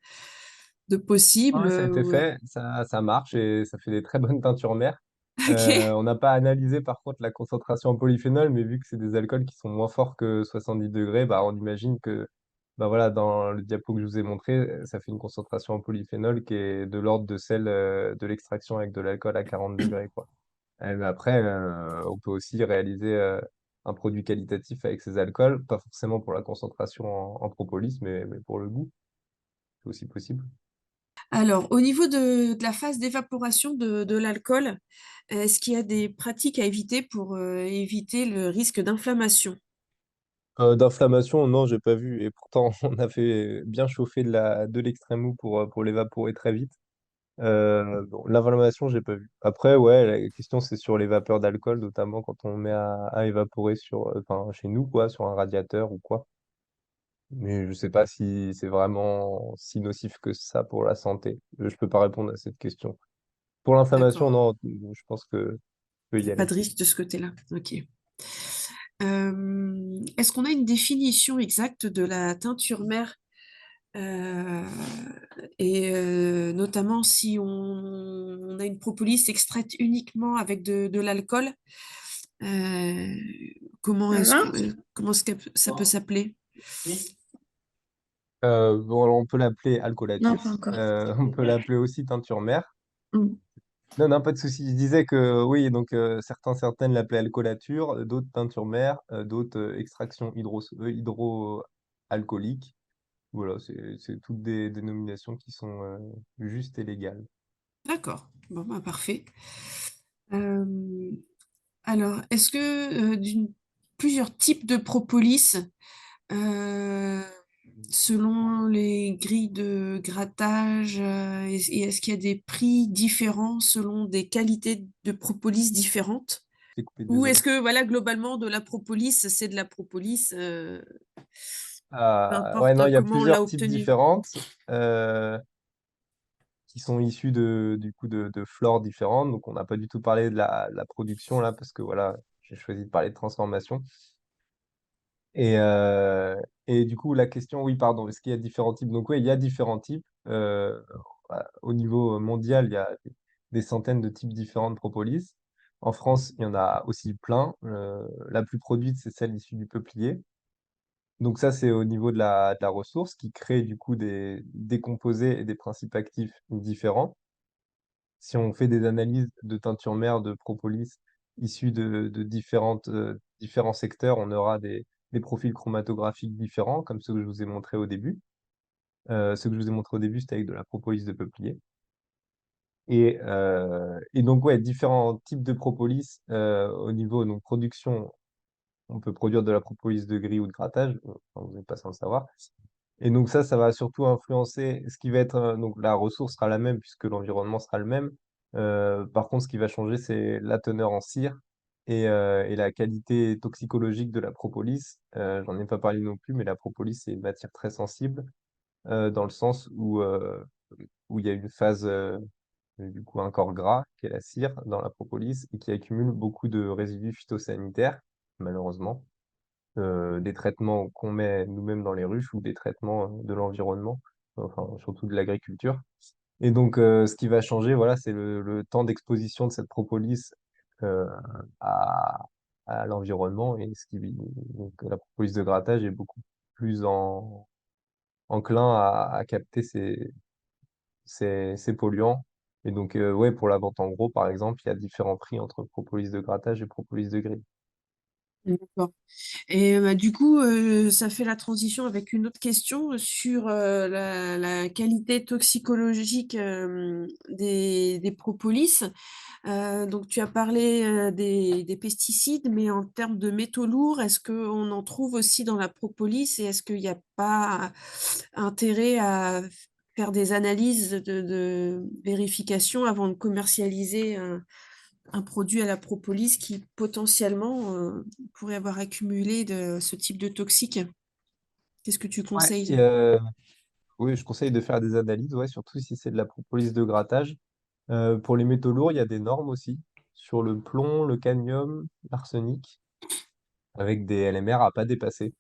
Ah possible ouais, ça a été ou- fait, ça marche et ça fait des très bonnes teintures mères. Ok, On n'a pas analysé par contre la concentration en polyphénol, mais vu que c'est des alcools qui sont moins forts que 70 degrés, bah, on imagine que voilà, dans le diapo que je vous ai montré, ça fait une concentration en polyphénol qui est de l'ordre de celle de l'extraction avec de l'alcool à 40 degrés, quoi. Mais après, on peut aussi réaliser un produit qualitatif avec ces alcools, pas forcément pour la concentration en propolis, mais pour le goût, c'est aussi possible. alors, au niveau de la phase d'évaporation de l'alcool, est-ce qu'il y a des pratiques à éviter pour éviter le risque d'inflammation? D'inflammation, non, j'ai pas vu. Et pourtant, on a fait bien chauffer de l'extrême mou pour l'évaporer très vite. Bon, l'inflammation, j'ai pas vu. Après, ouais, la question, c'est sur les vapeurs d'alcool, notamment quand on met à évaporer enfin, chez nous, quoi, sur un radiateur ou quoi. Mais je sais pas si c'est vraiment si nocif que ça pour la santé. Je peux pas répondre à cette question. Pour l'inflammation, D'accord, non, je pense que je peux il y n'y a pas aller. de risque de ce côté-là. Ok. Est-ce qu'on a une définition exacte de la teinture mère euh, et notamment si on a une propolis extraite uniquement avec de l'alcool, euh, comment est-ce que ça peut s'appeler? Bon, alors on peut l'appeler Non, pas alcoolatus, encore. on peut l'appeler aussi teinture mère. Mm. Non, non, pas de souci. Je disais que oui, donc certaines l'appelaient alcoolature, d'autres teinture mère, d'autres extraction hydroalcoolique. Voilà, c'est toutes des dénominations qui sont justes et légales. D'accord, bon, bah, parfait. Euh, alors, est-ce que plusieurs types de propolis, euh, selon les grilles de grattage, et est-ce qu'il y a des prix différents selon des qualités de propolis différentes? C'est coupé, Ou désolé. est-ce que, voilà, globalement, de la propolis, c'est de la propolis, peu Ouais, non, importe il y a comment on l'a plusieurs types obtenu. différentes qui sont issues du coup de flores différentes. Donc, on n'a pas du tout parlé de la production là, parce que voilà, j'ai choisi de parler de transformation. Et, euh, et du coup, la question, oui, pardon, est-ce qu'il y a différents types? Donc, oui, il y a différents types. Au niveau mondial, il y a des centaines de types différents de propolis. En France, il y en a aussi plein. La plus produite, c'est celle issue du peuplier. Donc ça, c'est au niveau de la ressource qui crée du coup des composés et des principes actifs différents. Si on fait des analyses de teinture mère de propolis issues de différents secteurs, on aura des profils chromatographiques différents, comme ceux que je vous ai montrés au début. Ceux que je vous ai montrés au début, c'était avec de la propolis de peuplier. Et donc, ouais, différents types de propolis au niveau donc, production. On peut produire de la propolis de grille ou de grattage, enfin, vous n'êtes pas sans le savoir. Et donc ça va surtout influencer ce qui va être, donc la ressource sera la même puisque l'environnement sera le même. Par contre, ce qui va changer, c'est la teneur en cire et la qualité toxicologique de la propolis. J'en ai pas parlé non plus, mais la propolis, c'est une matière très sensible dans le sens où il y a une phase, du coup, un corps gras, qui est la cire dans la propolis, et qui accumule beaucoup de résidus phytosanitaires, malheureusement des traitements qu'on met nous-mêmes dans les ruches ou des traitements de l'environnement, enfin surtout de l'agriculture. Et donc, ce qui va changer, voilà, c'est le temps d'exposition de cette propolis euh, à, à l'environnement et donc, la propolis de grattage est beaucoup plus enclin à capter ces polluants. Et donc, ouais, pour la vente en gros, par exemple, il y a différents prix entre propolis de grattage et propolis de grille. D'accord. Et du coup, ça fait la transition avec une autre question sur la qualité toxicologique des propolis. Donc, tu as parlé des pesticides, mais en termes de métaux lourds, est-ce qu'on en trouve aussi dans la propolis et est-ce qu'il n'y a pas intérêt à faire des analyses de vérification avant de commercialiser un produit à la propolis qui potentiellement pourrait avoir accumulé de ce type de toxique? Qu'est-ce que tu Ouais. conseilles? Oui, je conseille de faire des analyses, ouais, surtout si c'est de la propolis de grattage. Pour les métaux lourds, il y a des normes aussi sur le plomb, le cadmium, l'arsenic, avec des LMR à pas dépasser.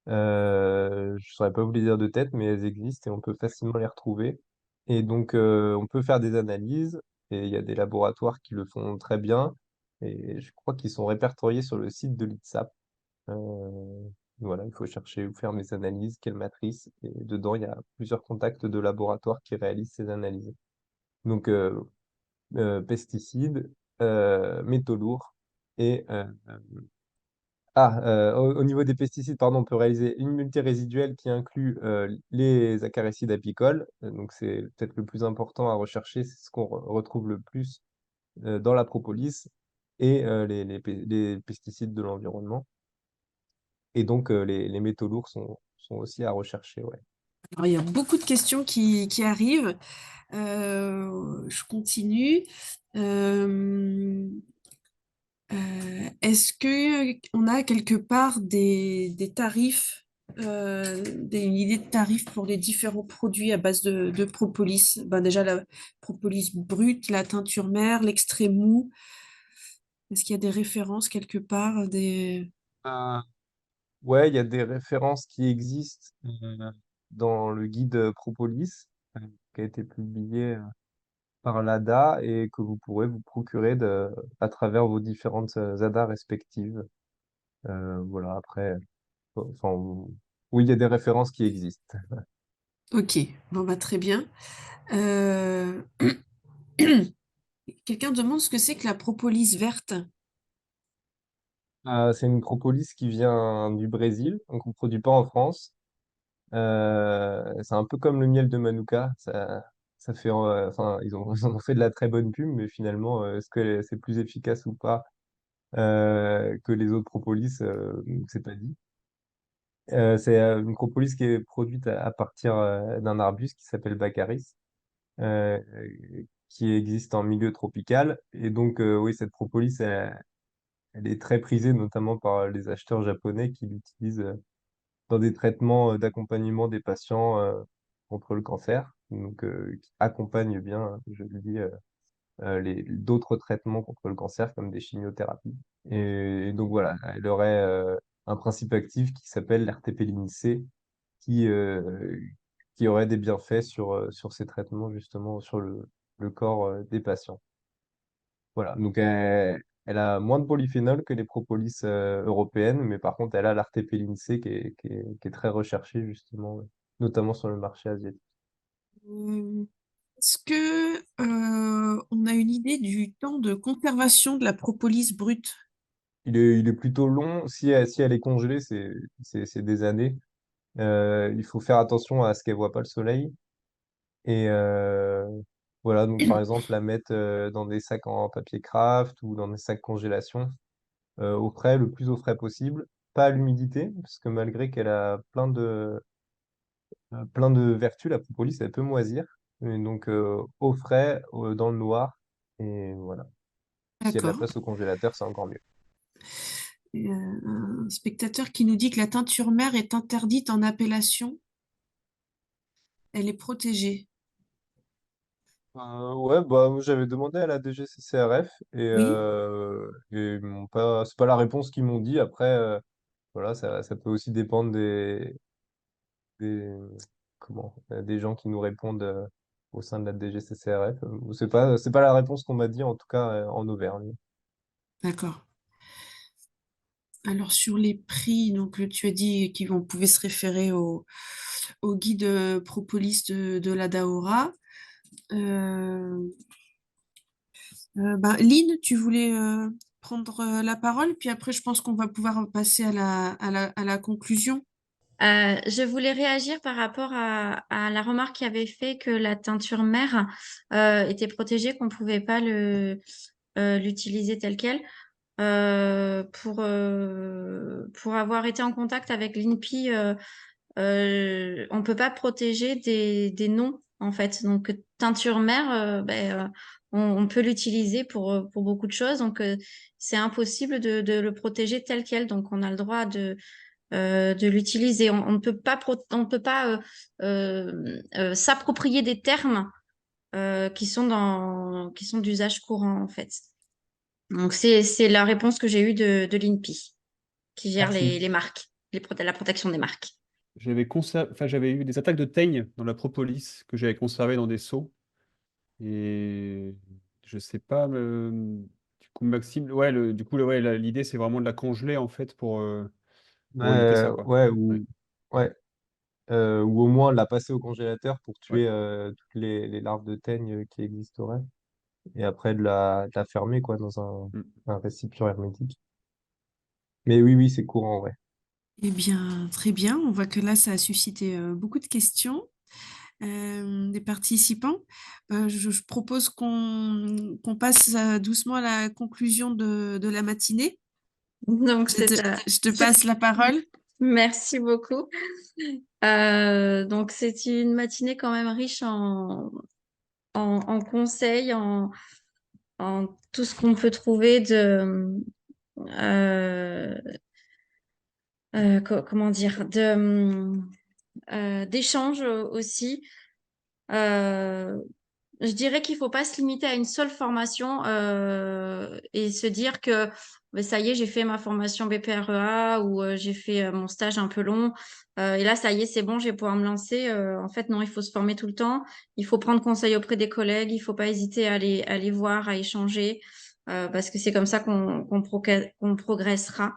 Je ne saurais pas vous les dire de tête, mais elles existent et on peut facilement les retrouver. Et donc, on peut faire des analyses et il y a des laboratoires qui le font très bien. Et je crois qu'ils sont répertoriés sur le site de l'ITSAP. Voilà, il faut chercher où faire mes analyses, quelle matrice. Et dedans, il y a plusieurs contacts de laboratoires qui réalisent ces analyses. Donc, pesticides, métaux lourds et au niveau des pesticides, pardon, on peut réaliser une multirésiduelle qui inclut les acaricides apicoles. Donc c'est peut-être le plus important à rechercher, c'est ce qu'on retrouve le plus dans la propolis et les pesticides de l'environnement. Et donc les métaux lourds sont aussi à rechercher, ouais. Alors, il y a beaucoup de questions qui arrivent. Je continue. Euh, Est-ce que on a quelque part des tarifs, une idée de tarifs pour les différents produits à base de propolis? Ben déjà la propolis brute, la teinture mère, l'extrait mou. Est-ce qu'il y a des références quelque part, des... Euh, ouais, il y a des références qui existent dans le guide Propolis, qui a été publié par l'ADA et que vous pourrez vous procurer à travers vos différentes ADA respectives. Voilà, après, enfin, oui, il y a des références qui existent. Ok, bon bah très bien. Euh, Quelqu'un demande ce que c'est que la propolis verte. C'est une propolis qui vient du Brésil, donc on ne produit pas en France. C'est un peu comme le miel de Manuka. Ça fait, enfin, ils en ont fait de la très bonne pub, mais finalement, est-ce que c'est plus efficace ou pas que les autres propolis, c'est pas dit. C'est une propolis qui est produite à partir d'un arbuste qui s'appelle Baccharis, euh, qui existe en milieu tropical. Et donc, oui, cette propolis, elle est très prisée, notamment par les acheteurs japonais qui l'utilisent dans des traitements d'accompagnement des patients contre le cancer, donc qui accompagnent bien, je le dis, d'autres traitements contre le cancer comme des chimiothérapies. Et donc voilà, elle aurait un principe actif qui s'appelle l'RTP-C, qui, euh, qui aurait des bienfaits sur ces traitements, justement, sur le corps des patients. Voilà, donc elle a moins de polyphénol que les propolis européennes, mais par contre, elle a l'artépiline-C qui est très recherchée, justement, notamment sur le marché asiatique. Euh, Est-ce que on a une idée du temps de conservation de la propolis brute? Il est plutôt long. Si elle est congelée, c'est des années. Il faut faire attention à ce qu'elle voit pas le soleil. Et voilà, donc par exemple, la mettre dans des sacs en papier craft ou dans des sacs congélation, au frais, le plus au frais possible. Pas à l'humidité, parce que malgré qu'elle a plein de vertus, la propolis, elle peut moisir. Et donc au frais, dans le noir. Et voilà. Si elle la D'accord. place au congélateur, c'est encore mieux. Et, un spectateur qui nous dit que la teinture mère est interdite en appellation, elle est protégée. Ouais, bah, moi, j'avais demandé à la DGCCRF Oui, et ils m'ont pas, c'est pas la réponse qu'ils m'ont dit. Après, voilà, ça peut aussi dépendre des, des gens qui nous répondent au sein de la DGCCRF. C'est pas la réponse qu'on m'a dit, en tout cas, en Auvergne. d'accord. Alors sur les prix, donc tu as dit qu'on pouvait se référer au guide propolis de la Daora. Euh, ben, Lynn, tu voulais prendre la parole, puis après je pense qu'on va pouvoir passer à la conclusion. Je voulais réagir par rapport à la remarque qui avait fait que la teinture mère était protégée, qu'on ne pouvait pas l'utiliser telle quelle. Pour avoir été en contact avec l'INPI, on ne peut pas protéger des noms, en fait. Donc, teinture mère, on peut l'utiliser pour beaucoup de choses. Donc, c'est impossible de le protéger tel quel. Donc, on a le droit de l'utiliser. On ne peut pas, on peut pas s'approprier des termes qui sont d'usage courant, en fait. Donc, c'est la réponse que j'ai eue de l'INPI, qui gère Merci. les marques, la protection des marques. J'avais eu des attaques de teigne dans la propolis que j'avais conservé dans des seaux. Et je sais pas, du coup, Maxime, ouais, du coup, ouais, l'idée, c'est vraiment de la congeler, en fait, pour éviter ça, quoi. Ouais, Ouais, ouais, ou au moins la passer au congélateur pour ouais. tuer toutes les larves de teigne qui existeraient. Et après de la fermer quoi, dans Mm. un récipient hermétique. Mais oui, oui, c'est courant, ouais. Eh bien, très bien. On voit que là, ça a suscité beaucoup de questions des participants. Je propose qu'on passe doucement à la conclusion de la matinée. Donc, Je te passe la parole. merci beaucoup. Donc, c'est une matinée quand même riche en conseils, en tout ce qu'on peut trouver euh, comment dire, d'échanges aussi. Euh, je dirais qu'il faut pas se limiter à une seule formation et se dire que ben, ça y est, j'ai fait ma formation BPREA ou j'ai fait mon stage un peu long et là, ça y est, c'est bon, je vais pouvoir me lancer. En fait, non, il faut se former tout le temps. Il faut prendre conseil auprès des collègues. Il faut pas hésiter à aller voir, à échanger parce que c'est comme ça qu'on progressera.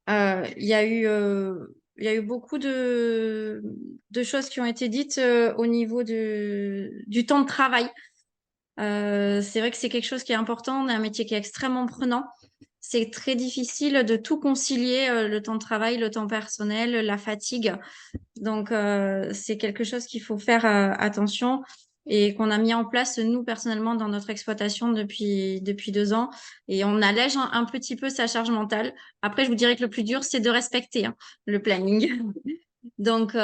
Il y a eu beaucoup de choses qui ont été dites au niveau du temps de travail. C'est vrai que c'est quelque chose qui est important. On a un métier qui est extrêmement prenant. C'est très difficile de tout concilier, le temps de travail, le temps personnel, la fatigue. Donc, c'est quelque chose qu'il faut faire attention et qu'on a mis en place, nous, personnellement, dans notre exploitation depuis 2 ans. Et on allège un petit peu sa charge mentale. Après, je vous dirais que le plus dur, c'est de respecter le planning. Donc,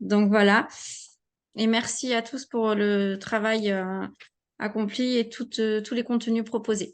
donc, voilà. Et merci à tous pour le travail accompli et tous les contenus proposés.